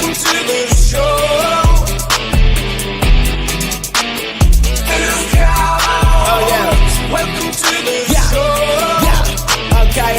Welcome to the show. Oh yeah. Welcome to the show. Yeah. Okay.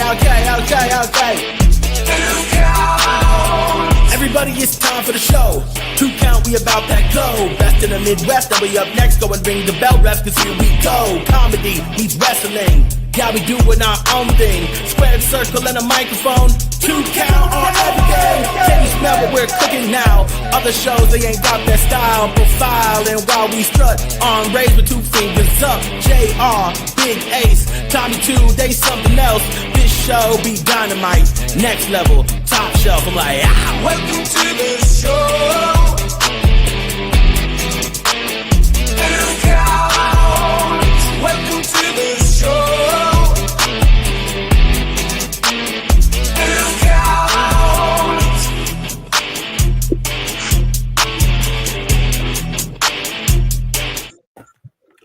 Everybody, it's time for the show. 2 count, we about that go. Best in the Midwest, and we up next. Go and ring the bell, reps, cause here we go. Comedy meets wrestling. Yeah, we doing our own thing. Squared circle and a microphone. 2 count on everything. Can you smell what we're cooking now? Other shows, they ain't got that style profile. And while we strut, arm raised with 2 fingers up. JR, Big Ace, Tommy 2, they something else. This show be dynamite. Next level, top shelf. I'm like, ah. Welcome to the show. Welcome to the show.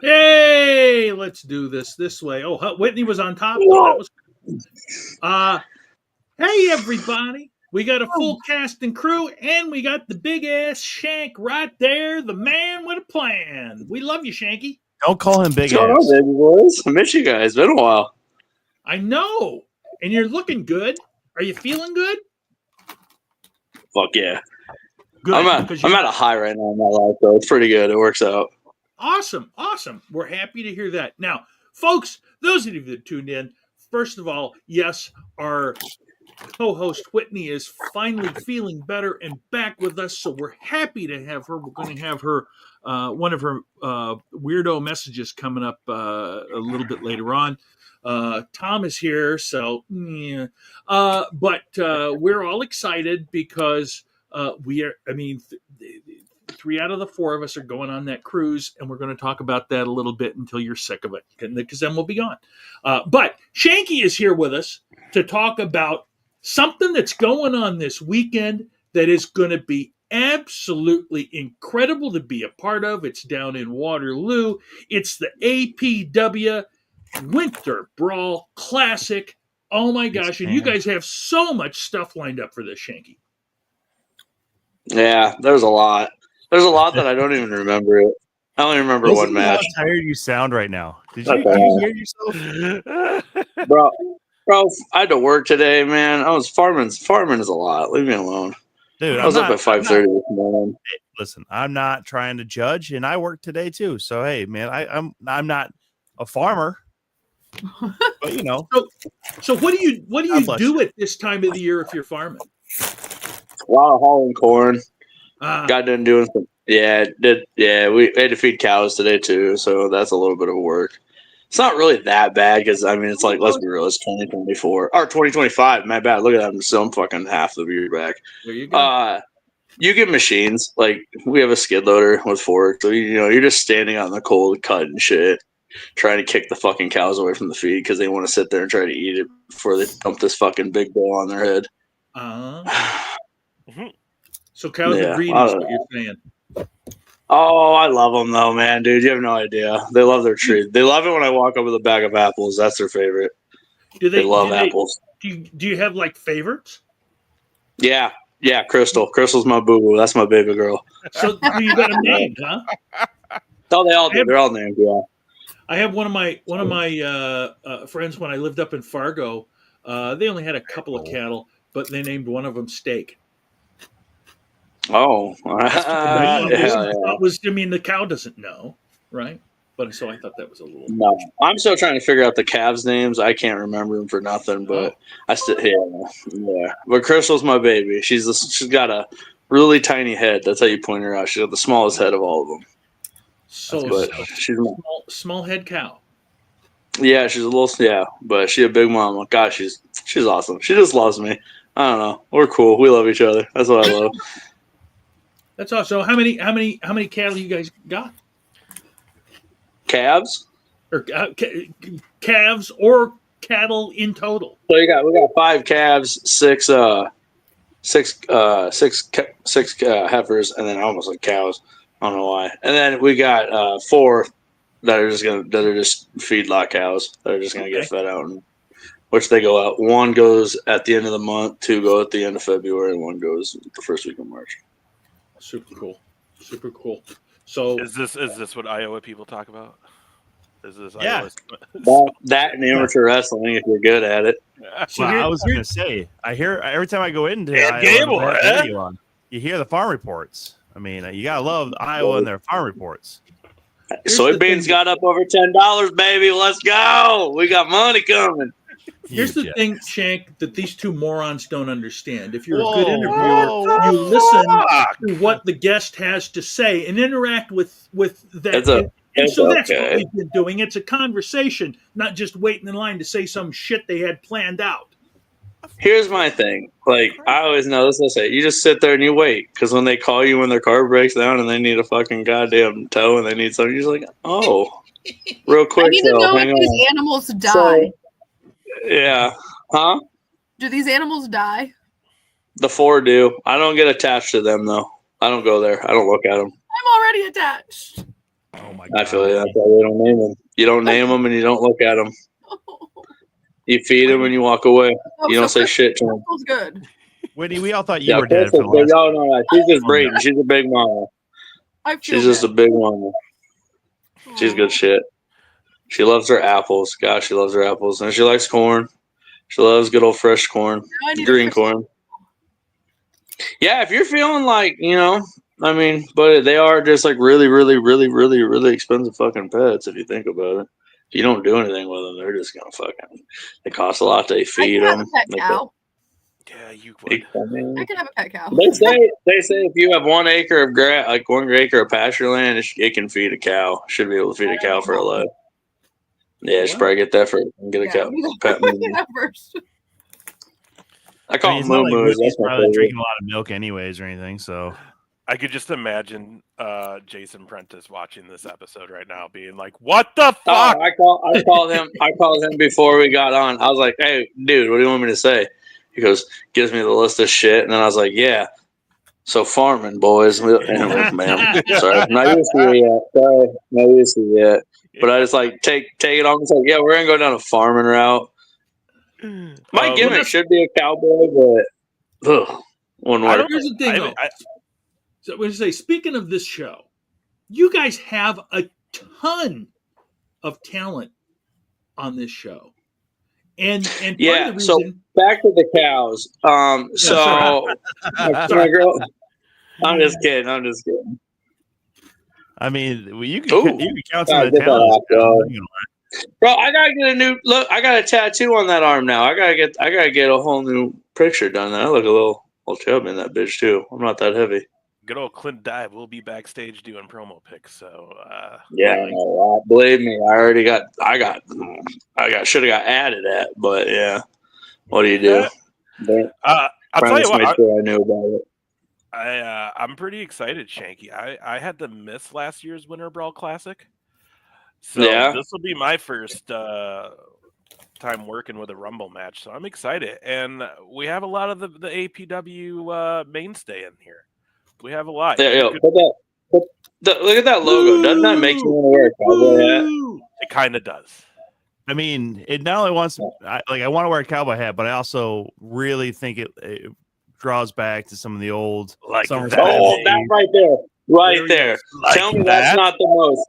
Hey, let's do this way. Oh, Whitney was on top. Oh, that was hey, everybody. We got a full cast and crew, and we got the big-ass Shank right there, the man with a plan. We love you, Shanky. Don't call him big ass. What's going on, baby boys? I miss you guys. Been a while. I know. And you're looking good. Are you feeling good? Fuck yeah. Good. I'm at a high right now in my life, though. It's pretty good. It works out. Awesome. We're happy to hear that. Now, folks, those of you that tuned in, first of all, yes, our co-host Whitney is finally feeling better and back with us, so we're happy to have her. We're going to have her, one of her weirdo messages coming up a little bit later on. Tom is here, so yeah. But we're all excited because we are, 3 out of the 4 of us are going on that cruise, and we're going to talk about that a little bit until you're sick of it, because then we'll be gone. But Shanky is here with us to talk about something that's going on this weekend that is going to be absolutely incredible to be a part of. It's down in Waterloo. It's the APW Winter Brawl Classic. Oh my gosh, and you guys have so much stuff lined up for this, Shanky. Yeah, there's a lot. There's a lot that I don't even remember it. I only remember one match. How tired you sound right now. Did you hear yourself? Bro, I had to work today, man. I was farming. Farming is a lot. Leave me alone. Dude, I was up at 5:30 this morning. Listen, I'm not trying to judge, and I work today too. So hey, man, I'm not a farmer, but you know. So what do you do at this time of the year if you're farming? A lot of hauling corn. Got done doing some. Yeah, we had to feed cows today too, so that's a little bit of work. It's not really that bad because it's like, let's be real, it's 2024 or 2025. My bad. Look at that, I'm still fucking half the year back. There you go. You get machines like we have a skid loader with forks, so you're just standing out in the cold, cutting shit, trying to kick the fucking cows away from the feed because they want to sit there and try to eat it before they dump this fucking big bowl on their head. So cows are greedy, is what you're saying. Oh, I love them though, man, dude. You have no idea. They love their treat. They love it when I walk up with a bag of apples. That's their favorite. They love apples. Do you have like favorites? Yeah, Crystal. Crystal's my boo-boo. That's my baby girl. So you got them named, huh? Oh, they all do. They're all named. Yeah. I have one of my friends when I lived up in Fargo. They only had a couple of cattle, but they named one of them Steak. Oh, the cow doesn't know, right? But so I thought that was a little. No, I'm still trying to figure out the calves' names. I can't remember them for nothing, but I still, yeah. But Crystal's my baby. She's got a really tiny head. That's how you point her out. She's got the smallest head of all of them. So she's small head cow. Yeah, she's a little, but she's a big mama. Gosh, she's awesome. She just loves me. I don't know. We're cool. We love each other. That's what I love. That's awesome. So how many cattle you guys got? Calves? Or calves or cattle in total? So we got 5 calves, 6 heifers, and then almost like cows. I don't know why. And then we got 4 that are just feedlot cows that are just gonna get fed out and which they go out. One goes at the end of the month, 2 go at the end of February, and 1 goes the first week of March. Super cool. Super cool. So is this what Iowa people talk about? Is this Yeah. that and amateur wrestling if you're good at it. Well, I was going to say, I hear every time I go into And Iowa, Gable, they have radio on, you hear the farm reports. I mean, you got to love Iowa and their farm reports. Soybeans got up over $10, baby. Let's go. We got money coming. Here's the thing, Shank, that these two morons don't understand. If you're a good interviewer, you listen to what the guest has to say and interact with that. And so that's what we've been doing. It's a conversation, not just waiting in line to say some shit they had planned out. Here's my thing. Like, I always know this. I'll say, you just sit there and you wait. Because when they call you when their car breaks down and they need a fucking goddamn tow and they need something, you're just like, oh, real quick. I need to know if these animals die. So, yeah. Huh? Do these animals die? The 4 do. I don't get attached to them, though. I don't go there. I don't look at them. I'm already attached. Oh, my God. I feel you. That's why they don't name them. You don't name them and you don't look at them. You feed them and you walk away. You don't say shit to them. Feels good. Whitney, we all thought you were dead. Y'all know that. She's just breeding. She's a big mama. She's just a big mama. She's good shit. She loves her apples. Gosh, she loves her apples. And she likes corn. She loves good old fresh corn. Green corn. Yeah, if you're feeling like, I mean, but they are just like really, really, really, really, really expensive fucking pets if you think about it. If you don't do anything with them, they're just gonna fucking. They cost a lot. They feed them. Yeah, you would. I can have a pet cow. They say if you have 1 acre of grass, like 1 acre of pasture land, it can feed a cow. Should be able to feed a cow for a life. Yeah, should probably get that first. Get a cow. Pet first. I call them moo-moos. He's probably drinking a lot of milk anyways or anything, so. I could just imagine Jason Prentice watching this episode right now, being like, "What the fuck?" I called him before we got on. I was like, "Hey, dude, what do you want me to say?" He goes, gives me the list of shit, and then I was like, "Yeah, so farming, boys." And I'm like, "Man, sorry, not used to it yet. Sorry, not used to it yet." But I just like take it on. It's like, yeah, we're gonna go down a farming route. My gimmick should be a cowboy, but one word. Here's the thing, though. So I'm going to say, speaking of this show, you guys have a ton of talent on this show, and yeah. Part of the So reason, back to the cows. My girl. I'm just kidding. I mean, you can count some of the talent. Bro, I gotta get a new look. I got a tattoo on that arm now. I gotta get a whole new picture done. I look a little chubby in that bitch too. I'm not that heavy. Good old Clint Dive will be backstage doing promo pics. So yeah, believe me, I should have got added at, but yeah. What do you do? I'll tell you what. Made sure I knew about it. I'm pretty excited, Shanky. I had to miss last year's Winter Brawl Classic, so this will be my first time working with a Rumble match. So I'm excited, and we have a lot of the APW mainstay in here. We have a lot. Yeah, look at that logo. Doesn't that make you want to wear a cowboy hat? It kind of does. I mean, it not only wants I want to wear a cowboy hat, but I also really think it draws back to some of the old summer. Oh, that right there. Like tell me that's not the most.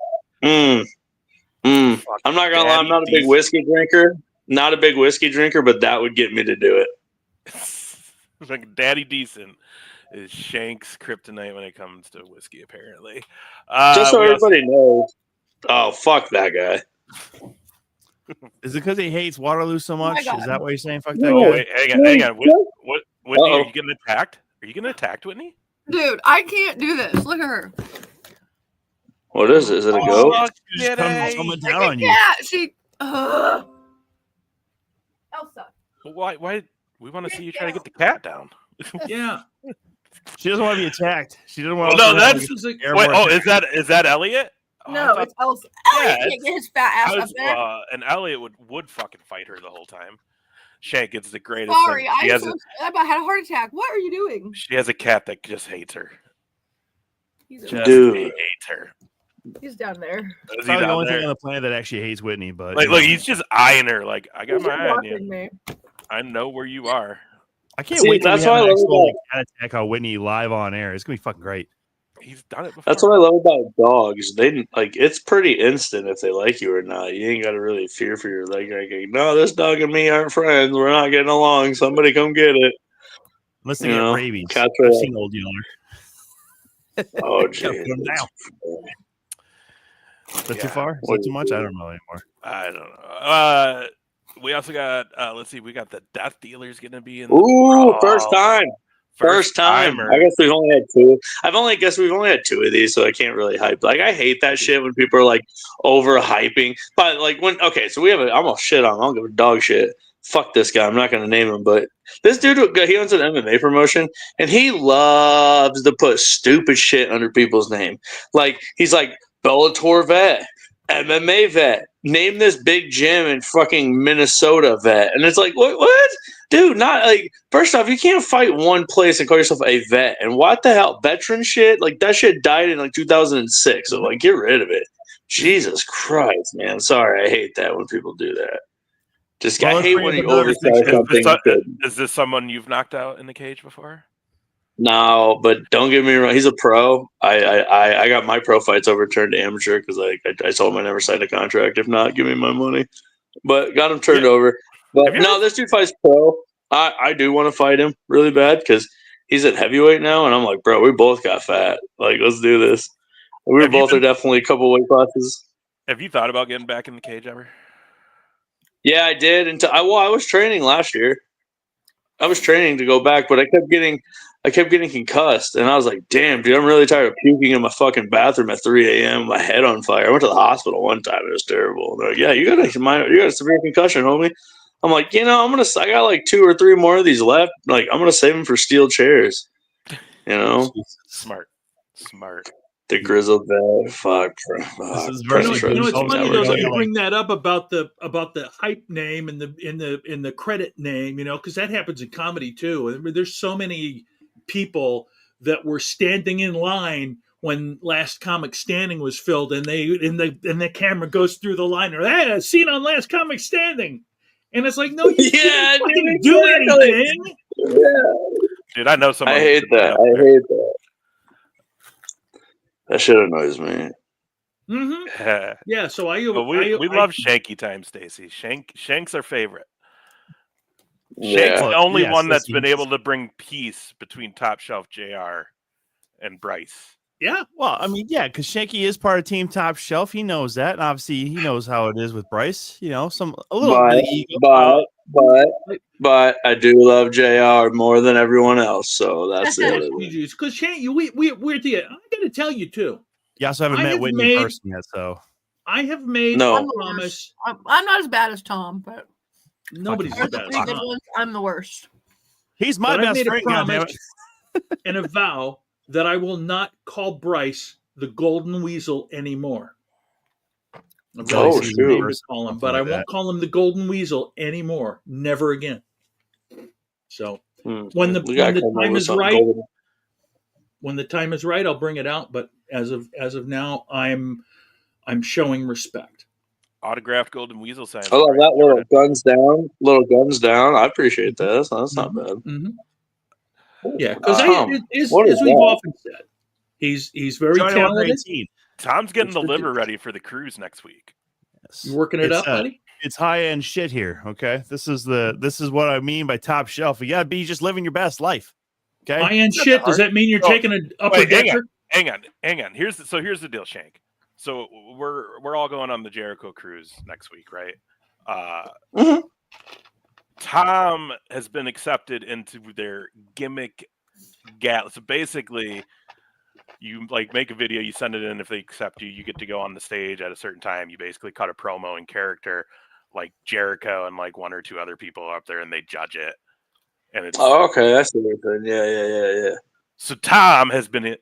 I'm not gonna lie. I'm not a big whiskey drinker. Not a big whiskey drinker, but that would get me to do it. Like Daddy Decent is Shank's kryptonite when it comes to whiskey, apparently. Just so everybody knows. Oh, fuck that guy. Is it because he hates Waterloo so much? Is that what you're saying? Fuck that guy? Wait, hang on. Whitney, are you getting attacked? Are you getting attacked, Whitney? Dude, I can't do this. Look at her. What is it? Is it a goat? She's coming down on you. Yeah, she. Elsa. Why? We want to see you try to get the cat down. Yeah. She doesn't want to be attacked. She doesn't want. No, that's. Wait, is that Elliot? No, it's Elsa. Elliot can't get his fat ass up there. And Elliot would fucking fight her the whole time. Shank, it's the greatest. Sorry, I had a heart attack. What are you doing? She has a cat that just hates her. Dude, hates her. He's down there. It's probably the only thing on the planet that actually hates Whitney, but like, look, he's just eyeing her. Like, I got my eye on you. Me. I know where you are. I can't wait till we have an actual cat attack on Whitney live on air. It's gonna be fucking great. He's done it before. That's what I love about dogs. They like it's pretty instant if they like you or not. You ain't got to really fear for your like. No, this dog and me aren't friends. We're not getting along. Somebody come get it. Unless they get rabies. I've seen Old Yeller. Oh, geez. Is that too far? Is that too much? I don't know anymore. I don't know. We also got, let's see, we got the Death Dealers going to be in. First time. First time. I guess we've only had two. We've only had two of these, so I can't really hype. Like, I hate that shit when people are like overhyping. But like so we have I'm gonna shit on him. I'll give a dog shit. Fuck this guy. I'm not gonna name him, but this dude, he owns an MMA promotion, and he loves to put stupid shit under people's name. Like, he's like Bellator vet, MMA vet, name this big gym in fucking Minnesota vet. And it's like, what? Dude, not like, first off, you can't fight one place and call yourself a vet. And what the hell? Veteran shit? Like, that shit died in like 2006. So, like, get rid of it. Jesus Christ, man. Sorry, I hate that when people do that. I hate when you oversell something. Is this someone you've knocked out in the cage before? No, but don't get me wrong. He's a pro. I got my pro fights overturned to amateur because I told him I never signed a contract. If not, give me my money. But got him turned over. But no, this dude fights pro. I do want to fight him really bad because he's at heavyweight now, and I'm like, bro, we both got fat. Like, let's do this. We both are definitely a couple weight classes. Have you thought about getting back in the cage ever? Yeah, I did. I was training last year. I was training to go back, but I kept getting concussed, and I was like, "Damn, dude, I'm really tired of puking in my fucking bathroom at 3 a.m. My head on fire." I went to the hospital one time. It was terrible. They're like, "Yeah, you got a severe concussion, homie." I'm like, I got like 2 or 3 more of these left. Like, I'm gonna save them for steel chairs. Smart. The grizzled vet. Fuck. It's funny though that you bring that up about the hype name and the credit name, because that happens in comedy too. I mean, there's so many people that were standing in line when Last Comic Standing was filled, and the camera goes through the line, or hey, scene on Last Comic Standing, and it's like, no, you can't fucking do anything. Yeah. Dude, I know someone. I hate that. That shit annoys me. Mm-hmm. Yeah, so we love Shanky time, Stacy. Shank's our favorite. Shank's the only one that's been able to bring peace between Top Shelf JR and Bryce. Yeah, well, I mean, yeah, because Shanky is part of Team Top Shelf. He knows that, and obviously he knows how it is with Bryce. A little bit of ego. But I do love JR more than everyone else, so that's it. Because Shank, we're the. I got to tell you too. You also haven't met Whitney in person yet, so I have made a promise. I'm not as bad as Tom, but nobody's as bad as Tom. I'm the worst. He's my best friend. Promise and a vow that I will not call Bryce the Golden Weasel anymore. Call him, but I won't call him the Golden Weasel anymore. Never again. So when the time is right, I'll bring it out. But as of now, I'm showing respect. Autographed Golden Weasel sign. I love that little guns down. I appreciate that. That's not bad. Mm-hmm. Yeah, because as we've often said, he's very talented. Tom's getting the liver ready for the cruise next week. Yes. You working it up, buddy? It's high end shit here. Okay, this is what I mean by top shelf. You gotta be just living your best life. Okay, high end shit. Does that mean you're taking an upper decker? Hang on. Here's the deal, Shank. So we're all going on the Jericho cruise next week, right? Tom has been accepted into their gimmick gala. So basically, you make a video, you send it in. If they accept you, you get to go on the stage at a certain time. You basically cut a promo in character, like Jericho and like 1 or 2 other people are up there, and they judge it. And it's okay. That's the weird thing. Yeah. So Tom has been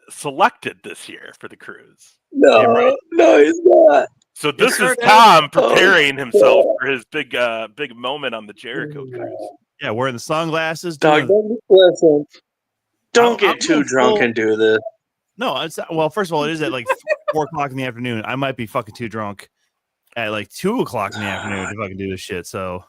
selected this year for the cruise. No, he's not. So this is Tom preparing himself for his big moment on the Jericho cruise. Yeah, wearing the sunglasses. Dog, listen. Don't get too drunk and do this. No, it's well. First of all, it is at like 4 o'clock in the afternoon. I might be fucking too drunk at like 2 o'clock in the afternoon to fucking do this shit. So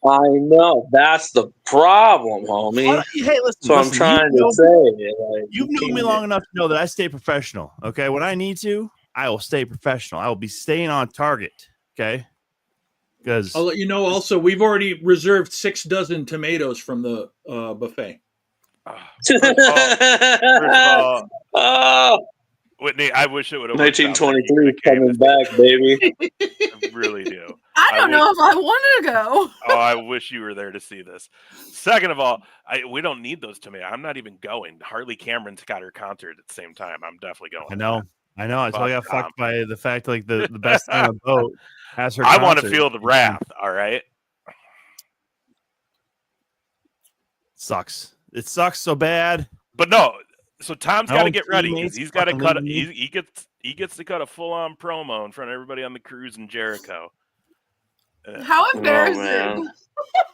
I know that's the problem, homie. Hey, listen. So I'm trying to say, like, you've known me long enough to know that I stay professional. Okay, when I need to, I will stay professional. I will be staying on target. Okay, because I'll let you know. Also, we've already reserved 6 dozen tomatoes from the buffet. First of all, oh, Whitney, I wish it would have 1923 coming back, baby. I really do. I don't know if I want to go. Oh, I wish you were there to see this. Second of all, we don't need those tomatoes. I'm not even going. Harley Cameron's got her concert at the same time. I'm definitely going. I know. I totally got fucked by the fact like the best thing on the boat has her. I want to feel the wrath. All right. Sucks. It sucks so bad. But no. So Tom's got to get ready because he's got to cut. He gets to cut a full on promo in front of everybody on the cruise in Jericho. How embarrassing! Oh,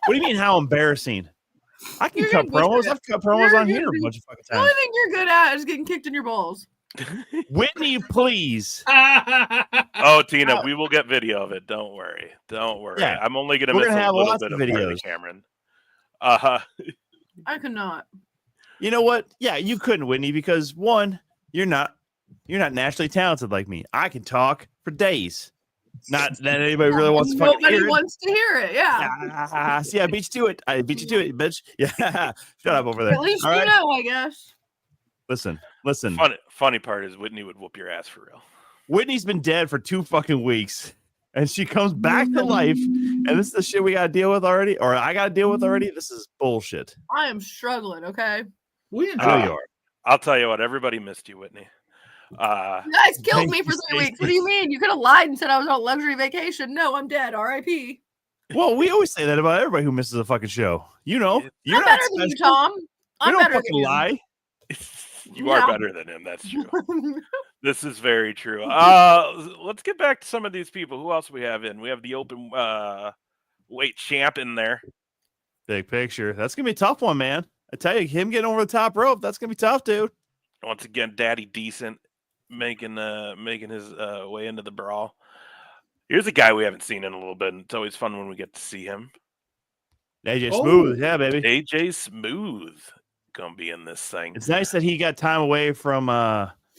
what do you mean? How embarrassing? I can cut promos. I've cut promos on here a bunch of fucking times. The only thing you're good at is getting kicked in your balls. Whitney, please. Oh, Tina, we will get video of it. Don't worry. Yeah, I'm only going to miss a little bit of videos. Cameron. I could not. You know what? Yeah, you couldn't, Whitney, because one, you're not naturally talented like me. I can talk for days. Not that anybody really wants to fucking Nobody hear wants to hear it. Yeah. See, I beat you to it. I beat you to it, bitch. Yeah. Shut up over there. At least you know, I guess. Listen. Funny part is Whitney would whoop your ass for real. Whitney's been dead for 2 fucking weeks, and she comes back to life, and this is the shit we got to deal with already, or I got to deal with already. This is bullshit. I am struggling, okay? We I know you are. I'll tell you what, everybody missed you, Whitney. You guys killed me for 3 weeks. What do you mean? You could have lied and said I was on luxury vacation. No, I'm dead. R.I.P. Well, we always say that about everybody who misses a fucking show. You know, you're I'm better than you, Tom. I'm better than you. Lie. You are better than him. That's true. This is very true. Let's get back to some of these people. Who else we have in? We have the open weight champ in there. Big picture. That's gonna be a tough one, man. I tell you, him getting over the top rope, that's gonna be tough, dude. Once again, Daddy Decent making his way into the brawl. Here's a guy we haven't seen in a little bit. And it's always fun when we get to see him. AJ Smooth, yeah, baby. AJ Smooth gonna be in this thing. It's nice that he got time away from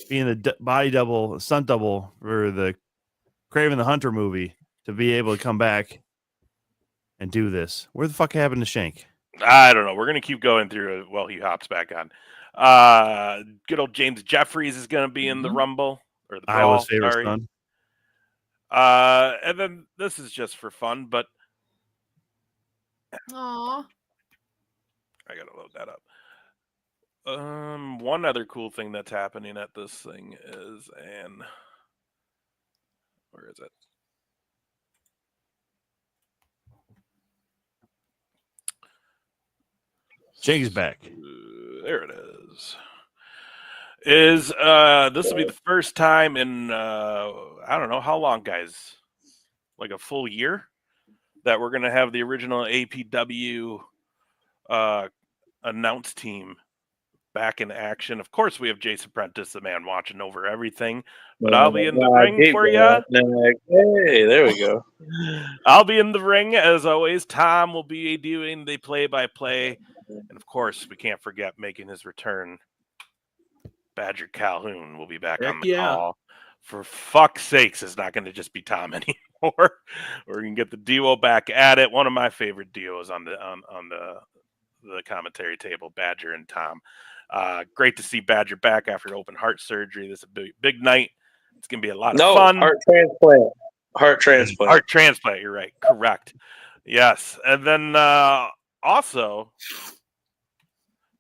being the body double, stunt double for the Kraven the Hunter movie to be able to come back and do this. Where the fuck happened to Shank? I don't know. We're gonna keep going through it while he hops back on. Good old James Jeffries is going to be in the Rumble or the Brawl. Iowa's favorite son. And then this is just for fun, but Aww. I gotta load that up. One other cool thing that's happening at this thing is, where is it? Jake is back. There it is. This will be the first time in I don't know how long, guys, like a full year, that we're gonna have the original APW announce team back in action. Of course, we have Jason Prentice, the man watching over everything, but I'll be in the ring for you. Hey, there we go. I'll be in the ring as always. Tom will be doing the play-by-play. And of course, we can't forget making his return. Badger Calhoun will be back on the call. For fuck's sakes, it's not going to just be Tom anymore. We're going to get the duo back at it. One of my favorite duos on the commentary table, Badger and Tom. Great to see Badger back after open heart surgery. This is a big night. It's going to be a lot of fun. Heart transplant. Heart transplant. You're right. Correct. Yes. And then also,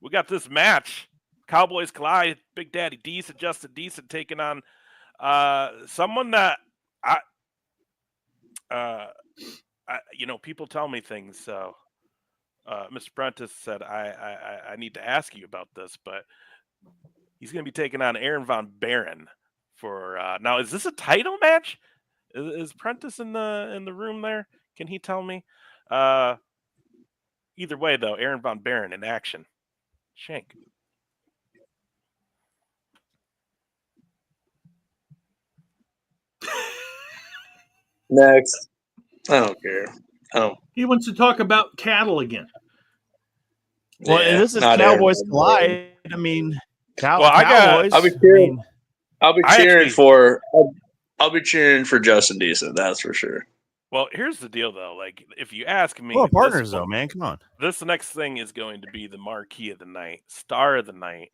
we got this match. Cowboys collide. Big Daddy Decent, Justin Decent taking on someone that people tell me things. So Mr. Prentice said, I need to ask you about this, but he's going to be taking on Aaron Von Baron for now. Is this a title match? Is Prentice in the room there? Can he tell me? Either way, though, Aaron Von Baron in action. Shank. Next. I don't care. I don't. He wants to talk about cattle again. Well, Yeah, this is not Cowboys Aaron. Collide. I mean, Well, Cowboys. I'll be cheering. I'll be cheering for. I'll be cheering for Justin Decent. That's for sure. Well, here's the deal, though. Like, if you ask me, well, partners though, man. Come on. This next thing is going to be the marquee of the night, star of the night.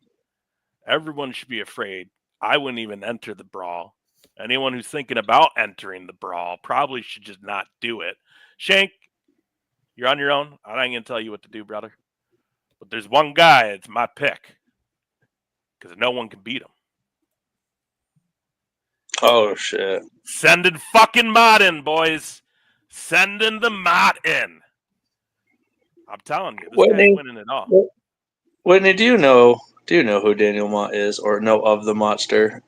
Everyone should be afraid. I wouldn't even enter the brawl. Anyone who's thinking about entering the brawl probably should just not do it. Shank, you're on your own. I ain't gonna tell you what to do, brother. But there's one guy. It's my pick because no one can beat him. Oh shit! Sending fucking Mott in, boys. Sending the Mott in. I'm telling you, this guy's winning it all. Whitney, do you know who Daniel Mott is, or know of the Monster?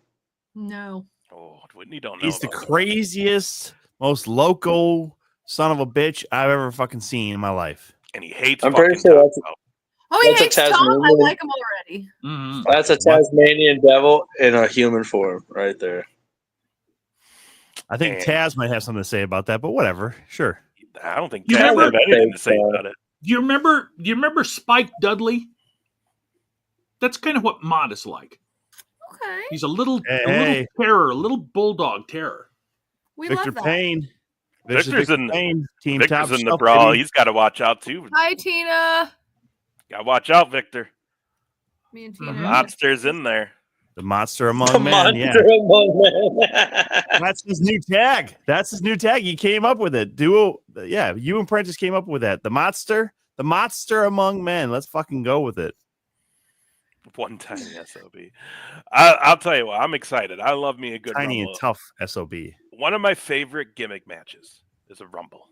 No. Oh, Whitney don't know. He's the craziest, most local son of a bitch I've ever fucking seen in my life. And he hates. I'm pretty sure that's. Oh, he hates Tom. I like him already. Mm-hmm. That's a Tasmanian devil in a human form, right there. I think Taz might have something to say about that, but whatever. Sure. I don't think Taz has anything to say about it. Do you remember Spike Dudley? That's kind of what Mott is like. Okay. He's a little terror, a little bulldog terror. We Victor love that. Payne. Victor's in team Victor's top in the brawl. Baby. He's got to watch out too. Hi, Tina. Got to watch out, Victor. Me and Tina. Monster's in there. The monster among men. Yeah. That's his new tag. That's his new tag. He came up with it. Duo. Yeah. You and Prentice came up with that. The monster among men. Let's fucking go with it. One tiny SOB. I'll tell you what. I'm excited. I love me a good tiny Rumble. and tough SOB. One of my favorite gimmick matches is a Rumble.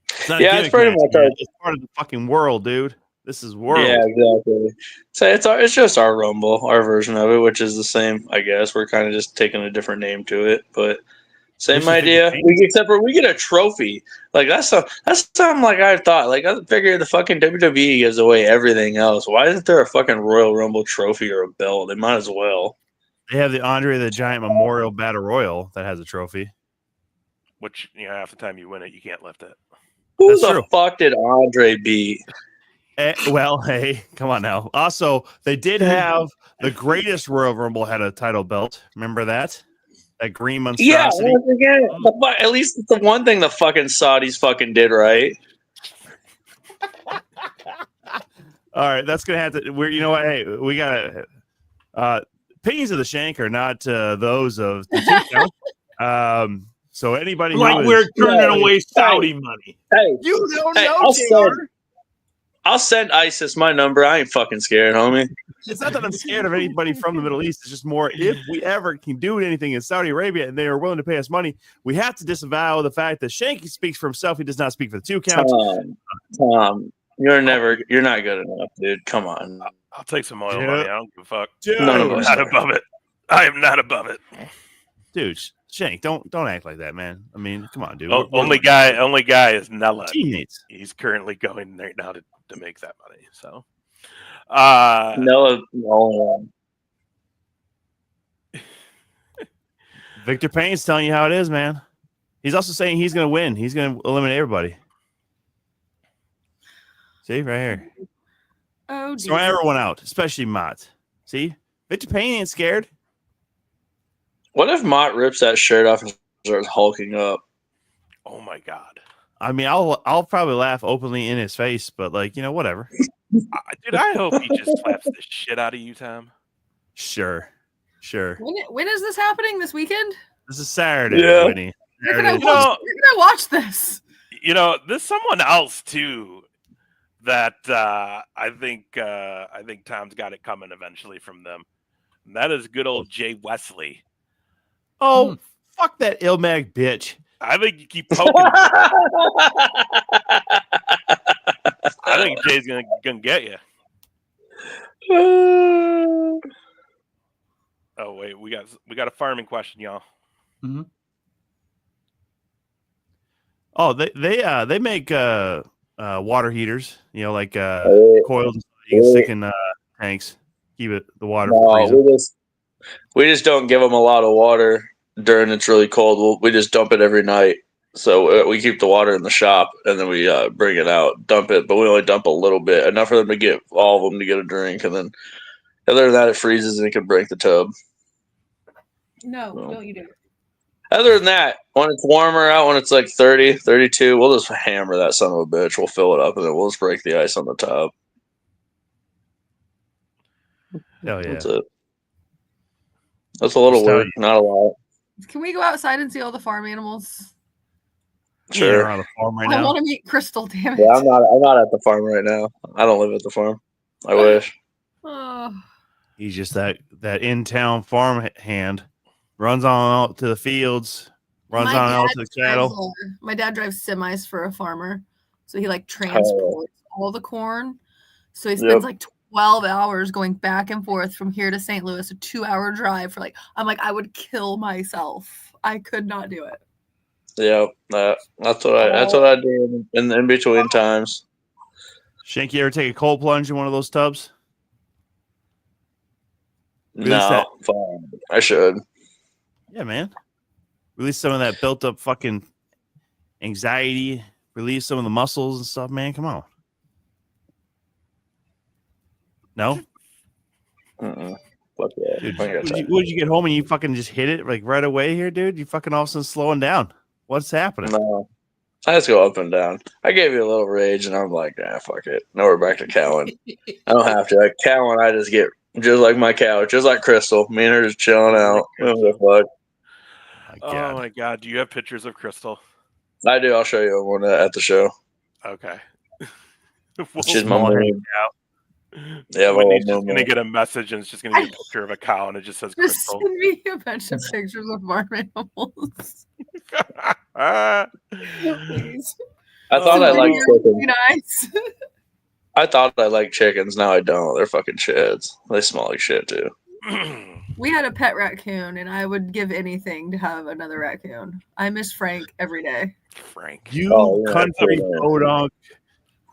It's pretty much it's part of the fucking world, dude. This is world. Yeah, exactly. So it's just our Rumble, our version of it, which is the same, I guess. We're kind of just taking a different name to it, but same idea. Except for we get a trophy. Like that's something like I thought. Like I figured the fucking WWE gives away everything else. Why isn't there a fucking Royal Rumble trophy or a belt? They might as well. They have the Andre the Giant Memorial Battle Royal that has a trophy. Which, half the time you win it, you can't lift it. Who the fuck did Andre beat? Well, hey, come on now. Also, they did have the greatest Royal Rumble had a title belt. Remember that? That green monstrosity. Yeah, again, at least it's the one thing the fucking Saudis fucking did right. All right, that's gonna have to. You know what? Hey, we gotta. Opinions of the Shank are not those of the two. So anybody we're turning away Saudi money. Hey, you don't know, JR. I'll send ISIS my number. I ain't fucking scared, homie. It's not that I'm scared of anybody from the Middle East. It's just more if we ever can do anything in Saudi Arabia and they are willing to pay us money, we have to disavow the fact that Shanky speaks for himself. He does not speak for the 2 count. Tom, you're not good enough, dude. Come on. I'll take some oil money. I don't give a fuck. I'm not above it. I am not above it. Dude, Shank, don't act like that, man. I mean, come on, dude. Only guy is Nella. Teammates. He's currently going right now to make that money. So Nella. Victor Payne's telling you how it is, man. He's also saying he's gonna win. He's gonna eliminate everybody. See, right here. Oh, so everyone out, especially Mott. See? Victor Payne ain't scared. What if Mott rips that shirt off and starts hulking up? Oh my god! I mean, I'll probably laugh openly in his face, but whatever. Dude, I hope he just slaps the shit out of you, Tom. Sure. When is this happening? This weekend? This is Saturday, Whitney. You're gonna watch this. There's someone else too that I think Tom's got it coming eventually from them. And that is good old Jay Wesley. Oh, fuck that Ilmag bitch. I think you keep poking. I think Jay's gonna get you. Oh wait, we got a farming question, y'all. Mm-hmm. Oh, they make water heaters, like coils you can stick in tanks, keep the water from freezing. We just don't give them a lot of water. during it's really cold, we just dump it every night. So we keep the water in the shop, and then we bring it out, dump it, but we only dump a little bit, enough for them to get all of them to get a drink, and then other than that, it freezes and it can break the tub. No, don't you do it. Other than that, when it's warmer out, when it's like 30, 32, we'll just hammer that son of a bitch. We'll fill it up, and then we'll just break the ice on the top. Hell yeah. That's it. That's a little work, not a lot. Can we go outside and see all the farm animals? Sure. You're on a farm right now. I want to meet Crystal, damn it. Yeah, I'm not at the farm right now. I don't live at the farm. I wish. Oh. He's just that in-town farm hand. Runs on out to the fields. Runs on out to the cattle. My dad drives semis for a farmer, so he like transports all the corn. So he spends like 12 hours going back and forth from here to St. Louis, a 2-hour drive for I'm like, I would kill myself. I could not do it. Yeah, that's what I do in between times. Shank, you ever take a cold plunge in one of those tubs? No, I should. Yeah, man. Release some of that built up fucking anxiety. Release some of the muscles and stuff, man. Come on. No? Fuck yeah. Dude, would you get home and you fucking just hit it like right away here, dude? You fucking all of a sudden slowing down. What's happening? No. I just go up and down. I gave you a little rage and I'm like, fuck it. Now we're back to cowing. I don't have to. Like cowing, I just get just like my couch, just like Crystal. Me and her just chilling out. What the fuck? Oh my god. Do you have pictures of Crystal? I do. I'll show you one at the show. Okay. She's my moon. Yeah, Whitney's just gonna get a message and it's just gonna be a picture of a cow and it just says Crystal. Send me a bunch of pictures of farm animals. Please. I thought I liked chickens. Nice. I thought I liked chickens. Now I don't. They're fucking shits. They smell like shit too. We had a pet raccoon, and I would give anything to have another raccoon. I miss Frank every day. Frank, country podunk.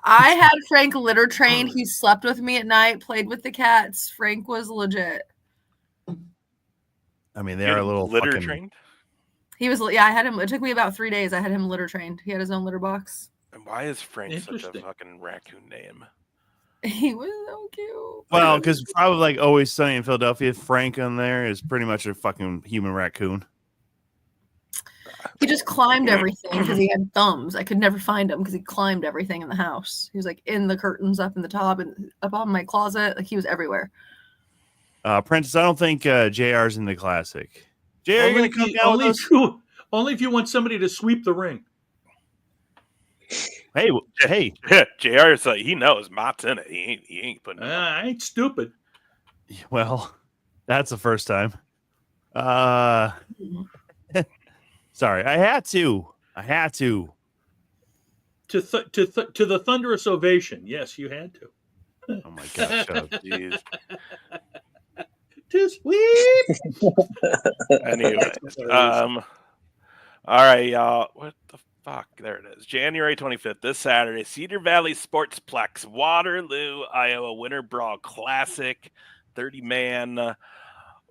I had Frank litter trained. He slept with me at night, played with the cats. Frank was legit. I mean, they are a little litter trained. He was, I had him. It took me about 3 days. I had him litter trained. He had his own litter box. And why is Frank such a fucking raccoon name? He was so cute. Well, because probably like Always Sunny in Philadelphia, Frank on there is pretty much a fucking human raccoon. He just climbed everything because he had thumbs. I could never find him because he climbed everything in the house. He was like in the curtains, up in the top, and up on my closet. Like he was everywhere. Prentice, I don't think JR's in the classic. JR, are you going to come down with us? Only if you want somebody to sweep the ring. Hey, JR's like, he knows Mott's in it. He ain't putting it I ain't stupid. Well, that's the first time. Sorry, I had to. To the thunderous ovation. Yes, you had to. Oh my god, shut up, jeez. To sweep. Anyway, all right, y'all. What the fuck? There it is. January 25th, this Saturday, Cedar Valley Sportsplex, Waterloo, Iowa Winter Brawl Classic, 30-man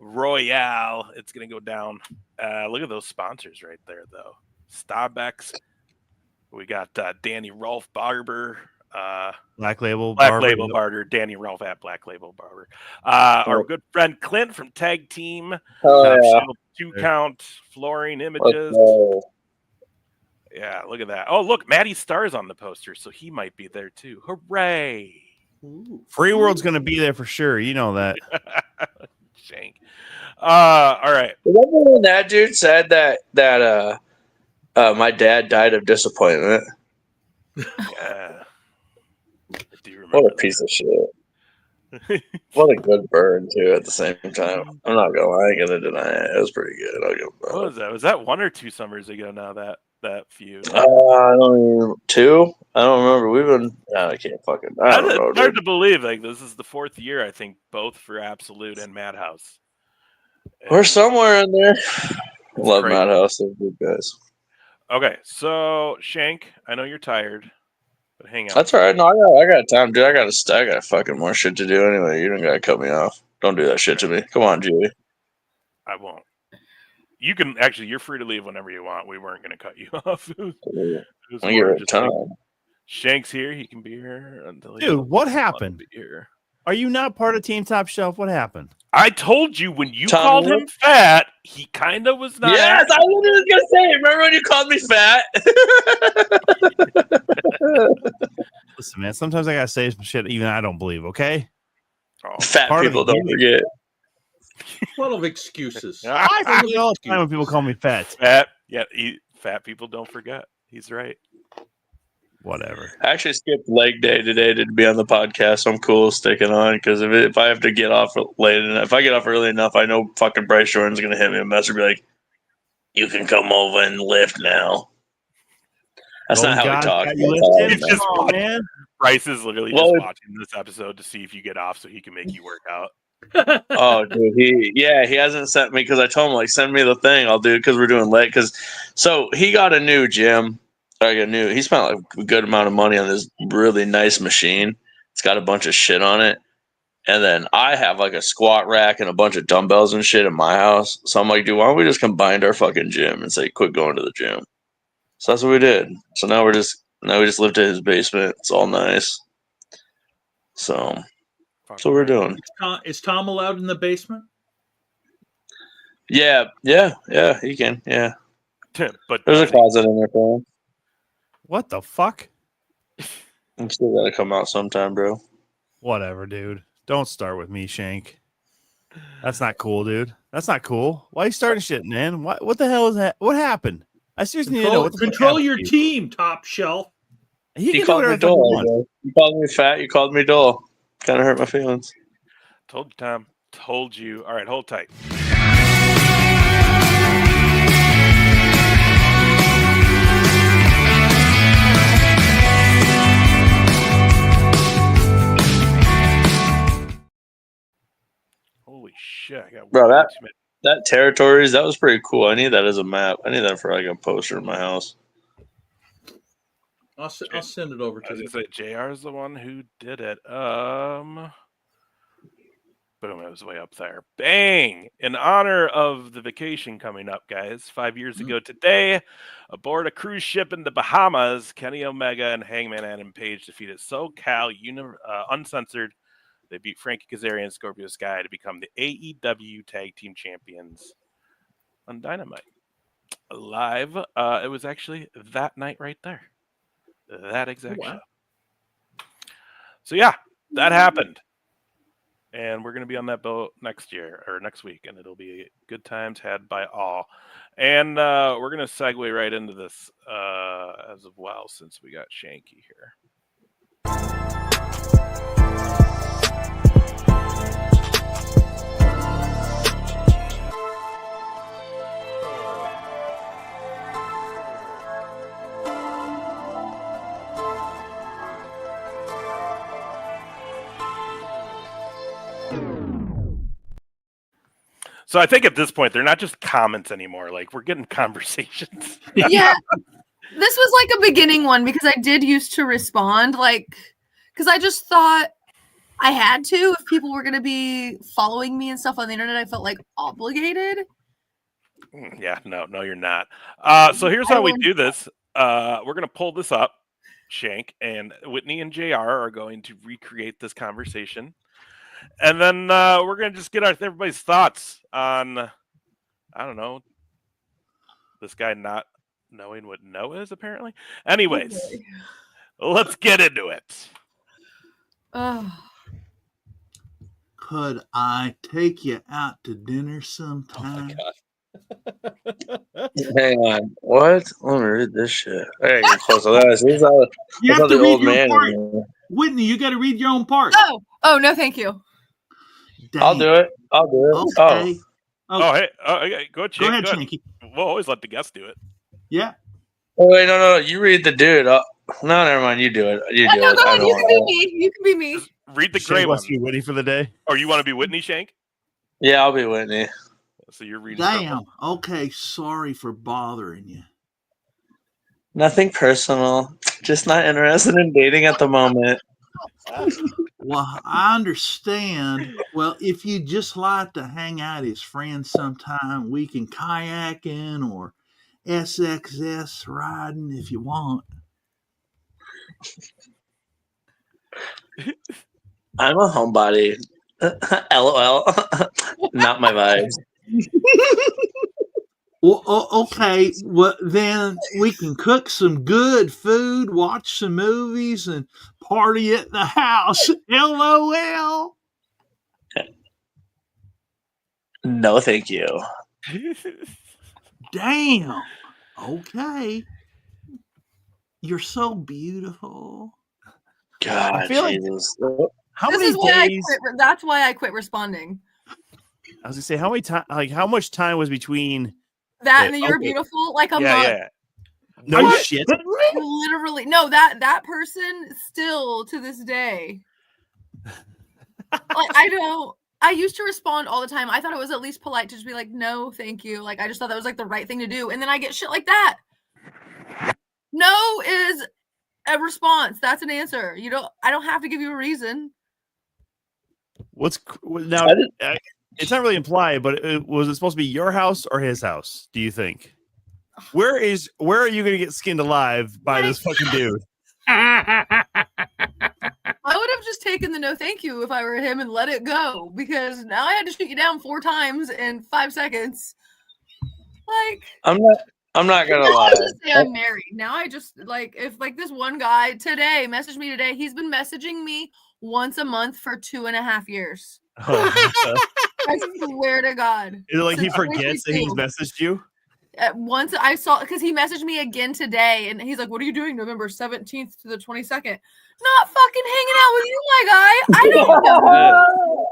Royale. It's going to go down. Look at those sponsors right there, though. Starbucks. We got Danny Rolf Barber. Black Label Barber. Danny Rolf at Black Label Barber. Our good friend Clint from Tag Team. Shield 2 Count Flooring Images. Yeah, look at that. Oh, look, Matty Starr's on the poster, so he might be there too. Hooray! Free World's going to be there for sure. You know that. Shank. All right. Remember when that dude said that my dad died of disappointment? Yeah. Do you remember? What a piece of shit. What a good burn too. At the same time, I'm not gonna lie, I ain't gonna deny it. It was pretty good. I'll give him what was that? Was that 1 or 2 summers ago? Now that feud. I don't even 2. I don't remember. We've been. I can't fucking. I don't know. It's hard to believe. Like this is the 4th year, I think, both for Absolute and Madhouse. We're somewhere in there. Love crazy. Madhouse. They're good guys. Okay, so Shank, I know you're tired, but hang on. That's all right. No, I got time, dude. I got fucking more shit to do anyway. You don't gotta cut me off. Don't do that shit to me. Come on, Julie. I won't. You can actually. You're free to leave whenever you want. We weren't going to cut you off. It was You're more a just ton. like, Shank's here. He can be here until he Dude, what doesn't want happened? to be here. Are you not part of Team Top Shelf? What happened? I told you when you Tommy called him Wolf? fat, he kind of was not. Yes, I was going to say. Remember when you called me fat? Listen, man, sometimes I gotta say some shit even I don't believe, okay? Fat Part of people the don't game. forget. Full of excuses. I forget all the time when people call me fat. Fat, yeah, fat people don't forget. He's right. Whatever. I actually skipped leg day today to be on the podcast, so I'm cool sticking on because if I have to get off late enough, if I get off early enough, I know fucking Bryce Jordan's gonna hit me a message and be like, "You can come over and lift now." That's not how we talk. Man. Bryce is literally just watching this episode to see if you get off so he can make you work out. Oh, dude, he hasn't sent me because I told him like send me the thing, I'll do it because we're doing late. So he got a new gym. He spent like a good amount of money on this really nice machine. It's got a bunch of shit on it. And then I have like a squat rack and a bunch of dumbbells and shit in my house. So I'm like, dude, why don't we just combine our fucking gym and say, quit going to the gym? So that's what we did. So now we just lived in his basement. It's all nice. So that's what we're doing. Is Tom allowed in the basement? Yeah, he can. Yeah. But there's a closet in there for him. What the fuck? I'm still gotta come out sometime, bro. Whatever, dude. Don't start with me, Shank. That's not cool, dude. That's not cool. Why are you starting shit, man? What the hell is that? What happened? I seriously need to know. Control your team, Top Shelf. He called me dull. You called me fat. You called me dull. Kind of hurt my feelings. Told you, Tom. Told you. All right, hold tight. Holy shit! Bro, that territories, that was pretty cool. I need that as a map. I need that for like a poster in my house. I'll send it over to you. JR is the one who did it. Boom, it was way up there. Bang! In honor of the vacation coming up, guys, 5 years ago today, aboard a cruise ship in the Bahamas, Kenny Omega and Hangman Adam Page defeated SoCal Uncensored. They beat Frankie Kazarian and Scorpio Sky to become the AEW Tag Team Champions on Dynamite. Live, it was actually that night right there. That exact show. So yeah, that happened. And we're going to be on that boat next week, and it'll be good times had by all. And we're going to segue right into this as well, since we got Shanky here. So I think at this point, they're not just comments anymore. Like, we're getting conversations. Yeah. This was like a beginning one because I did used to respond, because I just thought I had to. If people were going to be following me and stuff on the internet, I felt like obligated. Yeah, no, you're not. So here's how we do this. We're going to pull this up, Shank, and Whitney and JR are going to recreate this conversation. And then we're going to just get everybody's thoughts on, I don't know, this guy not knowing what no is, apparently. Anyways, let's get into it. Could I take you out to dinner sometime? Oh my God. Hang on. What? Let me read this shit. Hey, you're close to that. You have to read your part. Whitney, you got to read your own part. Oh, no, thank you. Dang. I'll do it. Okay. Hey. Okay. Go ahead, Shanky. We'll always let the guest do it. Yeah. Oh, wait, no. You read the dude. No, never mind. You do it. No, go ahead. You can be me. You can be me. Just read the gray one. You Whitney for the day? Or you want to be Whitney, Shank? Yeah, I'll be Whitney. So you're reading. Damn. Purple. Okay. Sorry for bothering you. Nothing personal. Just not interested in dating at the moment. Well, I understand. Well, if you just like to hang out as friends sometime, we can kayaking or SXS riding if you want. I'm a homebody. LOL. Not my vibes. Well, okay. Well, then we can cook some good food, watch some movies, and party at the house. LOL. No, thank you. Damn. Okay. You're so beautiful. God, I feel Jesus. How This many is why days? that's why I quit responding. I was gonna say how many time? Like how much time was between That and the You're okay. Beautiful, like a month. Yeah. No shit. Literally, no. That person still to this day. Like I used to respond all the time. I thought it was at least polite to just be like, no, thank you. Like I just thought that was like the right thing to do. And then I get shit like that. No is a response. That's an answer. I don't have to give you a reason. What's now? It's not really implied, but was it supposed to be your house or his house? Do you think? Where are you going to get skinned alive by this fucking dude? I would have just taken the no thank you if I were him and let it go, because now I had to shoot you down 4 times in 5 seconds. Like I'm not gonna lie. I just say I'm married. Now I just like if like this one guy today messaged me today. He's been messaging me once a month for 2.5 years. Oh, I swear to God. is it like he forgets that he's messaged you? Once I saw, because he messaged me again today, and he's like, "What are you doing November 17th to the 22nd?" Not fucking hanging out with you, my guy. I don't know.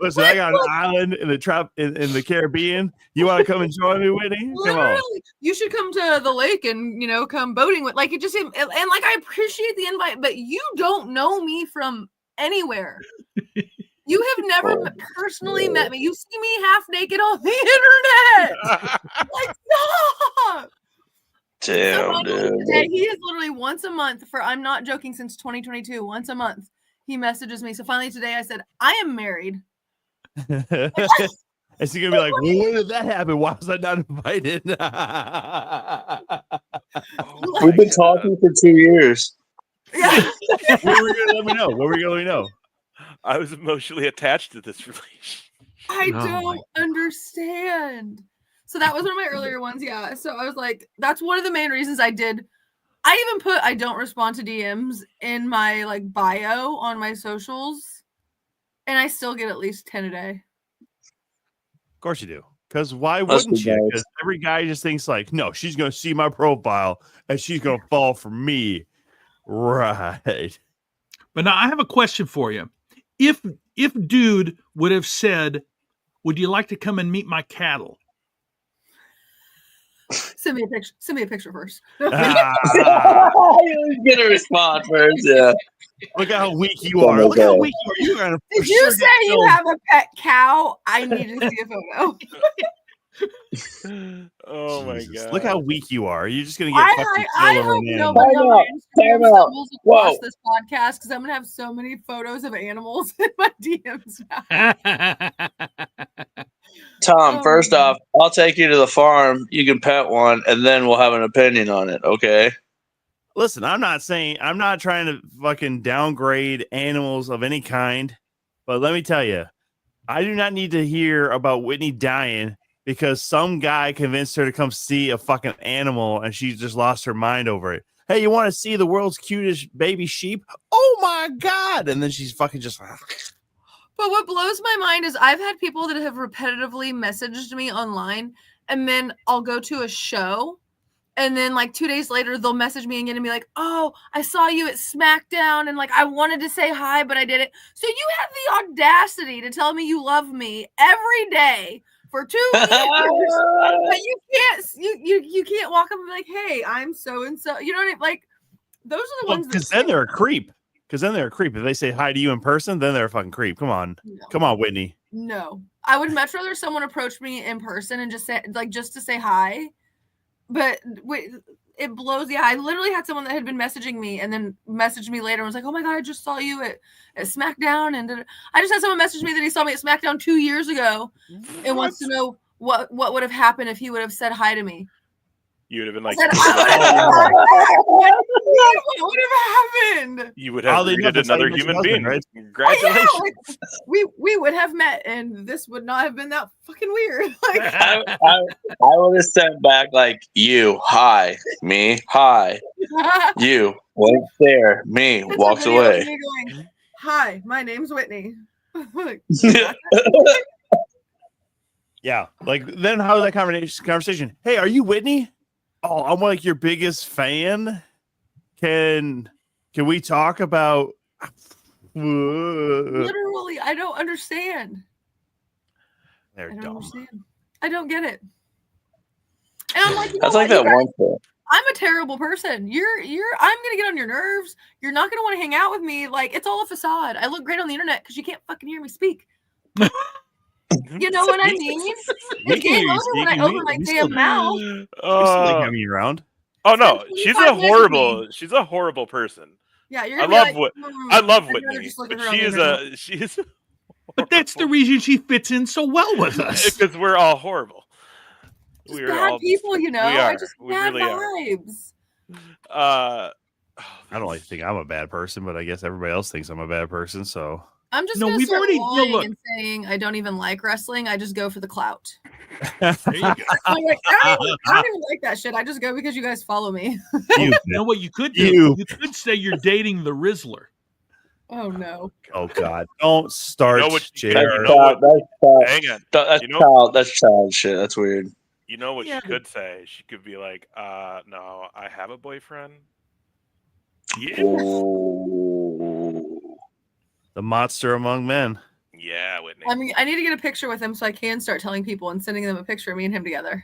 Listen, I got an island in the Caribbean. You want to come and join me, Whitney? Come on. You should come to the lake and come boating with. Like it just and like I appreciate the invite, but you don't know me from anywhere. You have never personally met me. You see me half naked on the internet. Like, stop. Damn, dude. Today, he is literally once a month for, I'm not joking, since 2022, once a month, he messages me. So finally today I said, I am married. Is he going to be like, well, when did that happen? Why was I not invited? We've been talking for 2 years. Yeah. What were you going to let me know? I was emotionally attached to this relationship. I don't understand. So that was one of my earlier ones. Yeah. So I was like, that's one of the main reasons I did. I even put, I don't respond to DMs in my like bio on my socials. And I still get at least 10 a day. Of course you do. Because why wouldn't you? Because every guy just thinks like, no, she's going to see my profile and she's going to fall for me. Right. But now I have a question for you. If dude would have said, would you like to come and meet my cattle? Send me a picture. Send me a picture first. You get a response first, yeah. Look how weak you are. Look how weak you are. Did you say you have a pet cow? I need to see a photo. Oh my God. Look how weak you are. You're just going to get fucking I hope nobody on my Instagram stumbles across this podcast, because I'm going to have so many photos of animals in my DMs now. Tom, first off, I'll take you to the farm. You can pet one, and then we'll have an opinion on it, okay? Listen, I'm not trying to fucking downgrade animals of any kind, but let me tell you, I do not need to hear about Whitney dying because some guy convinced her to come see a fucking animal and she just lost her mind over it. Hey, you want to see the world's cutest baby sheep? Oh my God. And then she's fucking just like... But what blows my mind is I've had people that have repetitively messaged me online, and then I'll go to a show, and then like 2 days later, they'll message me again and be like, oh, I saw you at SmackDown, and like I wanted to say hi, but I didn't. So you have the audacity to tell me you love me every day for 2 years, but you can't walk up and be like, hey, I'm so and so. You know what I mean? Like, those are the ones. Because then they're a creep. If they say hi to you in person, then they're a fucking creep. Come on. No. Come on, Whitney. No. I would much rather someone approach me in person and just say, like, just to say hi. But wait, it blows. Yeah, I literally had someone that had been messaging me and then messaged me later and was like, "Oh my god, I just saw you at SmackDown." And I just had someone message me that he saw me at SmackDown 2 years ago and wants to know what would have happened if he would have said hi to me. You would have been like, what would have happened? You would have greeted another human being, right? Congratulations. Yeah, like, we would have met, and this would not have been that fucking weird. Like, I would have sent back like, you, hi, me, hi, you, right there, me, That's walks a video of away. me going, "Hi, my name's Whitney." Like, Yeah, like then how was that conversation? Hey, are you Whitney? Oh, I'm like your biggest fan. Can we talk about? literally, I don't understand. They're I don't dumb. understand. I don't get it. And I'm like, That's like that one thing. I'm a terrible person. I'm gonna get on your nerves. You're not gonna want to hang out with me. Like, it's all a facade. I look great on the internet because you can't fucking hear me speak. You know what I mean? It's game over when I open my damn mouth. We still like having you around. Oh no, she's a horrible person. Yeah, you're. I love Whitney. But that's the reason she fits in so well with us. Because we're all horrible. Just bad people, you know. I just bad vibes. I don't like think I'm a bad person, but I guess everybody else thinks I'm a bad person. So I'm just gonna start lying and saying I don't even like wrestling. I just go for the clout. There you go. I'm like, I don't even like that shit. I just go because you guys follow me. You know what you could do? You could say you're dating the Rizzler. Oh no! Oh God! Don't start. That's child shit. That's weird. You know what she could say? She could be like, "No, I have a boyfriend." Yeah. The monster among men. Yeah, Whitney. I mean, I need to get a picture with him so I can start telling people and sending them a picture of me and him together.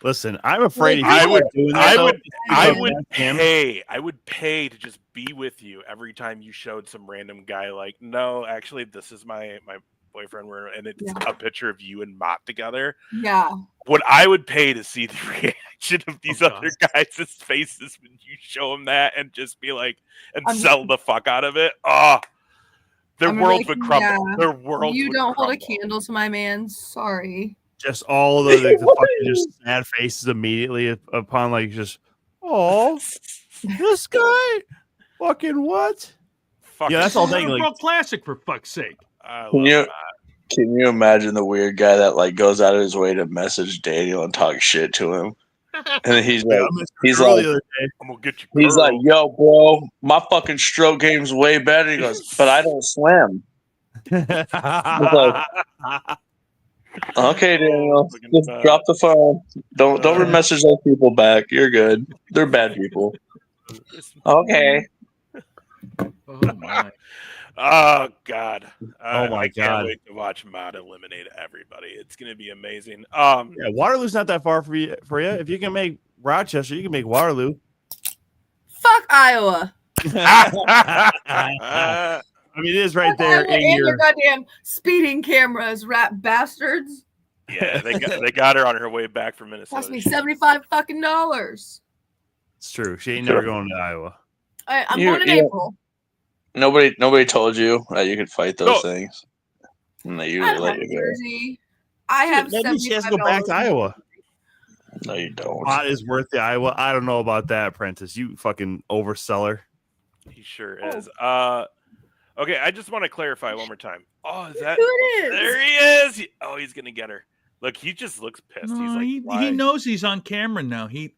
Listen, I'm afraid I would pay to just be with you every time you showed some random guy like, no, actually, this is my boyfriend, and it's a picture of you and Mott together. Yeah. What I would pay to see the reaction of these other guys' faces when you show them that and just be like, and sell the fuck out of it. Oh, their world would crumble. Yeah. Their world. You don't hold a candle to my man. Sorry. Just all the fucking just sad faces immediately upon like just, oh, this guy, fucking what? Yeah, that's all thing. Like, classic for fuck's sake. Can you imagine the weird guy that like goes out of his way to message Daniel and talk shit to him? And then he's like, I'm gonna get you. He's like, yo, bro, my fucking stroke game's way better. He goes, but I don't swim. Like, okay, Daniel, just drop the phone. Don't message those people back. You're good. They're bad people. Okay. Oh my. Oh God. Oh my God. I can't wait to watch Mott eliminate everybody. It's gonna be amazing. Yeah, Waterloo's not that far for you. If you can make Rochester, you can make Waterloo. Fuck Iowa. I mean, it is right there. And your goddamn speeding cameras, rat bastards. Yeah, they got her on her way back from Minnesota. Cost me $75 fucking dollars. It's true. She ain't never going to Iowa. I'm going in April. Nobody told you that you could fight those things. And they usually let you go. I have maybe she has to go back to Iowa. No, you don't. Pot is worth the Iowa. I don't know about that, Prentice. You fucking overseller. He sure is. Okay, I just want to clarify one more time. Oh, is that who it is? There he is. He's gonna get her. Look, he just looks pissed. No, he's like, he knows he's on camera now. He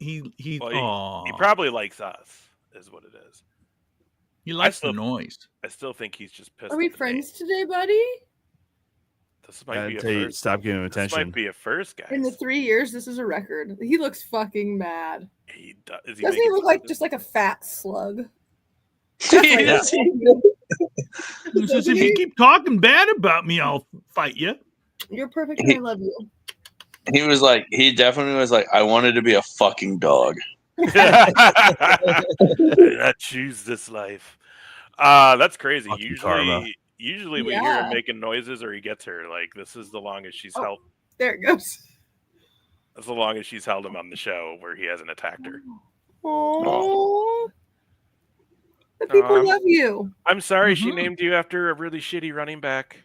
probably likes us, is what it is. He likes the noise. I still think he's just pissed. Are we friends today, buddy? This might be a first. Stop giving him attention. This might be a first, guys. In the 3 years, this is a record. He looks fucking mad. Doesn't he look like just like a fat slug? If you keep talking bad about me, I'll fight you. You're perfect and I love you. He definitely was like, I wanted to be a fucking dog. I choose this life. That's crazy. Usually we hear him making noises or he gets her. Like, this is the longest she's held. There it goes. That's the longest she's held him on the show where he hasn't attacked her. Oh, the people love you. I'm sorry she named you after a really shitty running back.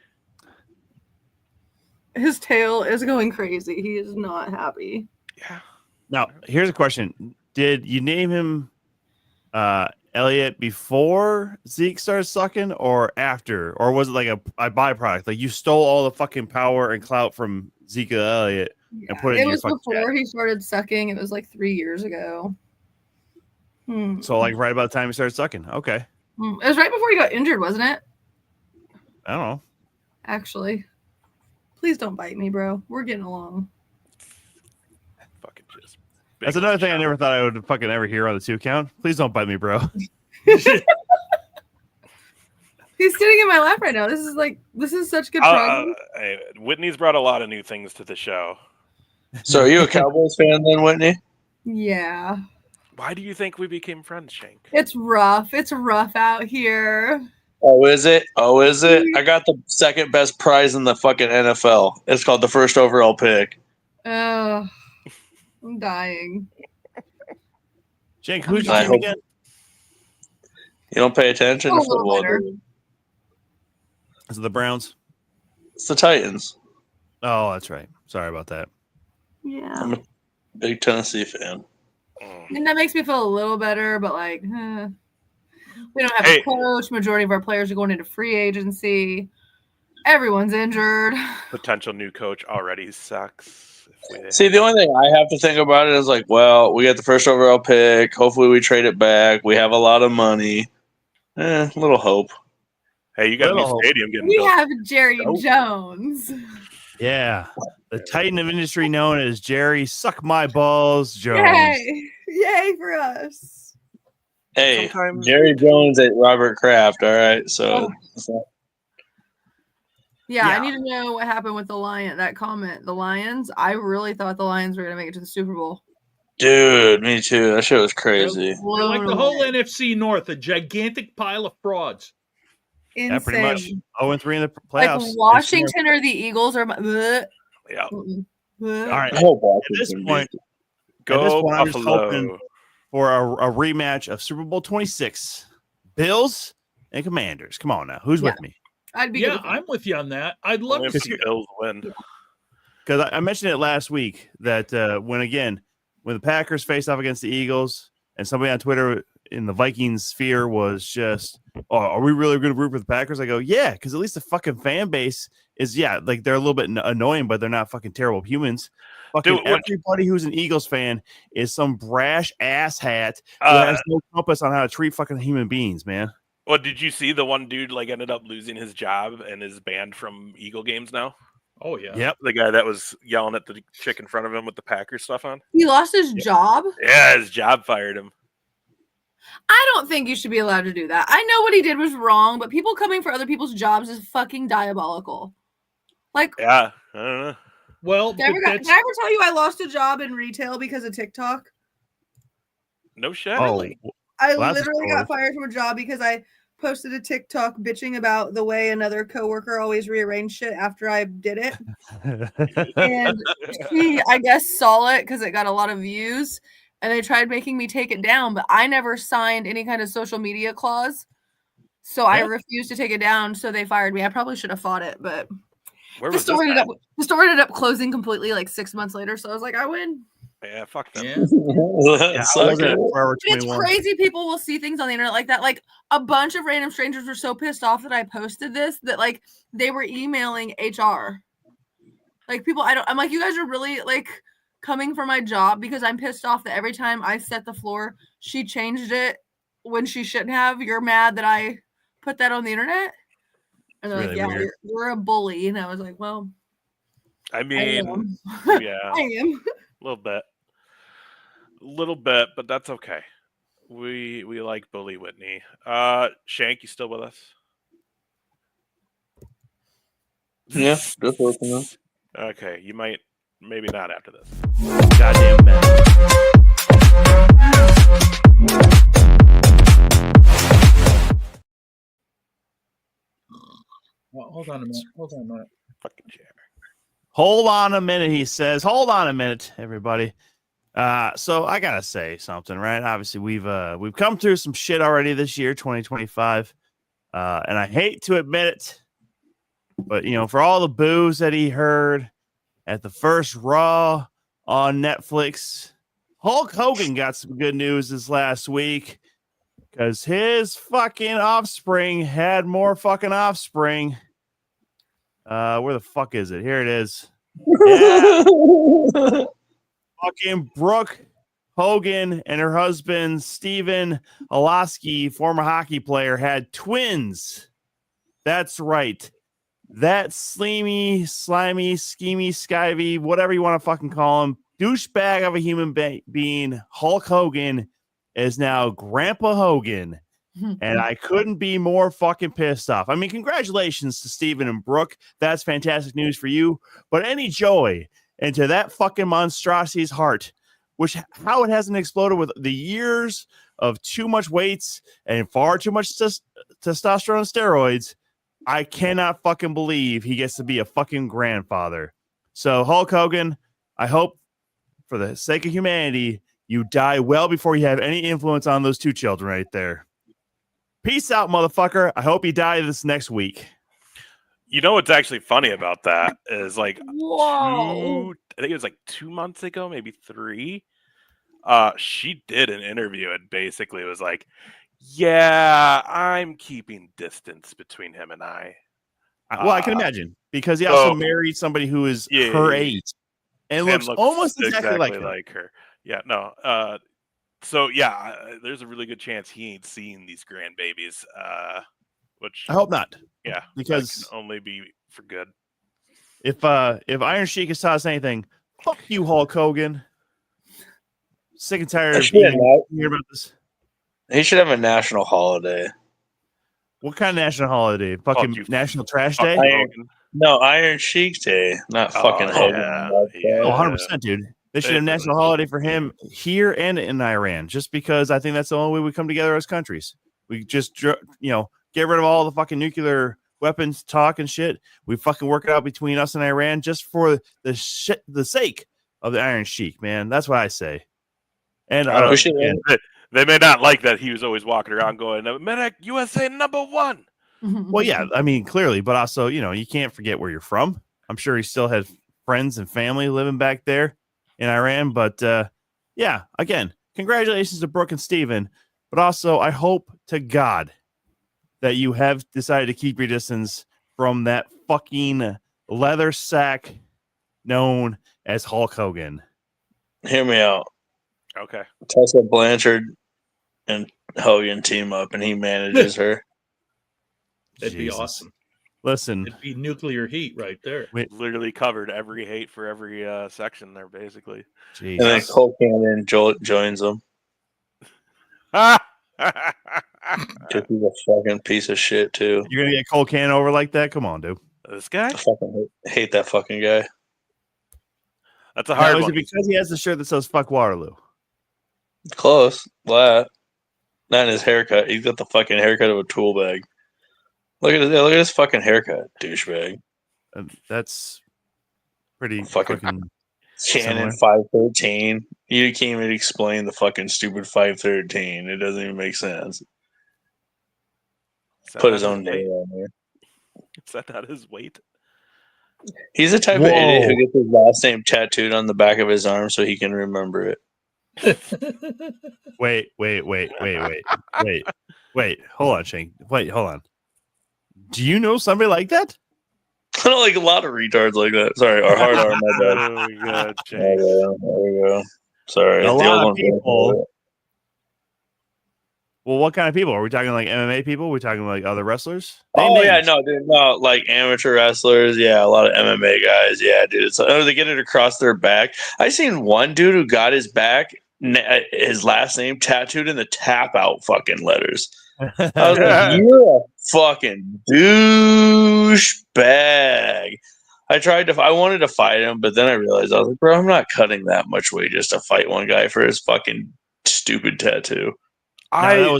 His tail is going crazy. He is not happy. Yeah. Now, here's a question. Did you name him Elliot before Zeke started sucking or after? Or was it like a byproduct? Like you stole all the fucking power and clout from Zeke Elliott and put it in your fucking before chat. he started sucking. It was like 3 years ago. So like right about the time he started sucking. Okay. It was right before he got injured, wasn't it? I don't know. Actually. Please don't bite me, bro. We're getting along. Fucking just. That's another thing I never thought I would fucking ever hear on the 2 count. Please don't bite me, bro. He's sitting in my lap right now. This is such good progress. Hey, Whitney's brought a lot of new things to the show. So are you a Cowboys fan then, Whitney? Yeah. Why do you think we became friends, Shank? It's rough. It's rough out here. Oh, is it? I got the second best prize in the fucking NFL. It's called the first overall pick. Oh, I'm dying. Jake, who's your team again? You don't pay attention to football. Is it the Browns? It's the Titans. Oh, that's right. Sorry about that. Yeah. I'm a big Tennessee fan. And that makes me feel a little better, but like, we don't have a coach. Majority of our players are going into free agency. Everyone's injured. Potential new coach already sucks. See, the only thing I have to think about it is like, well, we got the first overall pick. Hopefully we trade it back. We have a lot of money. Little hope. Hey, you got a new stadium getting built. We built. have Jerry Jones. Yeah. The titan of industry known as Jerry Suck My Balls Jones. Yay for us. Hey, Jerry Jones ate Robert Kraft, all right? Yeah, I need to know what happened with the Lion. That comment, the Lions. I really thought the Lions were going to make it to the Super Bowl. Dude, me too. That shit was crazy. They're like the whole NFC North, a gigantic pile of frauds. Insane. Yeah, pretty much. 0-3 in the playoffs. Like Washington or the Eagles are. Yeah. All right. At this point, I was hoping for a rematch of Super Bowl 26, Bills and Commanders. Come on now, who's with me? I'd be. I'm with you on that. I'd love to see Bills win. Because I mentioned it last week that when the Packers faced off against the Eagles, and somebody on Twitter in the Vikings sphere was just, "Oh, are we really going to root for the Packers?" I go, "Yeah," because at least the fucking fan base is, like they're a little bit annoying, but they're not fucking terrible humans. Fucking everybody who's an Eagles fan is some brash asshat who has no compass on how to treat fucking human beings, man. Well, did you see the one dude ended up losing his job and is banned from Eagle games now? Oh yeah. Yep. The guy that was yelling at the chick in front of him with the Packers stuff on. He lost his job? Yeah, his job fired him. I don't think you should be allowed to do that. I know what he did was wrong, but people coming for other people's jobs is fucking diabolical. Like, yeah, I don't know. Well, did I ever tell you I lost a job in retail because of TikTok? No shit. Oh, I literally got fired from a job because I posted a TikTok bitching about the way another coworker always rearranged shit after I did it. And he, I guess, saw it because it got a lot of views, and they tried making me take it down, but I never signed any kind of social media clause, so I refused to take it down, so they fired me. I probably should have fought it, but the story ended up closing completely like 6 months later, so I was like, I win. Yeah, fuck them. It's crazy. People will see things on the internet like that. Like a bunch of random strangers were so pissed off that I posted this that like they were emailing HR. Like people, I'm like, you guys are really like coming for my job because I'm pissed off that every time I set the floor, she changed it when she shouldn't have. You're mad that I put that on the internet? And they're really like, yeah, you're a bully. And I was like, well, I mean, yeah, I am. Little bit, but that's okay. We like bully Whitney. Shank, you still with us? Yeah, just working on. Okay, you might, maybe not after this. Goddamn man. Well, hold on a minute. Fucking chair. Hold on a minute, he says. Hold on a minute, everybody. So I gotta say something, right? Obviously, we've come through some shit already this year, 2025. And I hate to admit it, but for all the boos that he heard at the first Raw on Netflix, Hulk Hogan got some good news this last week because his fucking offspring had more fucking offspring. Where the fuck is it? Here it is. Yeah. Fucking Brooke Hogan and her husband, Steven Olaski, former hockey player, had twins. That's right. That slimy, schemy, skivy, whatever you want to fucking call him, douchebag of a human being, Hulk Hogan, is now Grandpa Hogan. And I couldn't be more fucking pissed off. I mean, congratulations to Steven and Brooke. That's fantastic news for you. But any joy into that fucking monstrosity's heart, which how it hasn't exploded with the years of too much weights and far too much testosterone steroids, I cannot fucking believe he gets to be a fucking grandfather. So Hulk Hogan, I hope for the sake of humanity, you die well before you have any influence on those two children right there. Peace out, motherfucker. I hope you die this next week. You know what's actually funny about that is I think it was 2 months ago, maybe 3. She did an interview and basically was like, yeah, I'm keeping distance between him and I. Well, I can imagine because he also married somebody who is her age and looks almost exactly like her. Yeah, no. So yeah, there's a really good chance he ain't seeing these grandbabies. Which I hope not. Yeah, because that can only be for good. If Iron Sheik has taught us anything, fuck you, Hulk Hogan. Sick and tired of hearing about this. He should have a national holiday. What kind of national holiday? Fucking National Trash Day? Iron Sheik Day, not fucking Hogan. Yeah. 100%, dude. They should have a national holiday for him here and in Iran, just because I think that's the only way we come together as countries. We just, get rid of all the fucking nuclear weapons talk and shit. We fucking work it out between us and Iran just for the sake of the Iron Sheik, man. That's what I say. And they may not like that he was always walking around going, Medic USA #1. Well, yeah, I mean, clearly, but also, you can't forget where you're from. I'm sure he still had friends and family living back there in Iran. But yeah, again, congratulations to Brooke and Steven. But also, I hope to God that you have decided to keep your distance from that fucking leather sack known as Hulk Hogan. Hear me out. Okay. Tessa Blanchard and Hogan team up, and he manages her. That'd be awesome. Listen, it'd be nuclear heat right there. We literally covered every hate for every section there, basically. Jesus. And then Cole Cannon joins them. Because he's a fucking piece of shit too. You're gonna get Cole Cannon over like that? Come on, dude. This guy? I fucking hate that fucking guy. That's a hard one. Is it because he has the shirt that says "Fuck Waterloo"? Close. Not in his haircut. He's got the fucking haircut of a tool bag. Look at his fucking haircut, douchebag. That's pretty fucking Canon 513. You can't even explain the fucking stupid 513. It doesn't even make sense. Put his own name on there. Is that not his weight? He's the type of idiot who gets his last name tattooed on the back of his arm so he can remember it. Wait. Hold on, Shank. Wait, hold on. Do you know somebody like that? I don't like a lot of retards like that. Sorry, our hard arm, my bad. Oh, God, there we go. Sorry. A lot of people. Well, what kind of people? Are we talking like MMA people? Are we talking like other wrestlers? No, like amateur wrestlers. Yeah, a lot of MMA guys. Yeah, dude. It's they get it across their back. I seen one dude who got his his last name tattooed in the tap out fucking letters. I was like, you're a fucking douchebag. I wanted to fight him, but then I realized I was like, bro, I'm not cutting that much weight just to fight one guy for his fucking stupid tattoo. I'm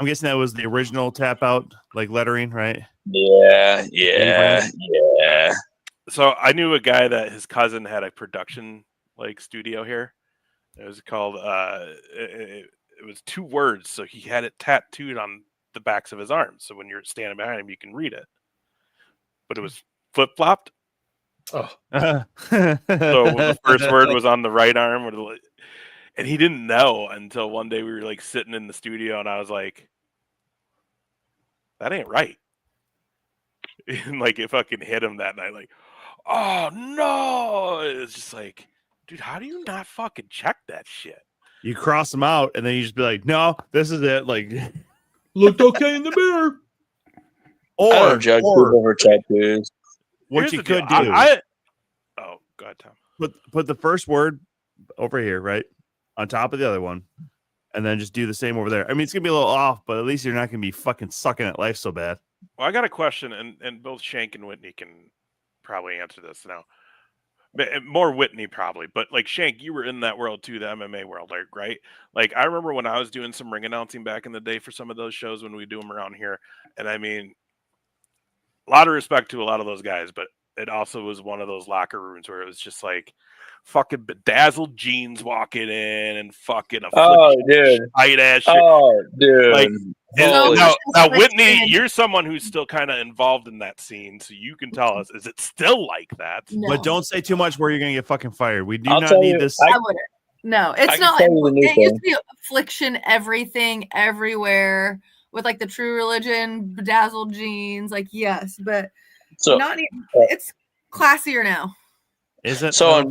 guessing that was the original tap out like lettering, right? Yeah. So I knew a guy that his cousin had a production like studio here, It was called. It was 2 words, so he had it tattooed on the backs of his arms. So when you're standing behind him, you can read it. But it was flip flopped. Oh. So the first word was on the right arm, and he didn't know until one day we were like sitting in the studio, and I was like, "That ain't right." And like it fucking hit him that night. Like, oh no! It's just like, dude, how do you not fucking check that shit? You cross them out, and then you just be like, "No, this is it." Like, looked okay in the mirror. I don't judge people for tattoos. What Here's you the could deal. do. Oh, go ahead, Tom. Put the first word over here, right, on top of the other one, and then just do the same over there. I mean, it's gonna be a little off, but at least you're not gonna be fucking sucking at life so bad. Well, I got a question, and both Shank and Whitney can probably answer this now. More Whitney probably, but like Shank, you were in that world too, the MMA world, right? Like I remember when I was doing some ring announcing back in the day for some of those shows when we do them around here, and I mean, a lot of respect to a lot of those guys, but it also was one of those locker rooms where it was just like fucking bedazzled jeans walking in and fucking a tight ass shit. Oh, dude. Like, So now, Whitney, you're someone who's still kind of involved in that scene, so you can tell us, is it still like that? No. But don't say too much where you're gonna get fucking fired. We do I'll not tell need you, this. I wouldn't. No, it's not. tell you the new It used thing. to be affliction, everything, everywhere, with like the True Religion, bedazzled jeans. Like, yes, but So, not even. It's classier now. Is it? so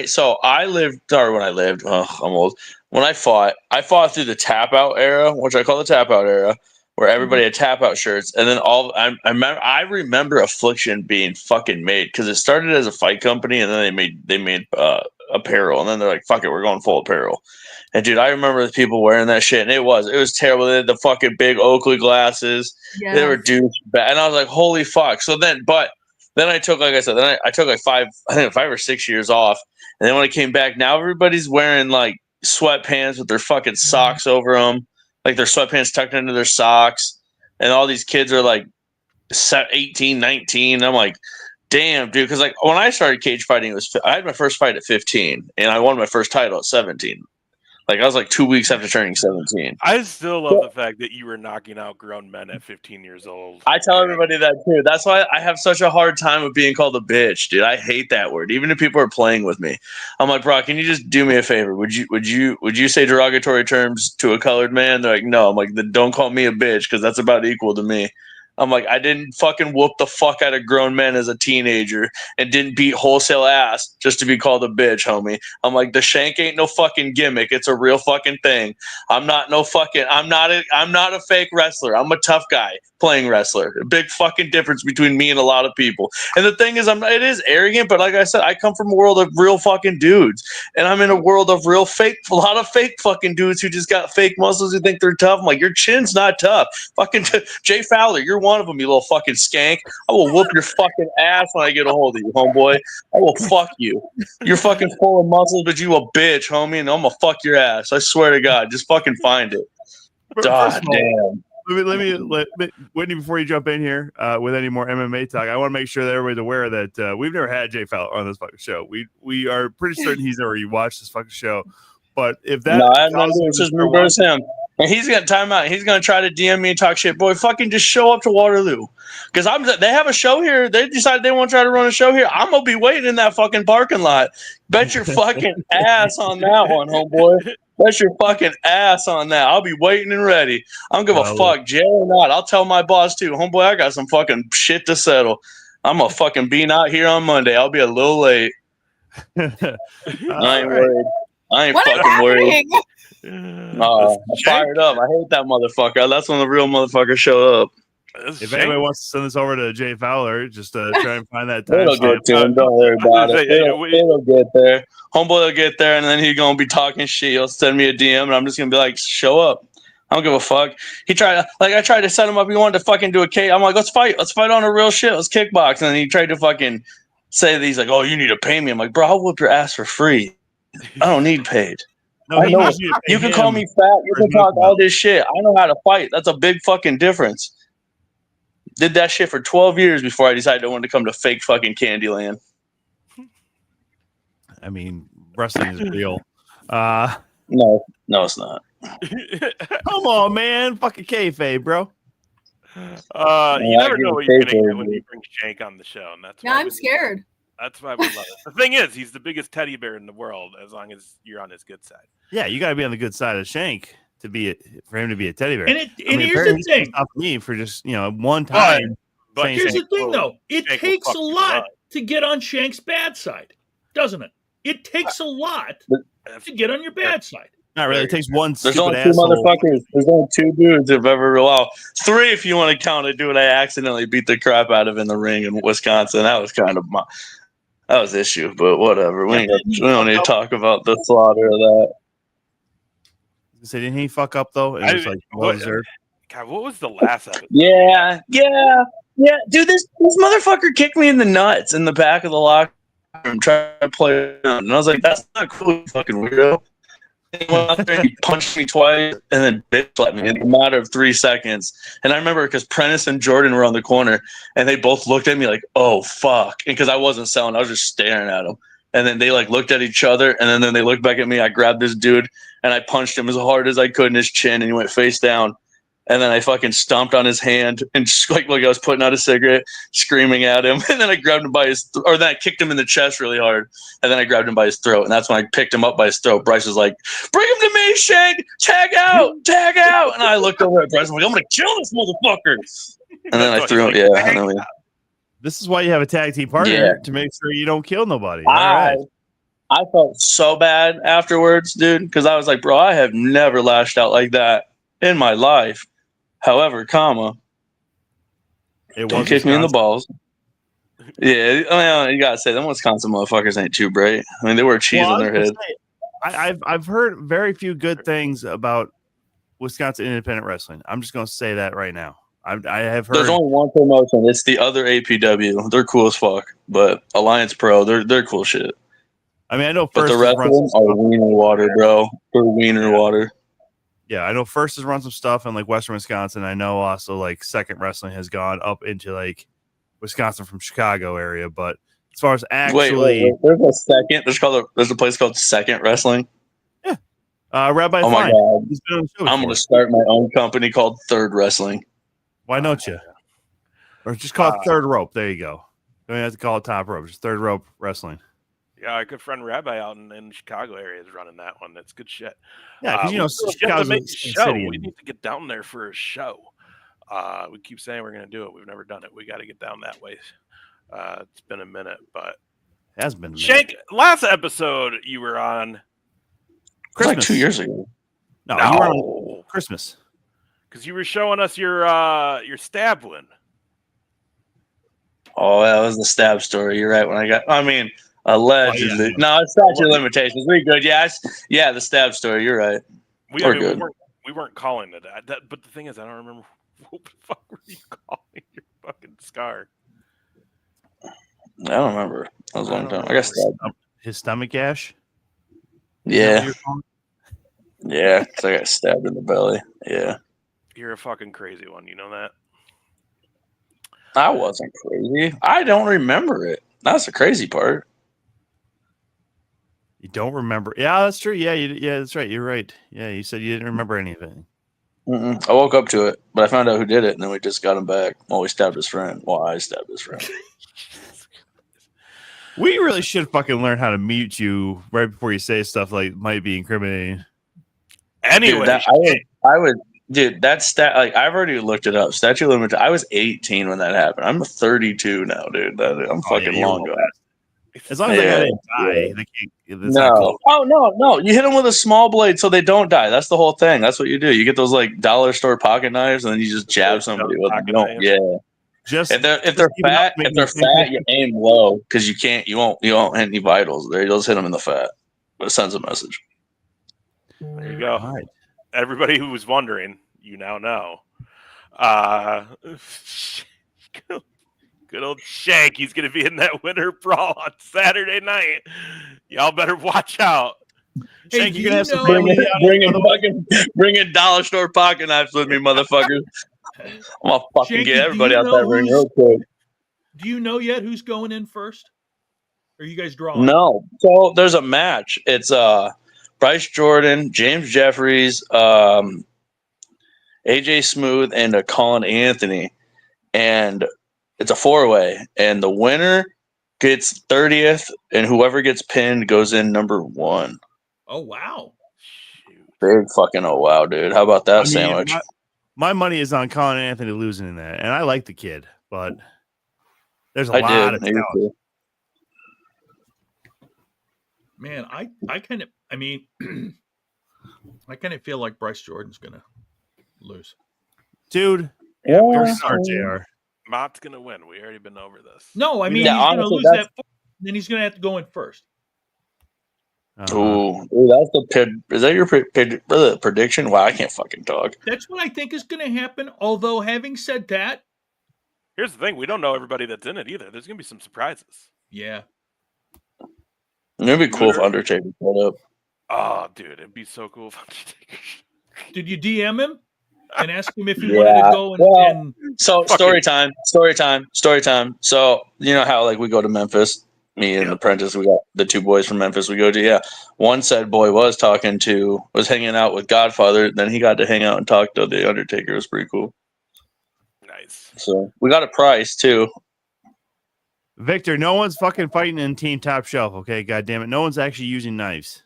so I lived, or when I lived, I'm old. When I fought through the tap out era, which I call the tap out era, where everybody had tap out shirts, and then I remember Affliction being fucking made because it started as a fight company, and then they made apparel, and then they're like, fuck it, we're going full apparel. And dude, I remember the people wearing that shit, and it was terrible. They had the fucking big Oakley glasses. Yes. They were douche bad, and I was like, holy fuck. So then I took, like I said, I took like 5 or 6 years off, and then when I came back, now everybody's wearing like sweatpants with their fucking socks over them, like their sweatpants tucked into their socks, and all these kids are like 18, 19. I'm like, damn, dude, because like when I started cage fighting, I had my first fight at 15, and I won my first title at 17. Like I was like 2 weeks after turning 17. I still love the fact that you were knocking out grown men at 15 years old. I tell everybody that too. That's why I have such a hard time with being called a bitch, dude. I hate that word. Even if people are playing with me, I'm like, bro, can you just do me a favor? Would you say derogatory terms to a colored man? They're like, no. I'm like, then don't call me a bitch because that's about equal to me. I'm like, I didn't fucking whoop the fuck out of grown men as a teenager and didn't beat wholesale ass just to be called a bitch, homie. I'm like, the Shank ain't no fucking gimmick. It's a real fucking thing. I'm not a fake wrestler. I'm a tough guy playing wrestler. A big fucking difference between me and a lot of people. And the thing is, it is arrogant, but like I said, I come from a world of real fucking dudes. And I'm in a world of a lot of fake fucking dudes who just got fake muscles who think they're tough. I'm like, your chin's not tough. Fucking Jay Fowler, you're one of them, you little fucking skank. I will whoop your fucking ass when I get a hold of you, homeboy. I will fuck you. You're fucking full of muscles, but you a bitch, homie, and I'm gonna fuck your ass. I swear to God. Just fucking find it. God damn. Let me Whitney, before you jump in here with any more MMA talk, I want to make sure that everybody's aware that we've never had Jay Fowler on this fucking show. We are pretty certain he's already watched this fucking show. But if that it's just me versus him. And he's gonna time out. He's gonna try to DM me and talk shit. Boy, fucking just show up to Waterloo. Because they have a show here. They decided they want to try to run a show here. I'm gonna be waiting in that fucking parking lot. Bet your fucking ass on that one, homeboy. Bet your fucking ass on that. I'll be waiting and ready. I don't give a fuck, jail or not. I'll tell my boss too. Homeboy, I got some fucking shit to settle. I'm gonna fucking be not here on Monday. I'll be a little late. I ain't worried. I ain't fucking worried. I'm fired up. I hate that motherfucker. That's when the real motherfuckers show up. If anybody wants to send this over to Jay Fowler, just try and find that time. It'll get to him. Don't worry about it. It'll get there. Homeboy will get there, and then he's gonna be talking shit. He'll send me a DM, and I'm just gonna be like, "Show up." I don't give a fuck. I tried to set him up. He wanted to fucking do a K. I'm like, let's fight on a real shit. Let's kickbox. And then he tried to fucking say that he's like, oh, you need to pay me. I'm like, bro, I'll whoop your ass for free. I don't need paid. No, I know. You can call me fat. You can talk all this shit. I know how to fight. That's a big fucking difference. Did that shit for 12 years before I decided I wanted to come to fake fucking Candyland. I mean, wrestling is real. No, it's not. Come on, man. Fucking kayfabe, bro. You never know what you're going to get when you bring Shank on the show. And that's I'm scared. That's why we love it. The thing is, he's the biggest teddy bear in the world as long as you're on his good side. Yeah, you got to be on the good side of Shank for him to be a teddy bear. And here's the thing. Off me for just one time. But here's the thing, though. It takes a lot to get on Shank's bad side, doesn't it? It takes a lot to get on your bad side. Not really. It takes one. There's only two motherfuckers. There's only two dudes have ever. Well, three if you want to count a dude I accidentally beat the crap out of in the ring in Wisconsin. That was kind of that was issue, but whatever. We don't need to talk about the slaughter of that. So didn't he fuck up though? It was like well deserved. God, what was the last episode? Yeah, dude. This motherfucker kicked me in the nuts in the back of the locker room trying to play around, and I was like, "That's not cool, you fucking weirdo." He went out there and he punched me twice and then bitch slapped me in a matter of 3 seconds. And I remember because Prentice and Jordan were on the corner and they both looked at me like, "Oh fuck!" And because I wasn't selling, I was just staring at them. And then they like looked at each other and then they looked back at me. I grabbed this dude and I punched him as hard as I could in his chin and he went face down. And then I fucking stomped on his hand and just like I was putting out a cigarette, screaming at him. And then I grabbed him by his, or then I kicked him in the chest really hard. And then I grabbed him by his throat. And that's when I picked him up by his throat. Bryce was like, "Bring him to me, Shank! Tag out! Tag out!" And I looked over at Bryce. I'm like, "I'm gonna kill this motherfucker!" And then I threw him. Yeah. And then this is why you have a tag team partner to make sure you don't kill nobody. All right. I felt so bad afterwards, dude, because I was like, "Bro, I have never lashed out like that in my life." However, don't kick me in the balls. Yeah, I mean, you gotta say them Wisconsin motherfuckers ain't too bright. I mean, they wear cheese on their head. I've heard very few good things about Wisconsin independent wrestling. I'm just gonna say that right now. I have heard. There's only one promotion. It's the other APW. They're cool as fuck. But Alliance Pro, they're cool shit. I mean, I know First. But the rest of them are wiener water, bro. They're wiener water. Yeah, I know First has run some stuff in like Western Wisconsin. I know also like Second Wrestling has gone up into like Wisconsin from Chicago area. But as far as actually, wait. There's a Second. There's a place called Second Wrestling. Yeah, Rabbi. Oh my god, I'm gonna start my own company called Third Wrestling. Why don't you? Or just call it Third Rope. There you go. Don't have to call it Top Rope. Just Third Rope Wrestling. Yeah, a good friend Rabbi out in Chicago area is running that one. That's good shit. Yeah, because Chicago's a city. We need to get down there for a show. We keep saying we're going to do it. We've never done it. We got to get down that way. It's been a minute, but it has been a minute. Shank, last episode you were on Christmas. Like 2 years ago. No, you were on Christmas. Because you were showing us your stab win. Oh, that was the stab story. You're right. Allegedly. No, it's statute of limitations. We're good. Yes. Yeah, the stab story. You're right. We weren't calling it that. But the thing is, I don't remember what the fuck were you calling your fucking scar? I don't remember. That was a long time. I got stabbed. His stomach gash? Yeah. Yeah, because I got stabbed in the belly. Yeah. You're a fucking crazy one. You know that? I wasn't crazy. I don't remember it. That's the crazy part. You don't remember? Yeah, that's true. Yeah, that's right. You're right. Yeah, you said you didn't remember anything. I woke up to it, but I found out who did it, and then we just got him back. Well, we stabbed his friend. Well, I stabbed his friend. We really should fucking learn how to mute you right before you say stuff like might be incriminating. Anyway, dude, I would. Dude, that's like I've already looked it up. Statute of limitations. I was 18 when that happened. I'm 32 now, dude. I'm fucking long gone. As long as they didn't die, no. Oh no! You hit them with a small blade so they don't die. That's the whole thing. That's what you do. You get those like dollar store pocket knives, and then you just jab somebody with them. Yeah. If they're fat, you aim low because you won't hit any vitals. There, you'll just hit them in the fat. But it sends a message. There you go. Right. Everybody who was wondering, you now know. Good old Shank. He's going to be in that Winter Brawl on Saturday night. Y'all better watch out. Hey, Shank, you're going to have to bring in dollar store pocket knives with me, motherfuckers. I'm going to fucking get everybody out that ring real quick. Do you know yet who's going in first? Or are you guys drawing? No. So there's a match. It's Bryce Jordan, James Jeffries, AJ Smooth, and Colin Anthony. And it's a 4-way. And the winner gets 30th, and whoever gets pinned goes in number 1. Oh, wow. Big fucking oh, wow, dude. How about that sandwich? My money is on Colin Anthony losing in that. And I like the kid, but there's a lot of talent. Man, I kind of, I mean, I kind of feel like Bryce Jordan's going to lose. Dude, you're smart, JR. Mott's going to win. We already been over this. No, I mean, he's going to lose that. Then he's going to have to go in first. Ooh, that's the is that your prediction? Wow, I can't fucking talk. That's what I think is going to happen. Although, having said that, here's the thing: we don't know everybody that's in it either. There's going to be some surprises. Yeah, it'd be cool if Undertaker pulled up. Oh, dude, it'd be so cool if Undertaker. Did you DM him and ask him if he wanted to go? And so story time. So you know how like we go to Memphis. Me and the apprentice, we got the 2 boys from Memphis. We go to one said boy was hanging out with Godfather. Then he got to hang out and talk to the Undertaker. It was pretty cool. Nice. So we got a prize too. Victor, no one's fucking fighting in Team Top Shelf. Okay, God damn it, no one's actually using knives.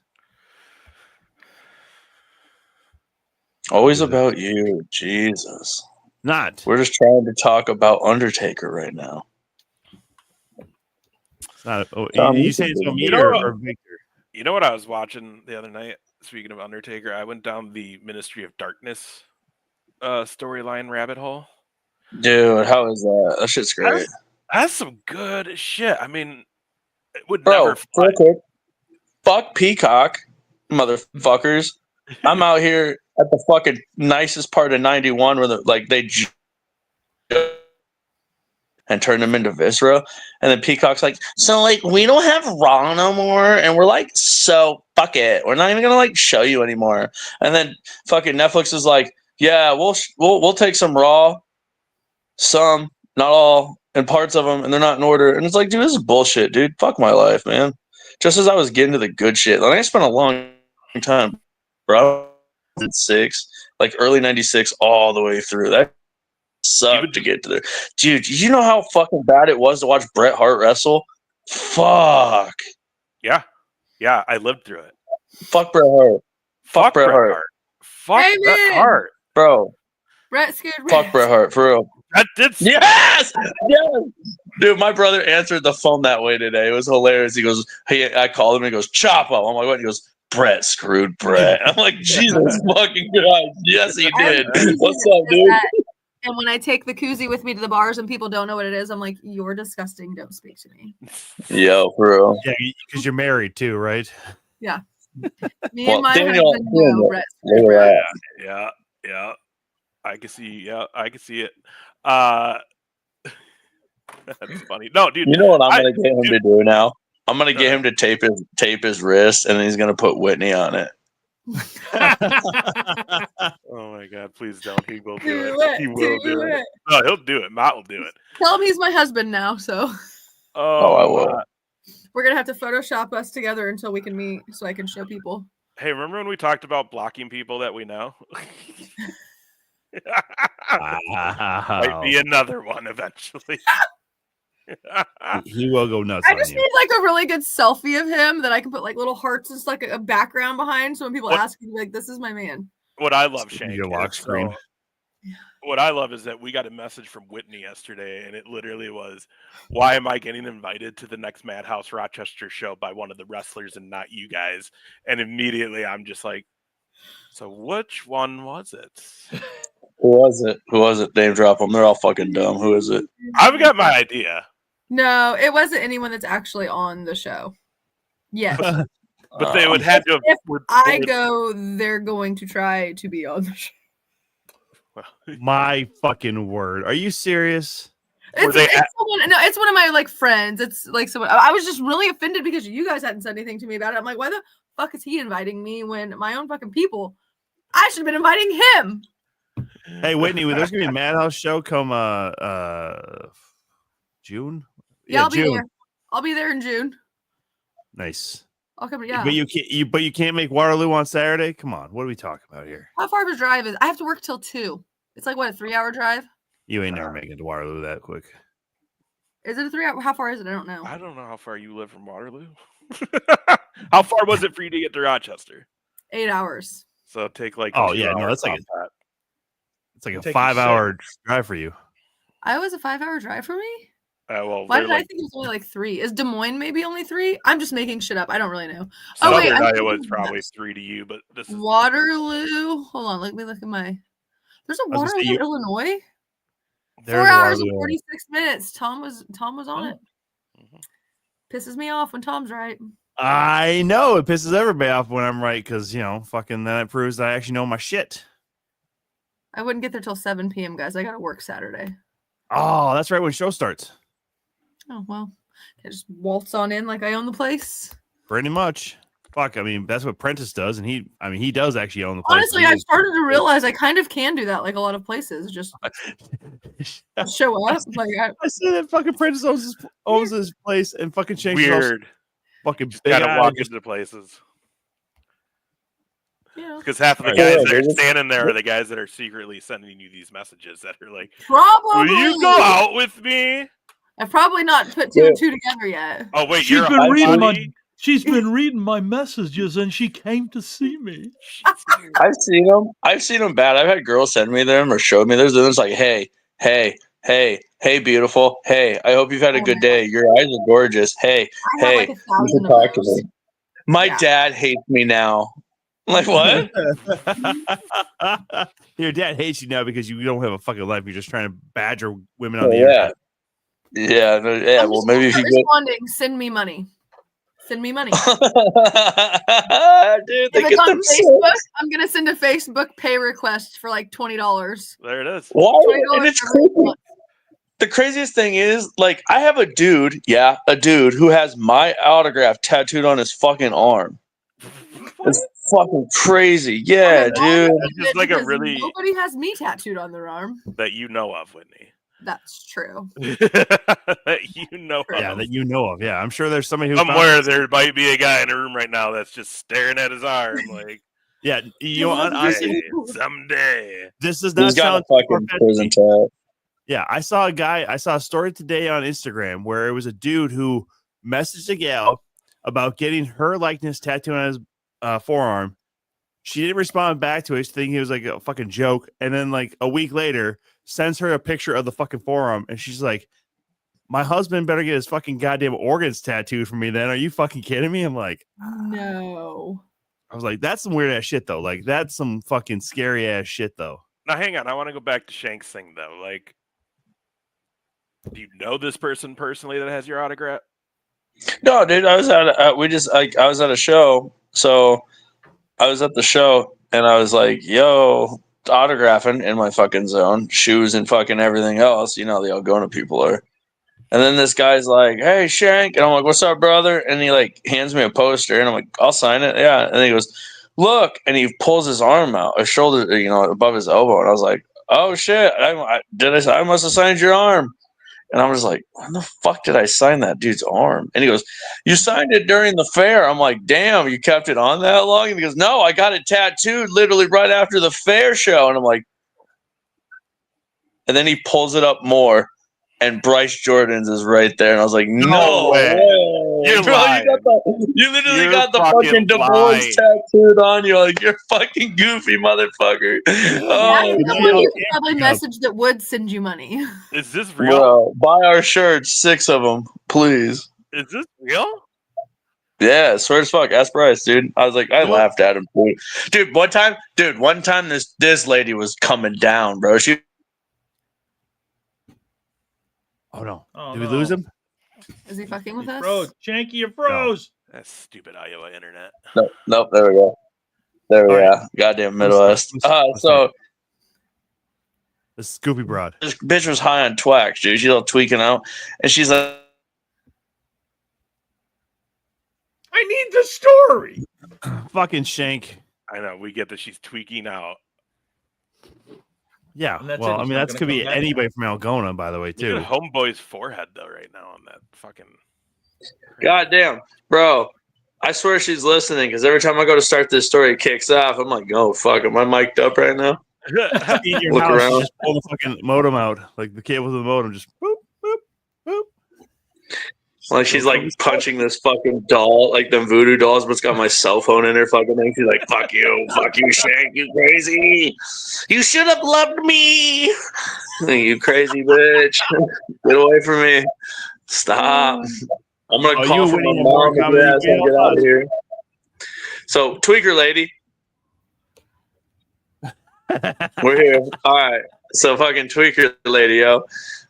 Always about you, Jesus. Not. We're just trying to talk about Undertaker right now. You say it's me or Victor? You know what I was watching the other night? Speaking of Undertaker, I went down the Ministry of Darkness storyline rabbit hole. Dude, how is that? That shit's great. That's some good shit. I mean, it would never fly. Fuck Peacock, motherfuckers. I'm out here at the fucking nicest part of 91 where they and turn them into Viscera. And then Peacock's like, so like we don't have Raw no more, and we're like, so fuck it, we're not even gonna like show you anymore. And then fucking Netflix is like, yeah, we'll take some Raw, some, not all, and parts of them, and they're not in order. And it's like, dude, this is bullshit, dude. Fuck my life, man. Just as I was getting to the good shit, like I spent a long time, bro. Like early 96 all the way through. That sucked to get to there. Dude, you know how fucking bad it was to watch Bret Hart wrestle? Fuck. Yeah, I lived through it. Fuck Bret Hart. Fuck Bret Hart. Fuck Bret Hart. Bro. Brett scared Fuck Bret Hart, for real. That did. Yes! Dude, my brother answered the phone that way today. It was hilarious. He goes, hey, I called him and he goes, Choppo. I'm like, what? He goes, Brett screwed Brett. I'm like, Jesus fucking God. Yes, he did. What's up, dude? And when I take the koozie with me to the bars and people don't know what it is, I'm like, you're disgusting. Don't speak to me. Yo, for real. Yeah, because you're married too, right? Yeah. Me and my husband know Brett. Yeah. I can see it. That's funny. No, dude. You know what I'm gonna get him to do now? I'm gonna get him to tape his wrist, and then he's gonna put Whitney on it. Oh my God! Please don't. He will do it. He will do it. No, he'll do it. Matt will do it. Tell him he's my husband now. So. Oh, I will. We're gonna have to Photoshop us together until we can meet, so I can show people. Hey, remember when we talked about blocking people that we know? Might be another one eventually. He will go nuts. I just need like a really good selfie of him that I can put like little hearts and like a background behind, so when people ask me, like, "This is my man." What I love, Shank, your lock screen. What I love is that we got a message from Whitney yesterday, and it literally was, "Why am I getting invited to the next Madhouse Rochester show by one of the wrestlers and not you guys?" And immediately I'm just like, "So which one was it?" Who was it? Name drop them. They're all fucking dumb. Who is it? I've got my idea. No, it wasn't anyone that's actually on the show. Yes. But they would have to. If I go, they're going to try to be on the show. My fucking word. Are you serious? It's one of my like friends. It's like someone. I was just really offended because you guys hadn't said anything to me about it. I'm like, why the fuck is he inviting me when my own fucking people? I should have been inviting him. Hey, Whitney, there's gonna be a Madhouse show come June. Yeah, I'll be there. I'll be there in June. Nice. I'll come. Yeah. But you can't make Waterloo on Saturday. Come on, what are we talking about here? How far of a drive is? I have to work till 2. It's like what, a 3-hour drive? You ain't never making it to Waterloo that quick. Is it a 3-hour? How far is it? I don't know. I don't know how far you live from Waterloo. How far was it for you to get to Rochester? 8 hours. So take like. Oh yeah, no, that's like it's like a 5-hour drive for you. I was a 5-hour drive for me. Well, why did I think it was only like 3? Is Des Moines maybe only 3? I'm just making shit up. I don't really know. Southern Iowa is probably 3 to you, but this is Waterloo. Hold on, let me look at my. There's a Waterloo, Illinois. 4 hours and 46 minutes. Tom was on it. Pisses me off when Tom's right. I know it pisses everybody off when I'm right because fucking that proves that I actually know my shit. I wouldn't get there till 7 p.m. guys. I gotta work Saturday. Oh, that's right when show starts. Oh well, I just waltz on in like I own the place. Pretty much. Fuck, I mean that's what Prentice does, and he does actually own the place. Honestly, I started to realize I kind of can do that, like a lot of places. Just show up. Like I say that fucking Prentice owns his place, and fucking Shank weird. Fucking gotta walk into places. Yeah. Because half of the guys that are standing there are the guys that are secretly sending you these messages that are like, probably. Will you go out with me? I've probably not put 2 and 2 together yet. Oh wait, she's been reading my messages and she came to see me. I've seen them bad. I've had girls send me them or showed me. There's like, hey, beautiful. Hey, I hope you've had a good day. Your eyes are gorgeous. Hey, you should talk to me. My dad hates me now. Like what? Your dad hates you now because you don't have a fucking life. You're just trying to badger women on the internet. Yeah. Well, maybe if you responding, send me money. Send me money. Dude, if it's on Facebook, I'm gonna send a Facebook pay request for like $20. There it is. Why? And it's crazy. The craziest thing is, like, I have a dude who has my autograph tattooed on his fucking arm. It's fucking crazy. Yeah, dude. It's just like a really nobody has me tattooed on their arm that you know of, Whitney. That's true. That you know of. Yeah, that you know of. Yeah, I'm sure there's somebody who somewhere there might be a guy in a room right now that's just staring at his arm like. Yeah, honestly, someday. This does not sound fucking prison tat. Yeah, I saw a story today on Instagram where it was a dude who messaged a gal about getting her likeness tattooed on his forearm. She didn't respond back to it, thinking it was like a fucking joke. And then like a week later, sends her a picture of the fucking forearm, and she's like, "My husband better get his fucking goddamn organs tattooed for me. Then are you fucking kidding me?" I'm like, no. I was like, that's some weird ass shit though. Like that's some fucking scary ass shit though. Now hang on, I want to go back to Shank's thing though. Like, do you know this person personally that has your autograph? No, dude. I was at I was at a show, so I was at the show and I was like, "Yo, autographing in my fucking zone, shoes and fucking everything else." You know how the Algona people are. And then this guy's like, "Hey, Shank," and I'm like, "What's up, brother?" And he like hands me a poster, and I'm like, "I'll sign it." Yeah. And he goes, "Look," and he pulls his arm out, his shoulder, above his elbow, and I was like, "Oh shit! I must have signed your arm." And I was like, "When the fuck did I sign that dude's arm?" And he goes, "You signed it during the fair." I'm like, "Damn, you kept it on that long?" And he goes, "No, I got it tattooed literally right after the fair show." And I'm like, and then he pulls it up more, and Bryce Jordan's is right there. And I was like, "No way. You're Bro, lying. you literally got the fucking divorce tattooed on you. Like, you're fucking goofy, motherfucker." You probably message that would send you money. Is this real? Bro, buy our shirts, 6 of them, please. Is this real? Yeah, swear as fuck. Ask Bryce, dude. I was like, I laughed at him, dude. One time, this lady was coming down, bro. Oh no! Did we lose him? Is he fucking with us? Froze. Shanky, you froze. No. That's stupid Iowa internet. Nope. There we go. There we go. Goddamn Midwest. So the Scoopy broad. This bitch was high on twax, dude. She's all tweaking out, and she's like, "I need the story." Fucking Shank. I know. We get that she's tweaking out. Yeah, well, I mean, that could be anybody from Algona, by the way, too. Look at Homeboy's forehead, though, right now on that fucking... Goddamn, bro. I swear she's listening because every time I go to start this story, it kicks off. I'm like, oh, fuck, am I mic'd up right now? In your Look house, around. you just pull the fucking modem out, like the cables of the modem, just boop, boop, boop. Like she's like punching this fucking doll, like them voodoo dolls, but it's got my cell phone in her fucking thing. She's like, fuck you, Shank, you crazy. You should have loved me. You crazy bitch. Get away from me. Stop. I'm going to call for my mom if you ask me to get out of here. So, Tweaker Lady. We're here. All right. So, fucking Tweaker Lady, yo.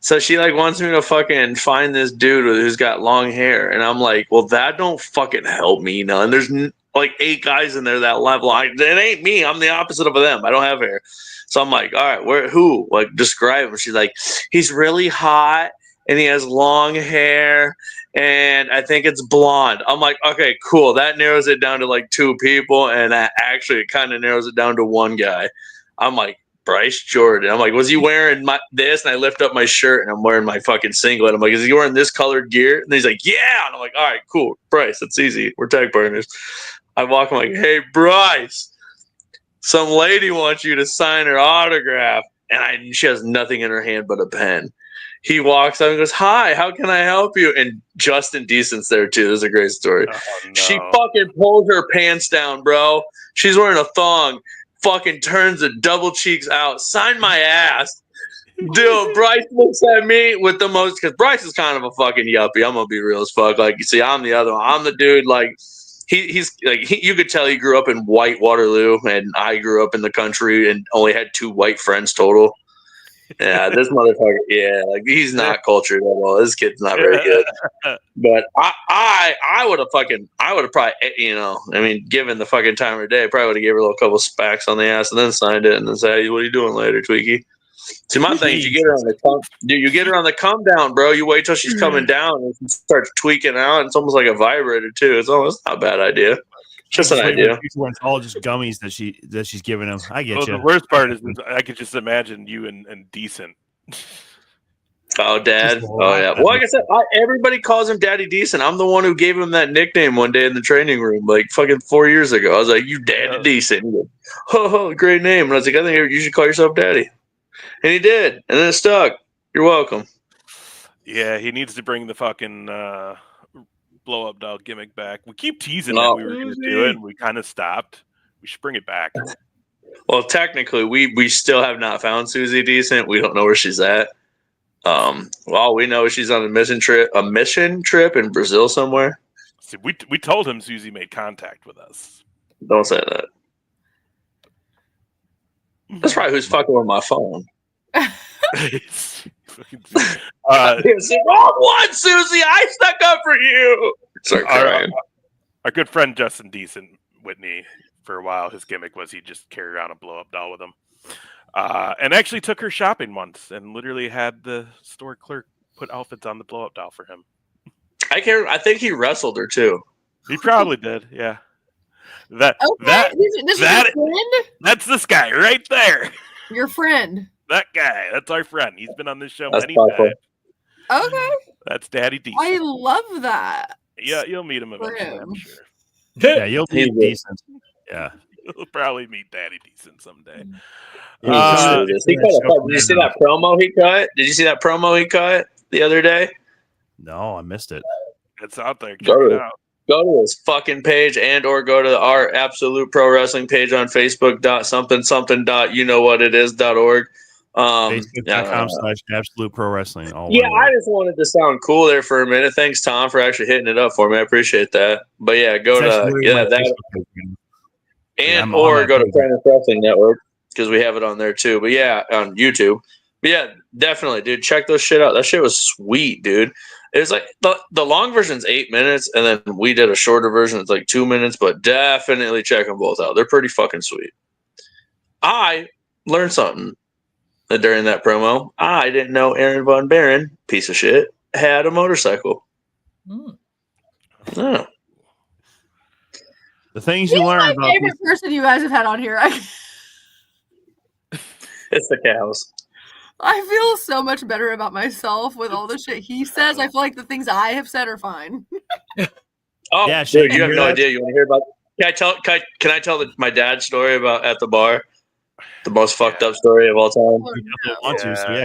So she like wants me to fucking find this dude who's got long hair, and I'm like, well, that don't fucking help me, And there's like 8 guys in there that level. It ain't me. I'm the opposite of them. I don't have hair. So I'm like, all right, who? Like, describe him. She's like, he's really hot, and he has long hair, and I think it's blonde. I'm like, okay, cool. That narrows it down to like 2 people, and actually it kind of narrows it down to 1 guy. I'm like, Bryce Jordan. I'm like, was he wearing this? And I lift up my shirt and I'm wearing my fucking singlet. I'm like, is he wearing this colored gear? And he's like, yeah. And I'm like, all right, cool. Bryce, that's easy. We're tag partners. I walk, I'm like, hey, Bryce, some lady wants you to sign her autograph. And she has nothing in her hand but a pen. He walks up and goes, hi, how can I help you? And Justin Decent's there too. This is a great story. Oh, no. She fucking pulls her pants down, bro. She's wearing a thong. Fucking turns the double cheeks out. Sign my ass. Dude, Bryce looks at me with the most, because Bryce is kind of a fucking yuppie. I'm going to be real as fuck. Like, you see, I'm the other one. I'm the dude, like, he's like, you could tell he grew up in white Waterloo, and I grew up in the country and only had 2 white friends total. Yeah, this motherfucker, yeah, like, he's not cultured at all. This kid's not very good. But I would have probably, I mean, given the fucking time of day, probably would have gave her a little couple smacks on the ass and then signed it and then say, hey, what are you doing later, Tweaky? See, my thing is you get her on the come down, bro. You wait till she's coming down and she starts tweaking out. It's almost like a vibrator too. It's almost not a bad idea. Just an idea. It's all just gummies that she's giving him. I get you. The worst part is I could just imagine you and Decent. Oh, Dad. Oh, yeah. Well, like I said, everybody calls him Daddy Decent. I'm the one who gave him that nickname one day in the training room, like fucking 4 years ago. I was like, you Daddy Decent. He goes, oh, great name. And I was like, I think you should call yourself Daddy. And he did. And then it stuck. You're welcome. Yeah, he needs to bring the fucking blow-up doll gimmick back. We keep teasing that we were going to do it, and we kind of stopped. We should bring it back. Well, technically, we still have not found Susie Decent. We don't know where she's at. Well, we know she's on a mission trip in Brazil somewhere. See, we told him Susie made contact with us. Don't say that. That's probably who's fucking with my phone. Wrong one, Susie. I stuck up for you. Start crying. Our good friend Justin Decent, Whitney, for a while, his gimmick was he just carried around a blow-up doll with him. And actually took her shopping once and literally had the store clerk put outfits on the blow-up doll for him. I think he wrestled her too. He probably did, yeah. That's this guy right there. Your friend. That guy. That's our friend. He's been on this show many times. Okay. That's Daddy Decent. I love that. Yeah, you'll meet him eventually, I'm sure. Yeah, you'll meet Decent. Yeah. You'll probably meet Daddy Decent someday. Did you see that promo he cut? Did you see that promo he cut the other day? No, I missed it. It's out there. Check it out. Go to his fucking page or go to our Absolute Pro Wrestling page on Facebook.something.org. Facebook.com/Absolute Pro Wrestling. I just wanted to sound cool there for a minute. Thanks, Tom, for actually hitting it up for me. I appreciate that. But yeah, go to that. And or go to Planet Wrestling Network because we have it on there too. But yeah, on YouTube. But yeah, definitely, dude. Check those shit out. That shit was sweet, dude. It was like the long version's 8 minutes, and then we did a shorter version. It's like 2 minutes, but definitely check them both out. They're pretty fucking sweet. I learned something during that promo. I didn't know Aaron Von Baron, piece of shit, had a motorcycle. The things you learn about my favorite person you guys have had on here. It's the cows. I feel so much better about myself with all the shit he says. I feel like the things I have said are fine. Oh, yeah, dude, you have no idea. You want to hear about? Can I tell my dad's story about at the bar? The most fucked up story of all time.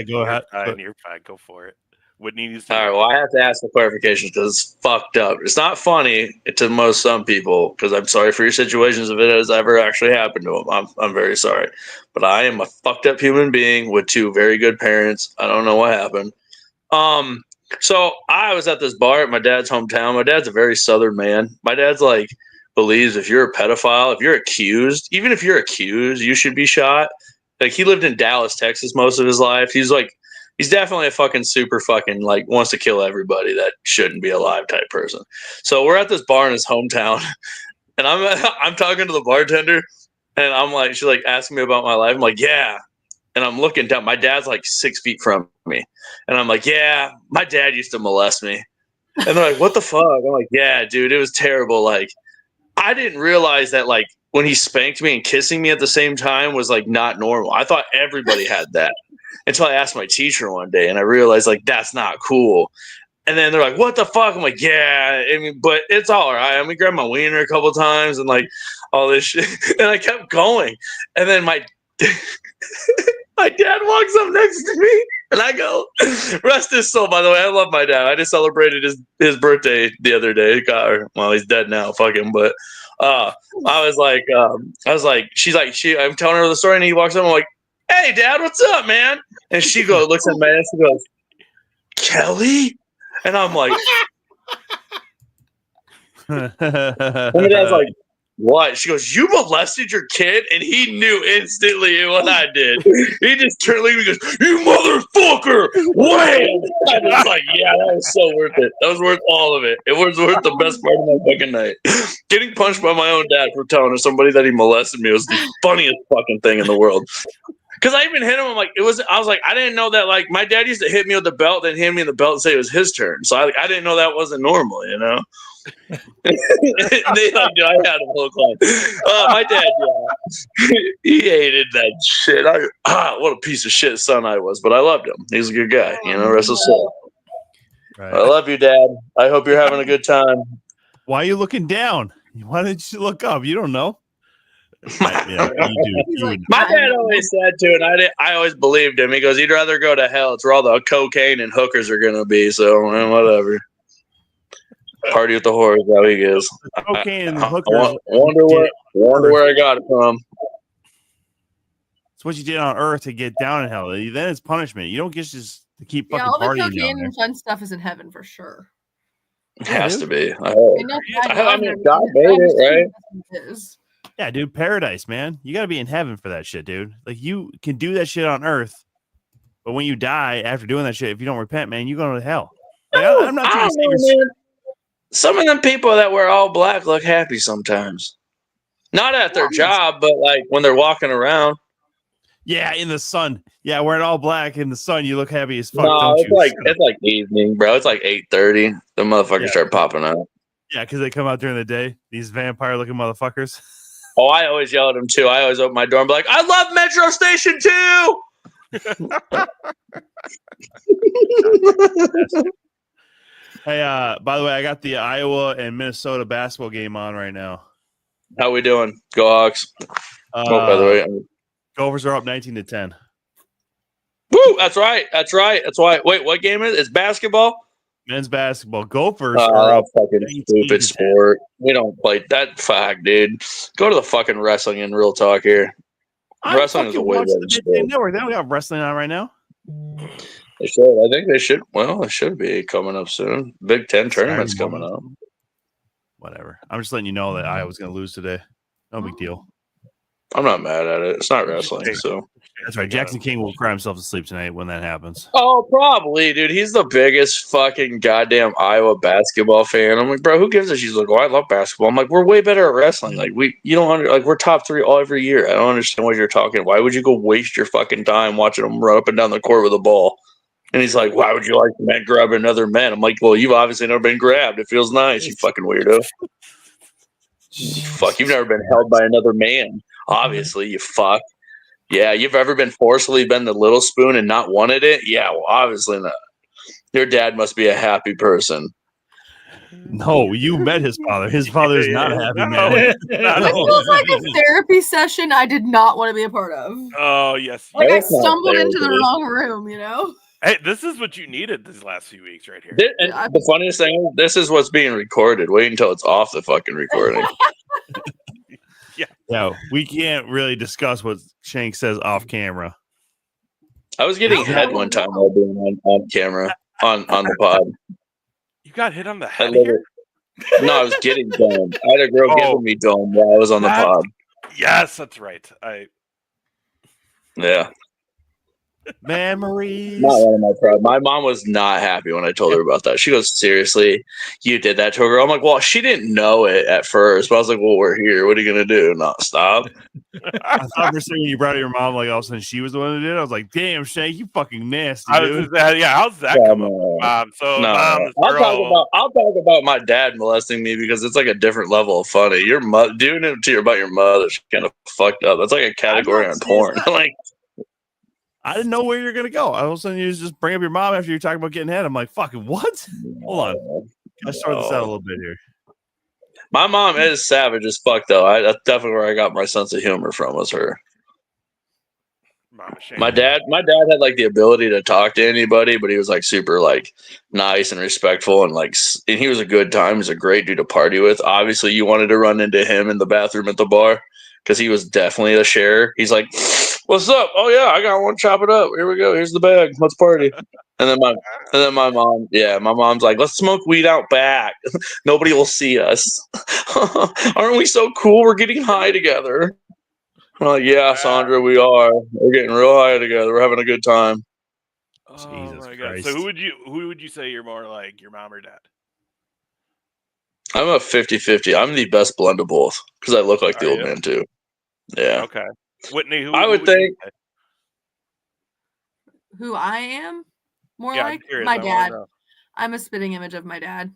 Go ahead. You're fine. Go for it. Whitney needs All right. Well, I have to ask the clarification because it's fucked up. It's not funny to some people because I'm sorry for your situations if it has ever actually happened to them. I'm very sorry, but I am a fucked up human being with two very good parents. I don't know what happened. So I was at this bar at my dad's hometown. My dad's a very southern man. My dad's like believes if you're a pedophile, if you're accused, even if you're accused, you should be shot. Like he lived in Dallas, Texas most of his life. He's definitely a fucking super fucking like wants to kill everybody that shouldn't be alive type person. So we're at this bar in his hometown and I'm talking to the bartender and I'm like, she's like asking me about my life. I'm like, yeah. And I'm looking down. My dad's like 6 feet from me. And I'm like, yeah, my dad used to molest me. And they're like, what the fuck? I'm like, yeah, dude, it was terrible. Like, I didn't realize that, like, when he spanked me and kissing me at the same time was, like, not normal. I thought everybody had that until I asked my teacher one day. And I realized, like, that's not cool. And then they're like, what the fuck? I'm like, yeah, I mean, but it's all right. I mean, grabbed my wiener a couple times and, like, all this shit. And I kept going. And then my dad walks up next to me, and I go, rest his soul, by the way. I love my dad. I just celebrated his birthday the other day. Well, he's dead now. Fuck him. But I was like, I'm telling her the story, and he walks up, I'm like, hey, Dad, what's up, man? And she looks at me, and she goes, Kelly? And I'm like, and my dad's like, what? She goes, you molested your kid? And he knew instantly what I did. He just turned and goes, you motherfucker! Wham! I was like, yeah, that was so worth it. That was worth all of it. It was worth the best part of my fucking night. Getting punched by my own dad for telling somebody that he molested me was the funniest fucking thing in the world. Because I even hit him. I was like, I didn't know that. Like, my dad used to hit me with the belt, then hit me in the belt and say it was his turn. So I didn't know that wasn't normal, you know? I had a whole clown. My dad, he hated that shit. What a piece of shit son I was, but I loved him. He's a good guy, you know. Rest his soul. Right. I love you, Dad. I hope you're having a good time. Why are you looking down? Why did you look up? You don't know. Yeah, you do. My dad always said to, and I always believed him. He goes, "You'd rather go to hell. It's where all the cocaine and hookers are gonna be." So, whatever. Party with the whores, how he is. Cocaine and the hookers. Wonder where I got it from. It's what you did on Earth to get down in hell. Then it's punishment. You don't get just to keep fucking all the partying cocaine and fun stuff is in heaven for sure. It has to be. I mean, God made it, right? Yeah, dude, paradise, man. You got to be in heaven for that shit, dude. Like, you can do that shit on Earth, but when you die after doing that shit, if you don't repent, man, you go to hell. Like, I'm not trying to say man. Some of them people that wear all black look happy sometimes. Not at their job, but like when they're walking around. Yeah, in the sun. Yeah, wearing all black in the sun, you look happy as fuck. No, it's like evening, bro. It's like 8:30. The motherfuckers start popping out. Yeah, because they come out during the day. These vampire-looking motherfuckers. Oh, I always yell at them too. I always open my door and be like, "I love Metro Station too." Hey, by the way, I got the Iowa and Minnesota basketball game on right now. How we doing? Go Hawks. By the way, Gophers are up 19-10. Woo! That's right. That's why. Wait, what game is it? It's basketball? Men's basketball. Gophers are up. Fucking stupid sport. We don't play that. Fuck, dude. Go to the fucking wrestling and real talk here. Wrestling is a way better sport. Network. They don't got wrestling on right now. They should. I think they should. Well, it should be coming up soon. Big Ten tournament's coming up. Whatever. I'm just letting you know that Iowa's going to lose today. No big deal. I'm not mad at it. It's not wrestling, so. That's right. Jackson King will cry himself to sleep tonight when that happens. Oh, probably, dude. He's the biggest fucking goddamn Iowa basketball fan. I'm like, bro, who gives a shit? She's like, oh, I love basketball. I'm like, we're way better at wrestling. Like, we're top 3 all every year. I don't understand what you're talking. Why would you go waste your fucking time watching them run up and down the court with a ball? And he's like, why would you like men grabbing other men? I'm like, well, you've obviously never been grabbed. It feels nice, you fucking weirdo. Fuck, you've never been held by another man. Obviously, you fuck. Yeah, you've ever been forcefully been the little spoon and not wanted it? Yeah, well, obviously not. Your dad must be a happy person. No, you met his father. His father is not a happy man. This feels like a therapy session I did not want to be a part of. Oh, yes. Like I stumbled into the wrong room, you know? Hey, this is what you needed these last few weeks right here. The funniest thing, this is what's being recorded. Wait until it's off the fucking recording. Yeah, we can't really discuss what Shank says off camera. I was getting head one time while being on camera on the pod. You got hit on the head here? No, I was getting domed. I had a girl giving me dome while I was on the pod. Yes, that's right. Yeah. Memories. Not one of my problems. My mom was not happy when I told her about that. She goes, "Seriously, you did that to a girl?" I'm like, "Well, she didn't know it at first, but I was like, well, we're here. What are you gonna do? Not stop?" I thought for a second you brought your mom, like all of a sudden she was the one who did it. I was like, "Damn, Shank, you fucking nasty." Dude. How's that come up, Mom? So, Mom, I'll talk about my dad molesting me because it's like a different level of funny. Your doing it about your mother is kind of fucked up. That's like a category on porn. Like. I didn't know where you're gonna go. All of a sudden, you just bring up your mom after you're talking about getting head. I'm like, fucking what? Hold on. Let's start this out a little bit here. My mom is savage as fuck, though. That's definitely where I got my sense of humor from. Was her. My dad had like the ability to talk to anybody, but he was like super like nice and respectful, and he was a good time. He was a great dude to party with. Obviously, you wanted to run into him in the bathroom at the bar because he was definitely a sharer. He's like, "What's up? Oh yeah, I got one. Chop it up. Here we go. Here's the bag. Let's party." And then my mom, my mom's like, "Let's smoke weed out back. Nobody will see us. Aren't we so cool? We're getting high together." I'm like, "Yeah, Sandra, we are. We're getting real high together. We're having a good time." Jesus my Christ. God. So who would you say you're more like, your mom or dad? I'm a 50-50. I'm the best blend of both because I look like the old man too. Yeah. Okay. Whitney, I would think. Who I am? More Yeah, like my dad. I'm a spitting image of my dad.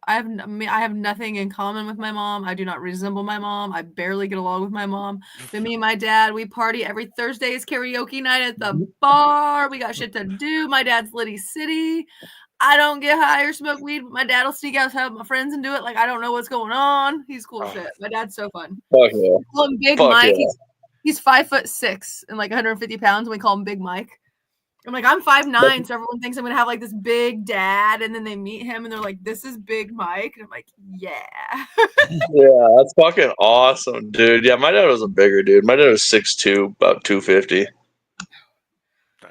I have nothing in common with my mom. I do not resemble my mom. I barely get along with my mom. But me and my dad, we party every Thursday is karaoke night at the bar. We got shit to do. My dad's Liddy City. I don't get high or smoke weed, but my dad will sneak outside with my friends and do it. Like I don't know what's going on. He's cool shit. My dad's so fun. Fuck yeah. We call him Big Mike. Yeah. He's 5'6" and like 150 pounds. And we call him Big Mike. I'm like, I'm 5'9", so everyone thinks I'm gonna have like this big dad, and then they meet him and they're like, "This is Big Mike," and I'm like, "Yeah." Yeah, that's fucking awesome, dude. Yeah, my dad was a bigger dude. My dad was 6'2", about 250. Dang.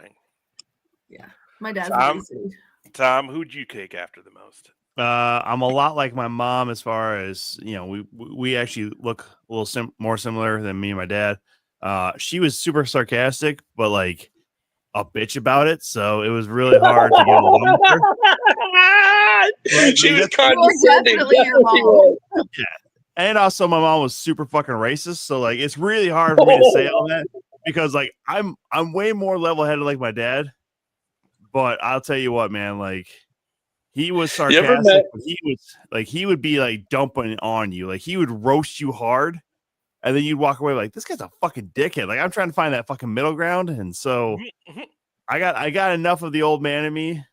Yeah, my dad's Tom, who'd you take after the most? I'm a lot like my mom as far as, you know, we actually look a little more similar than me and my dad. She was super sarcastic, but like a bitch about it, so it was really hard to get along with her. She was condescending. Yeah, and also my mom was super fucking racist, so like it's really hard for me to say all that because like I'm way more level-headed like my dad. But I'll tell you what, man, like he was sarcastic. He would be like dumping on you, like he would roast you hard. And then you'd walk away like, this guy's a fucking dickhead. Like I'm trying to find that fucking middle ground. And so I got enough of the old man in me,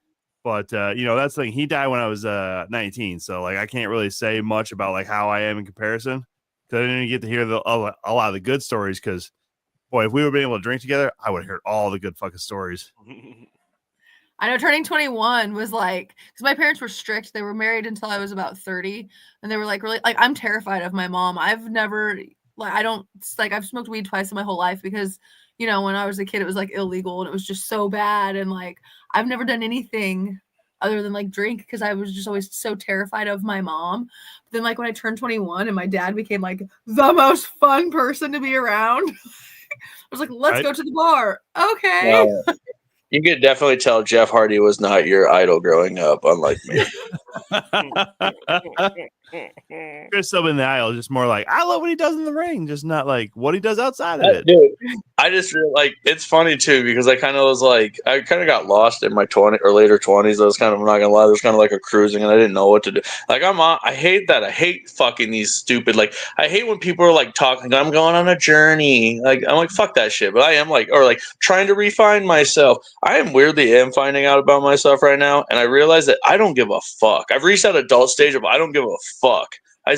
but you know, that's the thing. He died when I was 19. So like, I can't really say much about like how I am in comparison. Cause I didn't get to hear a lot of the good stories. Cause boy, if we would have been able to drink together, I would have heard all the good fucking stories. I know turning 21 was like, because my parents were strict. They were married until I was about 30. And they were like, really, like, I'm terrified of my mom. I've never, like, I've smoked weed twice in my whole life because, you know, when I was a kid, it was like illegal and it was just so bad. And like, I've never done anything other than like drink because I was just always so terrified of my mom. But then like when I turned 21 and my dad became like the most fun person to be around, I was like, let's go to the bar. Okay. You could definitely tell Jeff Hardy was not your idol growing up, unlike me. Chris up in the aisle, just more like, I love what he does in the ring, just not like what he does outside of it. Dude, I just feel like it's funny too because I kind of was like, I kind of got lost in my 20 or later 20s. I was kind of, I'm not gonna lie, there was kind of like a cruising, and I didn't know what to do. Like I hate that. I hate fucking these stupid. Like I hate when people are like talking. I'm going on a journey. Like I'm like fuck that shit. But I am like, or like trying to refine myself. I am weirdly finding out about myself right now, and I realize that I don't give a fuck. I've reached that adult stage of I don't give a fuck. I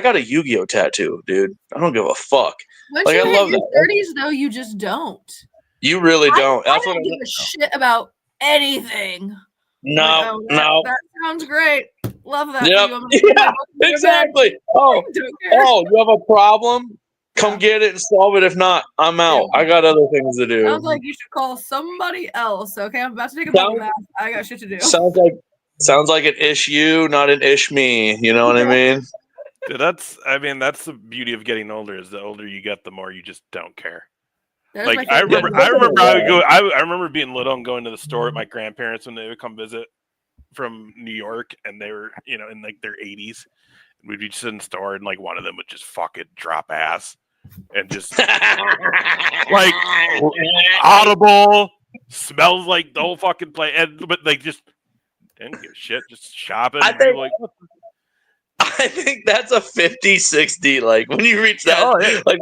got a Yu-Gi-Oh tattoo, dude. I don't give a fuck. Once Like, you I hit love your that. 30s, though, you just don't. You really don't. I That's what don't give I'm. a shit about anything. No, Like, oh, no. that sounds great. Love that Yep. for you. I'm gonna put my Yeah, book in your bag. exactly. Oh, Don't care. you have a problem? Come Yeah. get it and solve it. If not, I'm out. Yeah. I got other things to do. Sounds like you should call somebody else. Okay, I'm about to take a bubble bath. I got shit to do. Sounds like an issue, not an ish me. You know what I mean? Dude, that's the beauty of getting older. Is the older you get, the more you just don't care. Like I remember being little and going to the store with my grandparents when they would come visit from New York, and they were, in like their 80s. We'd be just in the store, and like one of them would just fucking drop ass and just like audible, smells like the whole fucking place, but like just didn't give a shit, just shopping. I think that's a 50-60. Like when you reach that, like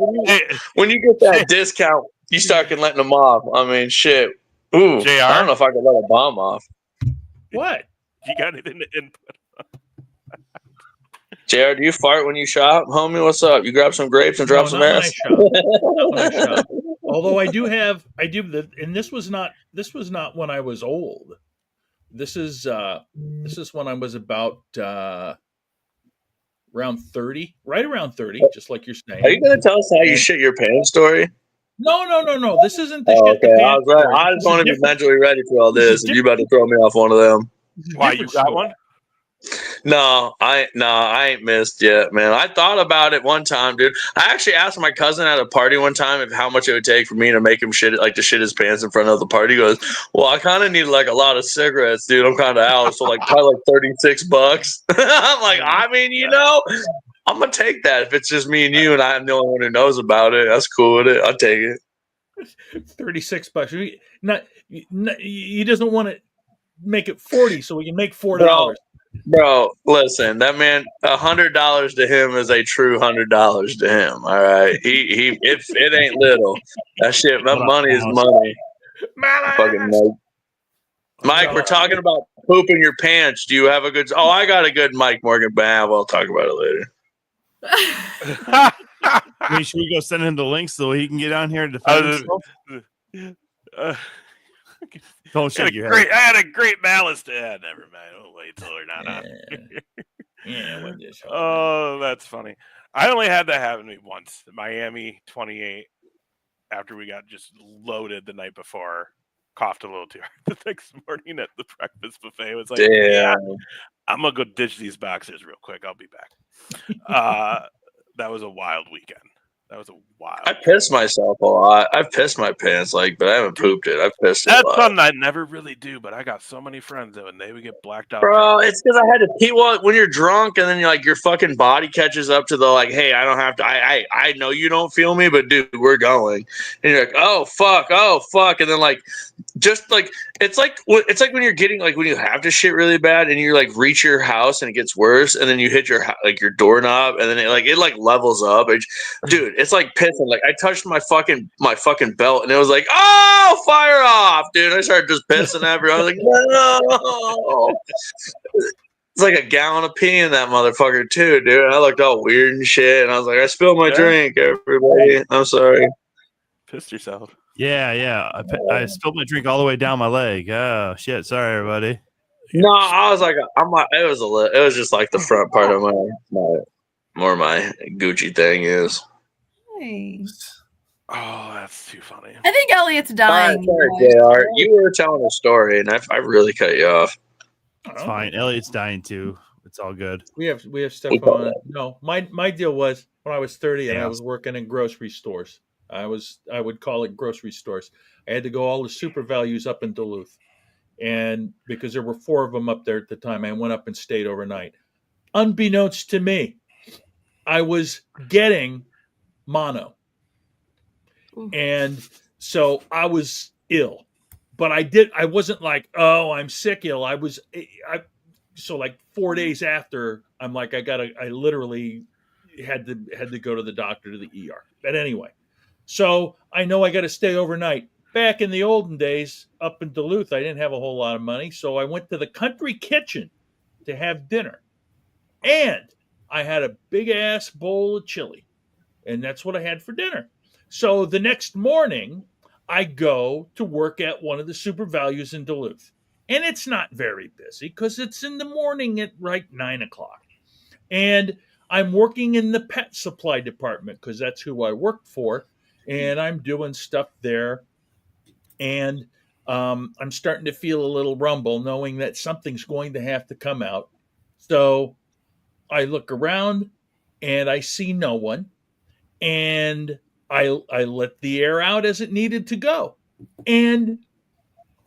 when you get that discount, you start letting them off. I mean, shit. Ooh, JR? I don't know if I could let a bomb off. What? You got anything to input? JR, do you fart when you shop, homie? What's up? You grab some grapes and drop some ass. Not when I shop. Although I do, and this was not when I was old. This is when I was about around 30, right around 30, just like you're saying. Are you gonna tell us how you shit your pants story? No. This isn't the shit okay. the pants story. I just want to be mentally ready for all this. If you about to throw me off one of them. Why, you got one? No, I ain't missed yet, man. I thought about it one time, dude. I actually asked my cousin at a party one time how much it would take for me to make him shit his pants in front of the party. He goes, well, I kind of need like a lot of cigarettes, dude. I'm kind of out, so like probably like $36. I'm like, I mean, I'm gonna take that if it's just me and you, and I'm the only one who knows about it. That's cool with it. I'll take it. $36. He doesn't want to make it 40, so we can make $4. Bro, listen, that man, $100 to him is a true $100 to him. All right, it ain't little. That shit, that money is money. Fucking Mike, we're talking about pooping your pants. Do you have a good? Oh, I got a good Mike Morgan bam. We'll talk about it later. Make sure we go send him the link so he can get on here and defend himself. Don't shake your head. I had a great malice to add. Never mind. We'll wait till they're not on. Oh, that's funny. I only had that happen to me once. Miami 28, after we got just loaded the night before, coughed a little too hard the next morning at the breakfast buffet. It was like, I'm going to go ditch these boxers real quick. I'll be back. That was a wild weekend. I pissed myself a lot. I've pissed my pants, but I haven't pooped it. I've pissed it. That's something I never really do, but I got so many friends that when they would get blacked out. Bro, it's because I had to pee. Well, when you're drunk and then you're your fucking body catches up to the hey, I don't have to. I know you don't feel me, but dude, we're going. And you're like, oh fuck, and then it's like when you're getting when you have to shit really bad and you reach your house and it gets worse, and then you hit your doorknob and then it levels up. Dude, it's like pissing. I touched my fucking belt and it was oh, fire off, dude. I started just pissing everywhere. I was like, no. It's like a gallon of pee in that motherfucker too, dude. And I looked all weird and shit, and I was like, I spilled my drink, everybody. I'm sorry. Pissed yourself. Yeah. I spilled my drink all the way down my leg. Oh shit! Sorry, everybody. No, I was it was just the front part of my Gucci thing is. Nice. Oh, that's too funny. I think Elliot's dying. Sorry, JR. You were telling a story, and I really cut you off. It's fine. Elliot's dying too. It's all good. We have stuff on. No, my deal was when I was 30 and I was working in grocery stores. I would call it grocery stores. I had to go all the super values up in Duluth, And because there were 4 of them up there at the time, I went up and stayed overnight. Unbeknownst to me, I was getting mono. And so I was ill. But I wasn't like, oh, I'm sick ill. So like 4 days after, I'm like, I literally had to go to the doctor, to the ER. But anyway, so I know I got to stay overnight. Back in the olden days, up in Duluth, I didn't have a whole lot of money. So I went to the country kitchen to have dinner. And I had a big ass bowl of chili. And that's what I had for dinner. So the next morning, I go to work at one of the Super Values in Duluth. And it's not very busy because it's in the morning at like 9 o'clock. And I'm working in the pet supply department because that's who I worked for. And I'm doing stuff there. And I'm starting to feel a little rumble, knowing that something's going to have to come out. So I look around and I see no one. And I let the air out as it needed to go. And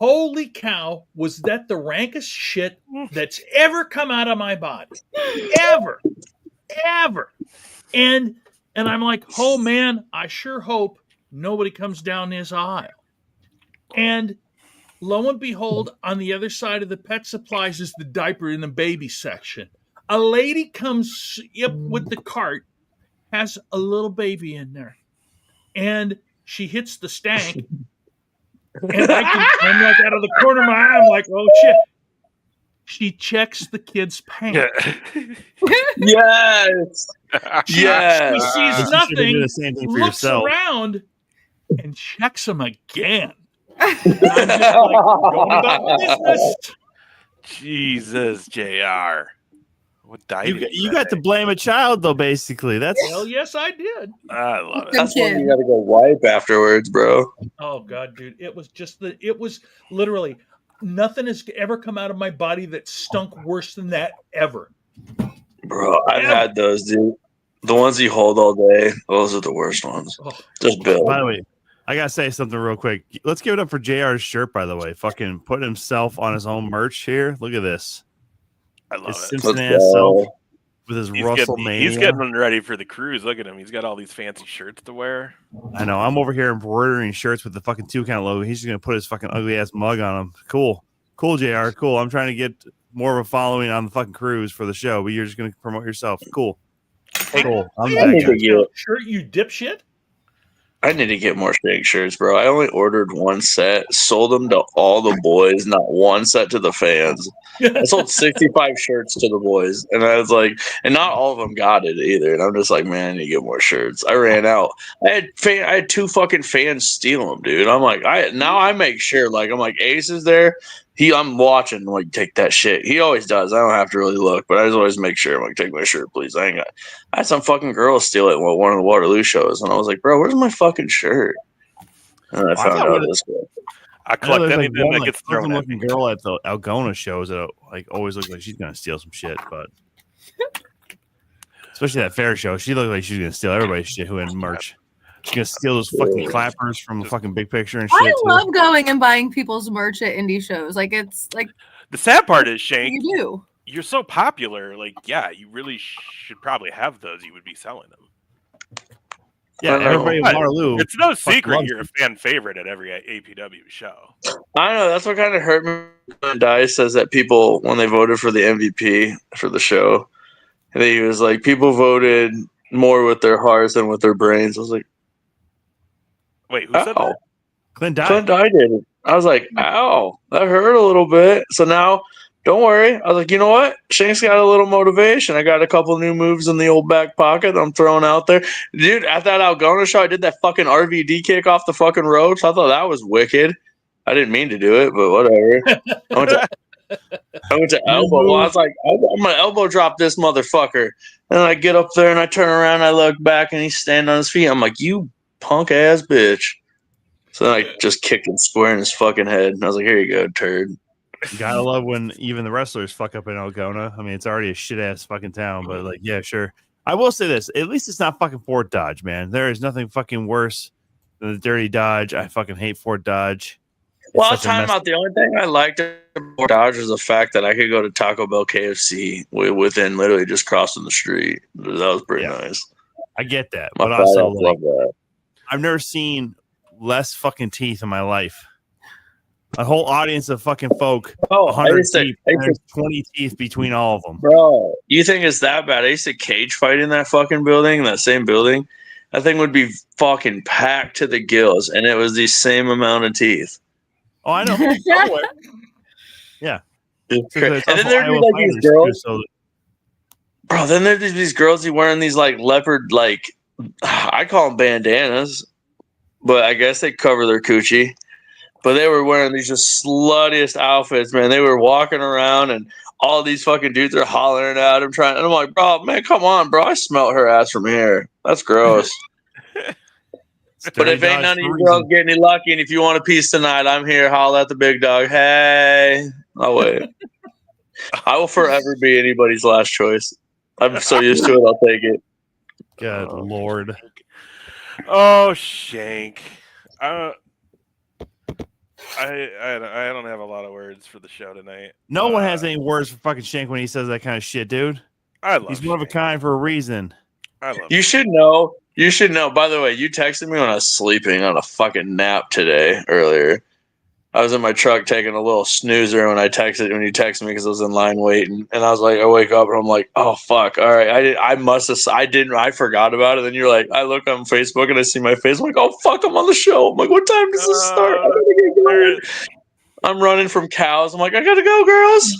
holy cow, was that the rankest shit that's ever come out of my body. Ever. And I'm like, oh man, I sure hope nobody comes down this aisle. And lo and behold, on the other side of the pet supplies is the diaper in the baby section. A lady comes up with the cart, has a little baby in there. And she hits the stank. And I'm like out of the corner of my eye, I'm like, oh shit. She checks the kid's pants. Yes. She sees nothing, do the same thing for looks yourself. around, and checks them again. And I'm just like, going about business. Jesus, JR. What died? You got to blame a child, though, basically. That's Hell yes, I did. I love it. That's when you got to go wipe afterwards, bro. Oh god, dude, it was literally nothing has ever come out of my body that stunk worse than that ever. Bro, I've had those, dude. The ones you hold all day, those are the worst ones. Oh. Just build. By the way, I gotta say something real quick. Let's give it up for JR's shirt, by the way. Fucking putting himself on his own merch here. Look at this. I love His it. Cincinnati self with his WrestleMania. He's getting ready for the cruise. Look at him. He's got all these fancy shirts to wear. I know. I'm over here embroidering shirts with the fucking 2 count logo. He's just gonna put his fucking ugly ass mug on them. Cool, JR. Cool. I'm trying to get more of a following on the fucking cruise for the show, but you're just gonna promote yourself. Cool. Cool. I'm I need back. to get, Shirt, you dipshit. I need to get more Shank shirts, bro. I only ordered one set, sold them to all the boys, not one set to the fans. I sold 65 shirts to the boys, and I was like, and not all of them got it either. And I'm just like, man, I need to get more shirts. I ran out. I had 2 fucking fans steal them, dude. I'm like, I make sure, like, I'm like, Ace is there. I'm watching, like, take that shit. He always does. I don't have to really look, but I just always make sure. I'm like, take my shirt, please. I had some fucking girl steal it at one of the Waterloo shows, and I was like, bro, where's my fucking shirt? And I found out this way. I collect anything that gets thrown at me. Looking girl at the Algona shows that like always looks like she's gonna steal some shit, but especially that fair show, she looked like she's gonna steal everybody's shit who had merch. She's gonna steal those fucking clappers from the fucking big picture and shit. I love going and buying people's merch at indie shows. Like, it's like The sad part is, Shank, you do. you're so popular. Like, yeah, you really should probably have those. You would be selling them. Yeah, everybody in But Waterloo. it's no secret loves you're a fan favorite at every APW show. I know, that's what kind of hurt me. When Dice says that people, when they voted for the MVP for the show, and he was like, people voted more with their hearts than with their brains. I was like, Wait, who said that? Clint died. Clint died. I was like, ow, that hurt a little bit. So now, don't worry. I was like, you know what? Shank's got a little motivation. I got a couple new moves in the old back pocket that I'm throwing out there. Dude, at that Algona show, I did that fucking RVD kick off the fucking ropes. I thought that was wicked. I didn't mean to do it, but whatever. I went to elbow. Well, I was like, I'm going to elbow drop this motherfucker. And I get up there and I turn around. I look back and he's standing on his feet. I'm like, you punk ass bitch. So then I just kicked him square in his fucking head. And I was like, here you go, turd. You gotta love when even the wrestlers fuck up in Algona. I mean, it's already a shit ass fucking town, but like, yeah, sure. I will say this: at least it's not fucking Fort Dodge, man. There is nothing fucking worse than the dirty Dodge. I fucking hate Fort Dodge. Well, time out. The only thing I liked about Dodge was the fact that I could go to Taco Bell, KFC within literally just crossing the street. That was pretty nice. I get that, My but also love that. I've never seen less fucking teeth in my life. A whole audience of fucking folk. 100 teeth. There's 20 teeth between all of them. Bro, you think it's that bad? I used to cage fight in that fucking building, that same building. That thing would be fucking packed to the gills, and it was the same amount of teeth. Oh, I know. Yeah. And then there'd be like these girls. Bro, then there's these girls who wearing these like leopard, like I call them bandanas, but I guess they cover their coochie. But they were wearing these just sluttiest outfits, man. They were walking around, and all these fucking dudes are hollering at them, trying. And I'm like, bro, man, come on, bro. I smell her ass from here. That's gross. But if ain't none of you girls getting any lucky, and if you want a piece tonight, I'm here. Holla at the big dog. Hey, I'll wait. I will forever be anybody's last choice. I'm so used to it. I'll take it. Good Lord. Oh, Shank. I don't have a lot of words for the show tonight. No one has any words for fucking Shank when he says that kind of shit, dude. He's one of a kind for a reason. You should know. You should know. By the way, you texted me when I was sleeping on a fucking nap today earlier. I was in my truck taking a little snoozer when you texted me because I was in line waiting, and I was like, I wake up and I'm like, oh fuck, all right, I forgot about it. Then you're like, I look on Facebook and I see my face. I'm like, oh fuck, I'm on the show. I'm like, what time does this start? I gotta get going. I'm running from cows. I'm like, I gotta go, girls.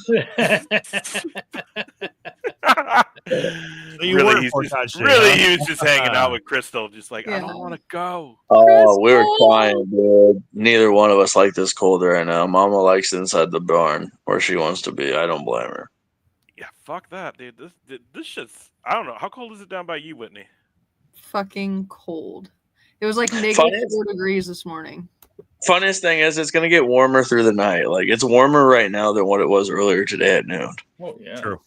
He was just hanging out with Crystal, just like, I don't want to go. Oh, we were crying, dude. Neither one of us like this cold right now. Mama likes inside the barn where she wants to be. I don't blame her. Yeah, fuck that, dude. This shit's, I don't know. How cold is it down by you, Whitney? Fucking cold. It was like -4 degrees this morning. Funniest thing is, it's going to get warmer through the night. Like, it's warmer right now than what it was earlier today at noon. Oh, yeah. True.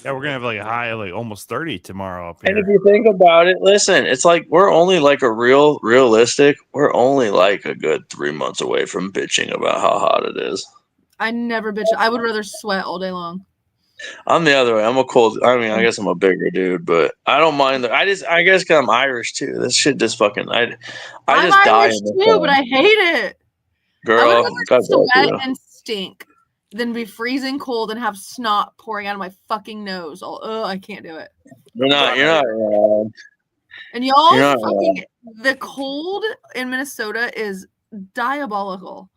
Yeah, we're going to have like a high of like almost 30 tomorrow up here. And if you think about it, listen, it's like we're only like realistic. We're only like a good 3 months away from bitching about how hot it is. I never bitch. I would rather sweat all day long. I'm the other way. I guess I'm a bigger dude, but I don't mind. I guess because I'm Irish too. This shit just fucking. I'm just Irish too, but I hate it. Girl, I would rather sweat and stink than be freezing cold and have snot pouring out of my fucking nose. I can't do it. You're not wrong. And y'all fucking the cold in Minnesota is diabolical.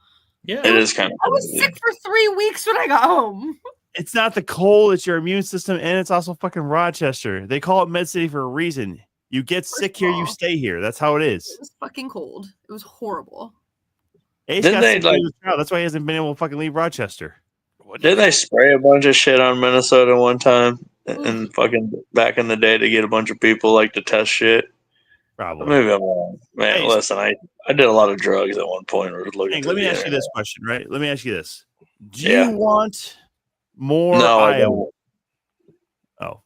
Yeah, it is kind of. I was sick for 3 weeks when I got home. It's not the cold, it's your immune system, and it's also fucking Rochester. They call it Med City for a reason. You get sick here, you stay here. That's how it is. It was fucking cold. It was horrible. That's why he hasn't been able to fucking leave Rochester. Didn't they spray a bunch of shit on Minnesota one time and fucking back in the day to get a bunch of people like to test shit? Probably. Maybe I'm wrong. Man, listen, I did a lot of drugs at one point. Let me ask you this question, right? Let me ask you this. Do you want more Iowa? Oh,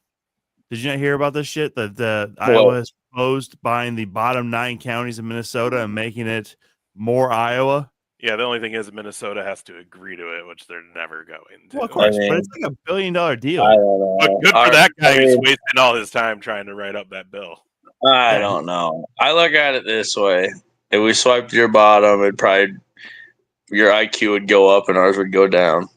did you not hear about this shit? That Iowa has proposed buying the bottom 9 counties of Minnesota and making it more Iowa. Yeah, the only thing is Minnesota has to agree to it, which they're never going to. Well, of course, but it's like $1 billion deal. I don't know. But good for that guy who's wasting all his time trying to write up that bill. I don't know. I look at it this way: if we swiped your bottom, your IQ would go up and ours would go down.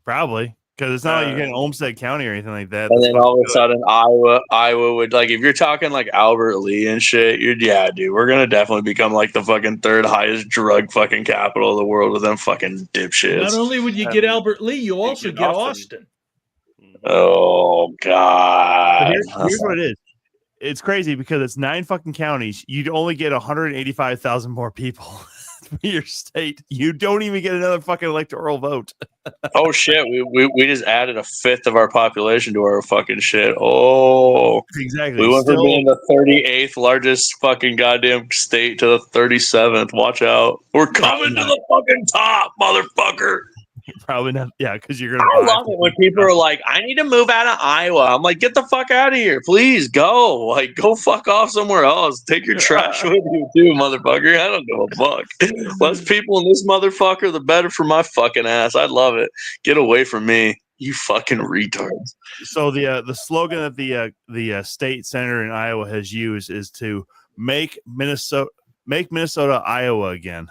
Probably. Because it's not like you're getting Olmsted County or anything like that. And then all of a sudden, Iowa would, like, if you're talking like Albert Lee and shit, dude, we're gonna definitely become like the fucking 3rd highest drug fucking capital of the world with them fucking dipshits. Not only would you get Albert Lee, you also get Austin. Oh God! Here's what it is. It's crazy because it's 9 fucking counties. You'd only get 185,000 more people in your state. You don't even get another fucking electoral vote. Oh shit! We just added a 5th of our population to our fucking shit. Oh, exactly. We went from being the 38th largest fucking goddamn state to the 37th. Watch out! We're coming to the fucking top, motherfucker. Probably not. Yeah, because you're gonna. I love it when people are like, "I need to move out of Iowa." I'm like, "Get the fuck out of here, please go! Like, go fuck off somewhere else. Take your trash with you too, motherfucker. I don't give a fuck. Less people in this motherfucker, the better for my fucking ass. I love it. Get away from me, you fucking retards." So the slogan that the state senator in Iowa has used is to make Minnesota Iowa again.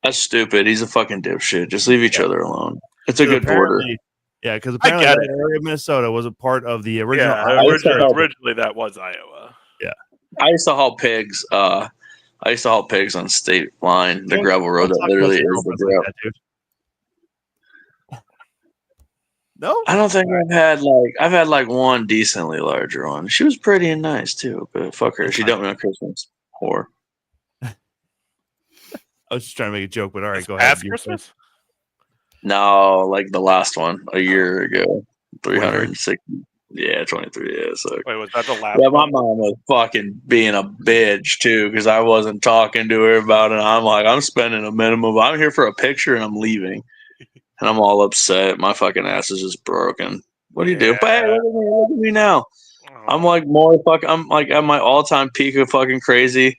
That's stupid. He's a fucking dipshit. Just leave each other alone. It's a good border. Yeah, because apparently that area of Minnesota was a part of the original. Yeah, originally that was Iowa. Yeah, I used to haul pigs. I used to haul pigs on state line, the gravel road that literally is the gravel. No, I don't think I've had like one decently larger one. She was pretty and nice too, but fuck her. She dumped me on Christmas. Whore. I was just trying to make a joke, but all right, go ahead. Past Christmas? No, like the last one a year ago. 360. Yeah, 23. Yeah, so. Wait, was that the last Yeah, my one? mom was fucking being a bitch too because I wasn't talking to her about it. I'm like, I'm spending a minimum. I'm here for a picture and I'm leaving. And I'm all upset. My fucking ass is just broken. What do you do? But hey, look at me now. I'm like I'm like at my all-time peak of fucking crazy.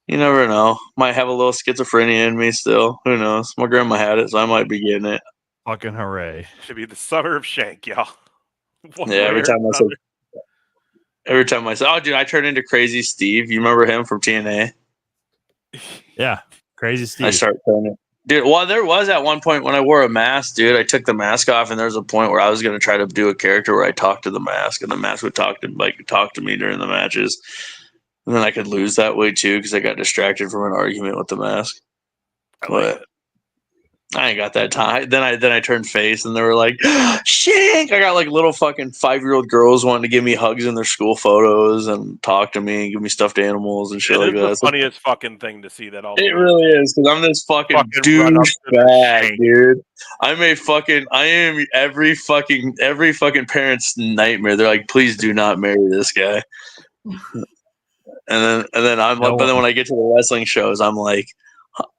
You never know. Might have a little schizophrenia in me still. Who knows? My grandma had it, so I might be getting it. Fucking hooray. Should be the summer of Shank, y'all. Yeah, every time I say, oh, dude, I turned into Crazy Steve. You remember him from TNA? Yeah, Crazy Steve. I start turning. Dude, well, there was at one point when I wore a mask, dude. I took the mask off, and there was a point where I was going to try to do a character where I talked to the mask, and the mask would talk to me during the matches. And then I could lose that way too because I got distracted from an argument with the mask. But I ain't got that time. Then I turned face and they were like, Shank! I got like little fucking 5-year-old girls wanting to give me hugs in their school photos and talk to me and give me stuffed animals and shit like that. It's the funniest fucking thing to see that all. It really is because I'm this fucking douchebag, dude. I am every fucking parent's nightmare. They're like, please do not marry this guy. And then I'm like, but then when I get to the wrestling shows, I'm like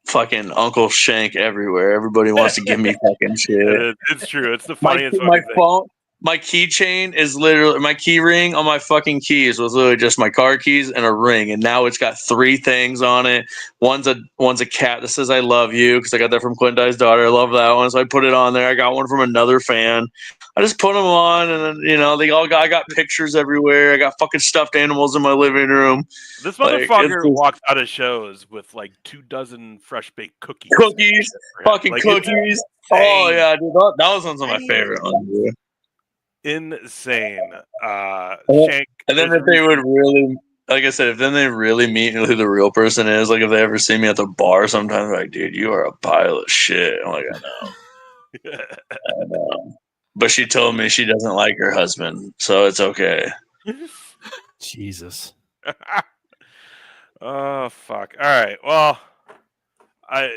fucking Uncle Shank everywhere. Everybody wants to give me fucking shit. It's true. It's the funniest. My phone, my keychain is literally my key ring on my fucking keys was literally just my car keys and a ring, and now it's got 3 things on it. One's a cat that says "I love you" because I got that from Quinti's daughter. I love that one, so I put it on there. I got one from another fan. I just put them on, and then I got pictures everywhere. I got fucking stuffed animals in my living room. This motherfucker walks out of shows with like 24 fresh baked cookies. Fucking cookies. Oh yeah, dude, that was one of my favorite ones. Dude. Insane. Shank, and then if they would really, like I said, if then they really meet who the real person is, like if they ever see me at the bar, sometimes like, dude, you are a pile of shit. I'm like, I know. I know. But she told me she doesn't like her husband, so it's okay. Jesus. Oh fuck! All right. Well, I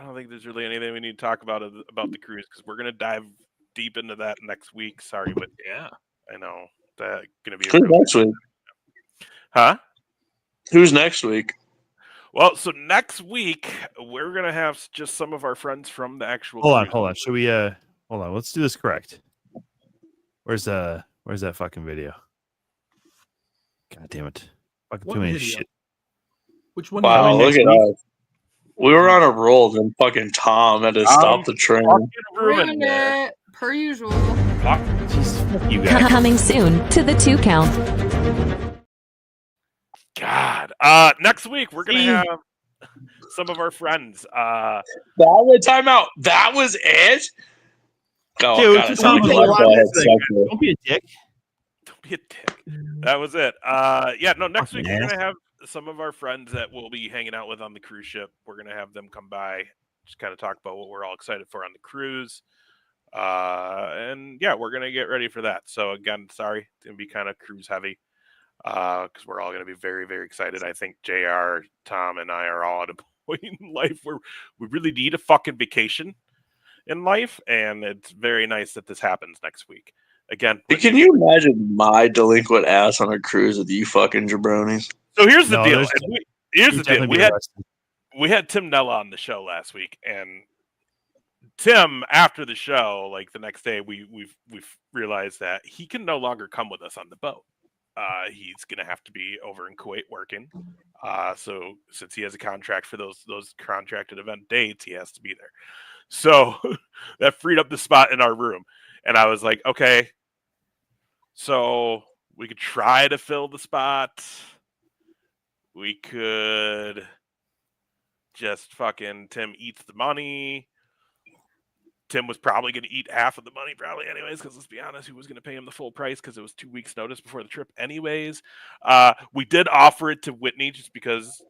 don't think there's really anything we need to talk about the cruise because we're gonna dive deep into that next week. Sorry, but yeah, I know that's gonna be. Who's next week? Huh? Who's next week? Well, so next week we're gonna have just some of our friends from the actual. Hold on. Should we? Hold on. Let's do this correct. Where's that fucking video? God damn it! Fucking too many shit. Which one? Wow, look at us. We were on a roll, then fucking Tom had to stop the train. Ruined it, per usual. You guys. Coming soon to the 2 count. God. Next week we're gonna have some of our friends. That was timeout. That was it. Oh, dude, don't be a dick. Don't be a dick. That was it. Next week we're gonna have some of our friends that we'll be hanging out with on the cruise ship. We're gonna have them come by, just kind of talk about what we're all excited for on the cruise. And yeah, we're gonna get ready for that. So again, sorry, it's gonna be kind of cruise heavy. Because we're all gonna be very, very excited. I think JR, Tom, and I are all at a point in life where we really need a fucking vacation in life, and it's very nice that this happens next week. Again, can you imagine my delinquent ass on a cruise with you fucking jabronis? So here's the deal. We had Tim Nella on the show last week, and Tim, after the show, like the next day, we've realized that he can no longer come with us on the boat. He's gonna have to be over in Kuwait working. So since he has a contract for those contracted event dates, he has to be there. So that freed up the spot in our room, and I was like, okay, so we could try to fill the spot. We could just fucking Tim eats the money. Tim was probably going to eat half of the money, probably anyways, because let's be honest, who was going to pay him the full price because it was 2 weeks' notice before the trip anyways. We did offer it to Whitney just because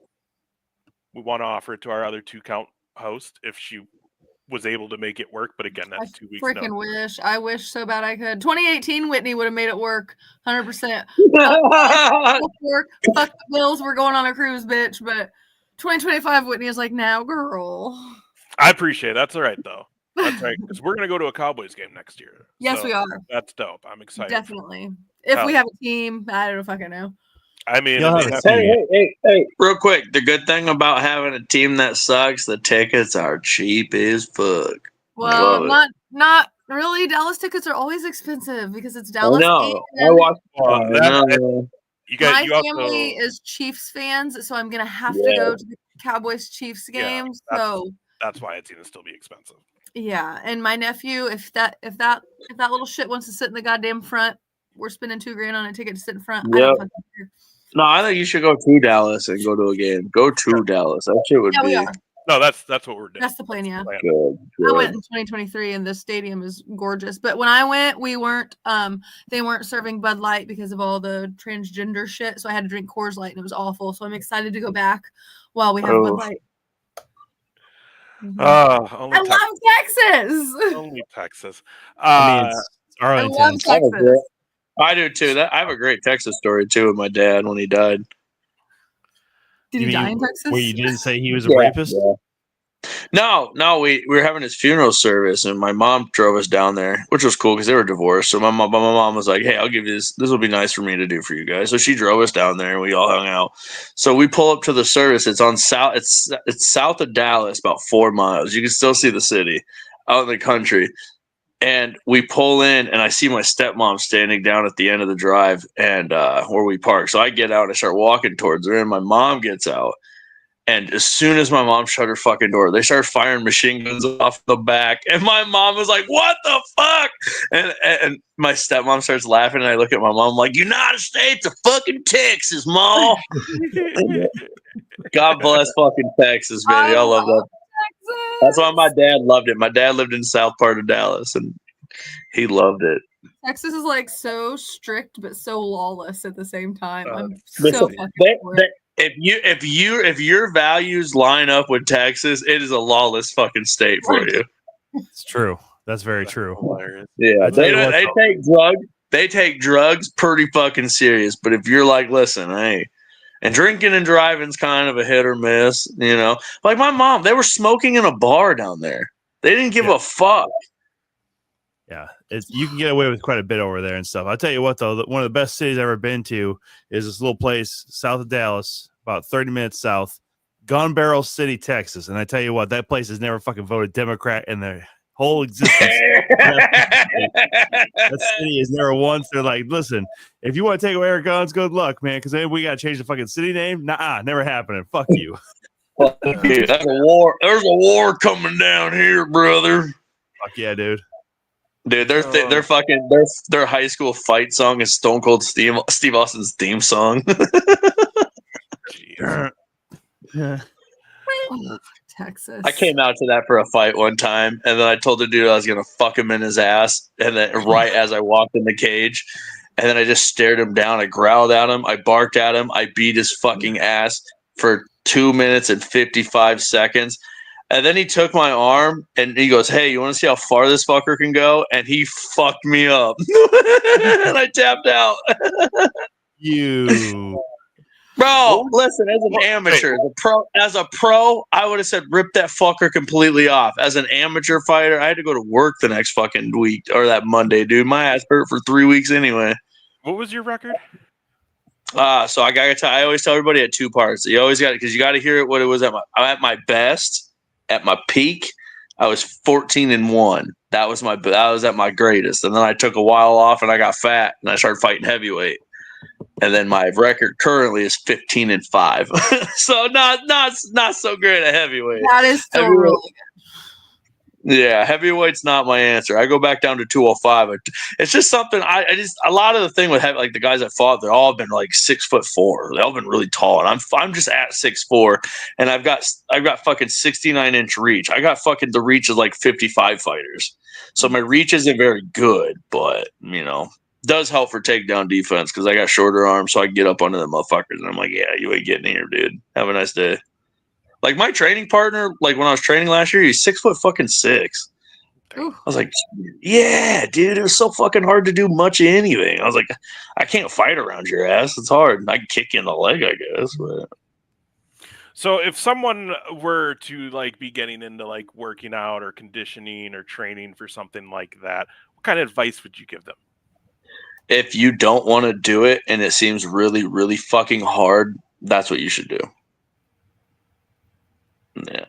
we want to offer it to our other 2-count host if she was able to make it work. But again, that's 2 weeks. Freaking wish. I wish so bad I could. 2018 Whitney would have made it work 100%. Fuck the bills. We're going on a cruise, bitch. But 2025 Whitney is like, now, girl. I appreciate it. That's all right, though. That's right, because we're going to go to a Cowboys game next year. Yes, so we are. That's dope. I'm excited. Definitely. If we have a team, I don't fucking know. I mean, hey, real quick. The good thing about having a team that sucks, the tickets are cheap as fuck. Well, not really. Dallas tickets are always expensive because it's Dallas. No, I watch. My family is Chiefs fans, so I'm gonna have to go to the Cowboys Chiefs game. That's why it's gonna still be expensive. Yeah, and my nephew, if that little shit wants to sit in the goddamn front, we're spending $2,000 on a ticket to sit in front. Yep. I don't fucking care. No, I think you should go to Dallas and go to a game. Go to Dallas. That shit would be. We are. No, that's what we're doing. That's the plan. Yeah. Good. I went in 2023, and the stadium is gorgeous. But when I went, we weren't. They weren't serving Bud Light because of all the transgender shit. So I had to drink Coors Light, and it was awful. So I'm excited to go back while we have Bud Light. Only I love Texas. Only Texas. I mean, it's Arlington. I love Texas. I do too. I have a great Texas story too with my dad when he died. Did he die in Texas? Where you didn't say he was a rapist? Yeah. No, we were having his funeral service, and my mom drove us down there, which was cool because they were divorced. So my mom was like, "Hey, I'll give you this. This will be nice for me to do for you guys." So she drove us down there, and we all hung out. So we pull up to the service. It's on south. It's south of Dallas, about 4 miles. You can still see the city out in the country. And we pull in, and I see my stepmom standing down at the end of the drive, and where we park. So I get out and I start walking towards her, and my mom gets out. And as soon as my mom shut her fucking door, they started firing machine guns off the back. And my mom was like, "What the fuck?" And my stepmom starts laughing, and I look at my mom like, "United States of fucking Texas, Mom." God bless fucking Texas, baby. I love that. Texas. That's why my dad loved it. My dad lived in south part of Dallas, and he loved it. Texas is like so strict but so lawless at the same time. I'm so if your values line up with Texas, it is a lawless fucking state for you. It's true. That's very true. Yeah, they take drugs. They take drugs pretty fucking serious. But if you're like, listen, hey, and drinking and driving's kind of a hit or miss, you know. Like my mom, they were smoking in a bar down there. They didn't give a fuck. Yeah, you can get away with quite a bit over there and stuff. I'll tell you what, though, one of the best cities I've ever been to is this little place south of Dallas, about 30 minutes south, Gun Barrel City, Texas. And I tell you what, that place has never fucking voted Democrat in their whole existence. That city is never once. They're like, listen, if you want to take away our guns, good luck, man, because then we got to change the fucking city name. Nah, never happening. Fuck you. Fuck you. There's a war. There's a war coming down here, brother. Fuck yeah, dude. Dude, their high school fight song is Stone Cold Steve Austin's theme song. Texas. I came out to that for a fight one time, and then I told the dude I was gonna fuck him in his ass, and then right as I walked in the cage, and then I just stared him down. I growled at him. I barked at him. I beat his fucking ass for 2 minutes and 55 seconds. And then he took my arm and he goes, "Hey, you want to see how far this fucker can go?" And he fucked me up. And I tapped out. Bro, listen, as an amateur, as a pro, I would have said rip that fucker completely off. As an amateur fighter, I had to go to work the next fucking week or that Monday, dude. My ass hurt for 3 weeks anyway. What was your record? So I always tell everybody at 2 parts. You always got it because you got to hear it what it was at my best. At my peak, I was 14-1. That was at my greatest. And then I took a while off and I got fat and I started fighting heavyweight. And then my record currently is 15-5. So not so great at heavyweight. That is still really good. Yeah, heavyweight's not my answer. I go back down to 205. It's just something a lot of the thing with like the guys that fought, they've all been like 6'4". They've all been really tall, and I'm just at 6'4", and I've got fucking 69-inch reach. I got fucking the reach of like 55 fighters, so my reach isn't very good, but does help for takedown defense because I got shorter arms, so I can get up under the motherfuckers, and I'm like, yeah, you ain't getting here, dude. Have a nice day. Like my training partner, like when I was training last year, he's 6'6". I was like, yeah, dude, it was so fucking hard to do much of anything. I was like, I can't fight around your ass. It's hard. I can kick you in the leg, I guess. But so if someone were to like be getting into like working out or conditioning or training for something like that, what kind of advice would you give them? If you don't want to do it and it seems really, really fucking hard, that's what you should do.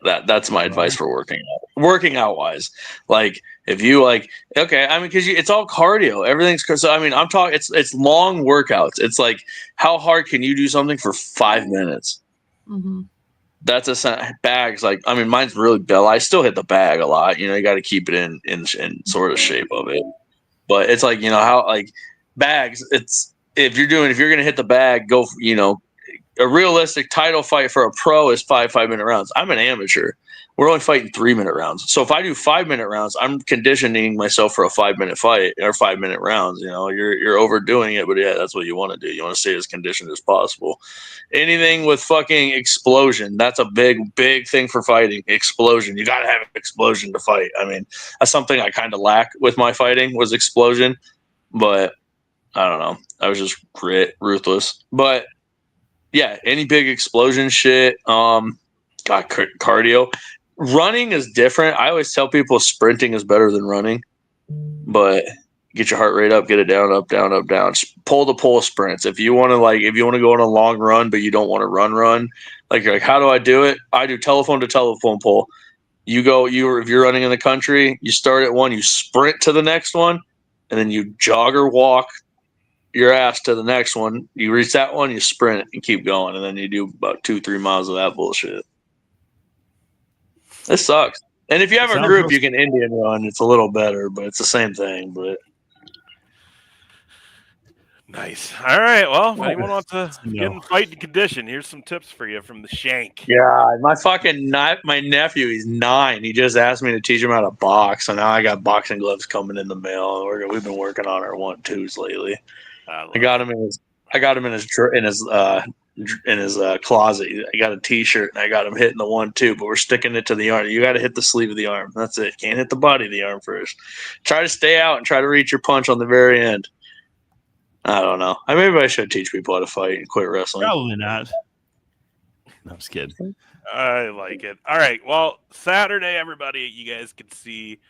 Yeah, that's my advice for working out wise. Like if you like, okay, I mean, because it's all cardio, everything's so. I mean, I'm talking. It's long workouts. It's like how hard can you do something for 5 minutes? Mm-hmm. That's a bags. Like I mean, mine's really bell. I still hit the bag a lot. You got to keep it in sort of shape of it. But it's like how like bags. It's if you're gonna hit the bag, go. A realistic title fight for a pro is 5-minute rounds. I'm an amateur. We're only fighting 3-minute rounds. So if I do 5-minute rounds, I'm conditioning myself for a 5-minute fight or 5-minute rounds. You're overdoing it, but yeah, that's what you want to do. You want to stay as conditioned as possible. Anything with fucking explosion, that's a big, big thing for fighting. Explosion. You got to have explosion to fight. I mean, that's something I kind of lack with my fighting was explosion, but I don't know. I was just ruthless. But yeah, any big explosion shit. Cardio. Running is different. I always tell people sprinting is better than running, but get your heart rate up, get it down, up, down, up, down. Pull to pull sprints. If you want to go on a long run, but you don't want to run. Like you're like, how do I do it? I do telephone to telephone pull. If you're running in the country, you start at one, you sprint to the next one, and then you jog or walk your ass to the next one. You reach that one, you sprint and keep going, and then you do about 2-3 miles of that bullshit. It sucks. And if you have a group, you can Indian run. It's a little better, but it's the same thing. But nice. All right. Well, if anyone wants to get in fighting condition, here's some tips for you from the Shank. Yeah, my nephew, he's 9. He just asked me to teach him how to box, so now I got boxing gloves coming in the mail. We've been working on our 1-2s lately. I got him in his closet. I got a t-shirt and I got him hitting the 1-2, but we're sticking it to the arm. You got to hit the sleeve of the arm. That's it. Can't hit the body of the arm first. Try to stay out and try to reach your punch on the very end. I don't know. Maybe I should teach people how to fight and quit wrestling. Probably not. No, I'm just kidding. I like it. All right. Well, Saturday, everybody, you guys can see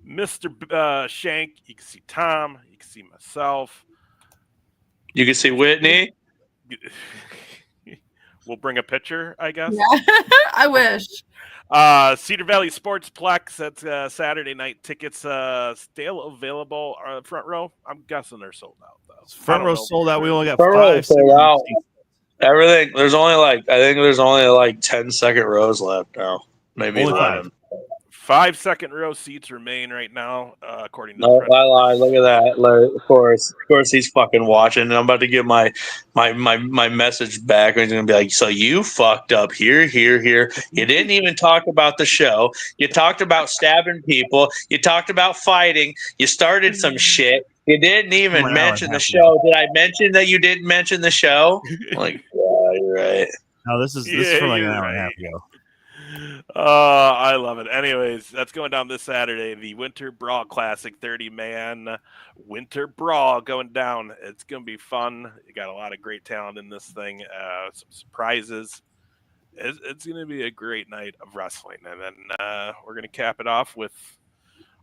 Mr. Shank. You can see Tom. You can see myself. You can see Whitney. We'll bring a picture, I guess. Yeah, I wish. Cedar Valley Sportsplex. That's Saturday night. Tickets still available. Front row. I'm guessing they're sold out though. Front row sold out. We only got front 5 sold out. Everything. There's only like 10 second rows left now. Maybe 11. 5 second row seats remain right now, according to. No, I lied. Look at that. Of course, he's fucking watching, and I'm about to give my message back, and he's gonna be like, "So you fucked up here. You didn't even talk about the show. You talked about stabbing people. You talked about fighting. You started some shit. You didn't even mention the show. Did I mention that you didn't mention the show? Like, yeah, you're right. No, this is from like an hour and a half ago. I love it. Anyways, that's going down this Saturday. The Winter Brawl Classic, 30-man Winter Brawl going down. It's going to be fun. You got a lot of great talent in this thing. Some surprises. It's going to be a great night of wrestling. And then we're going to cap it off with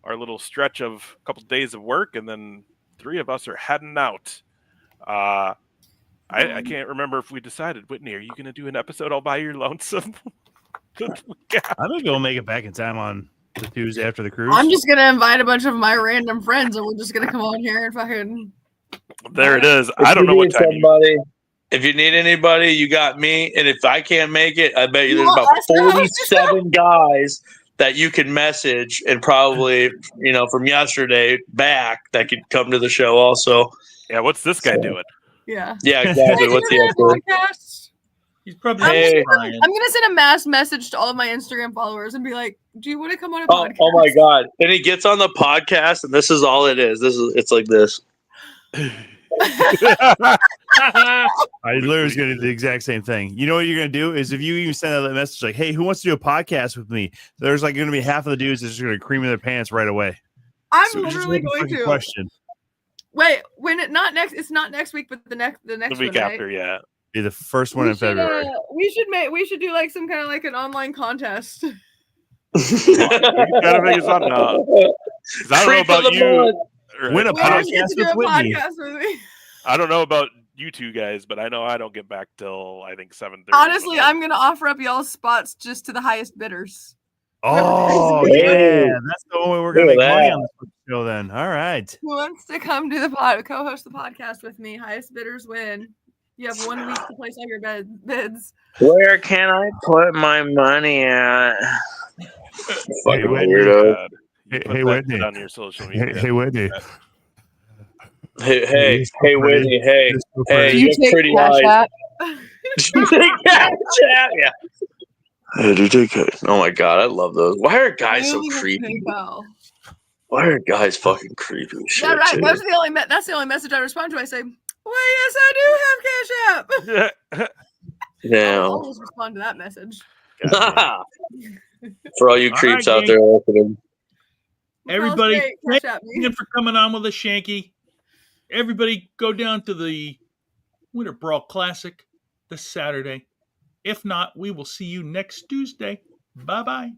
our little stretch of a couple days of work. And then 3 of us are heading out. I can't remember if we decided. Whitney, are you going to do an episode all by your lonesome? I think we'll make it back in time on The Tuesday after the cruise. I'm just gonna invite a bunch of my random friends, and we're just gonna come on here and fucking. There it is. I don't know what time. If you need anybody, you got me. And if I can't make it, I bet you there's Well, about us to host the 47 guys that you can message, and probably from yesterday back that could come to the show also. Yeah, what's this guy doing? Yeah. Yeah, exactly. What's he up to? Podcast? He's probably Hey. crying. I'm gonna send a mass message to all of my Instagram followers and be like, "Do you want to come on a Oh, podcast?" oh my god! And he gets on the podcast, and this is all it is. It's like this. I literally was going to do the exact same thing. You know what you're going to do is if you even send out that message like, "Hey, who wants to do a podcast with me?" There's like going to be half of the dudes that's just going to cream in their pants right away. I'm So just literally one going fucking to. question. Wait, it's not next week, but the next The week one, right? after, yeah. Be the first one in February. We should do like some kind of like an online contest. You gotta make it something. I don't know about you. Win a We always get podcast to do with a Whitney. podcast with me. I don't know about you two guys, but I know I don't get back till I think 7:30. Honestly, I'm gonna offer up y'all's spots just to the highest bidders. Oh yeah, that's the only way we're going to make money on this show. Then, all right. Who wants to come do the co-host the podcast with me? Highest bidders win. You have 1 week to place all your bids. Where can I put my money at? Fucking Whitney. weirdo. Hey, Whitney. On your social media. Hey, Whitney. Hey, Whitney. Hey, Do you you're take pretty Cash wise. App? You take Cash App? Yeah. I do take it. Oh my god, I love those. Why are guys so Really with creepy? PayPal. Why are guys fucking creepy? as Shit, Yeah, right. too? That's the only message I respond to. I say, "Well, yes, I do have Cash App." Yeah. I'll always respond to that message. For all you All creeps right, out there listening. Everybody, Cash thank App me. you for coming on with us, Shanky. Everybody, go down to the Winter Brawl Classic this Saturday. If not, we will see you next Tuesday. Bye-bye.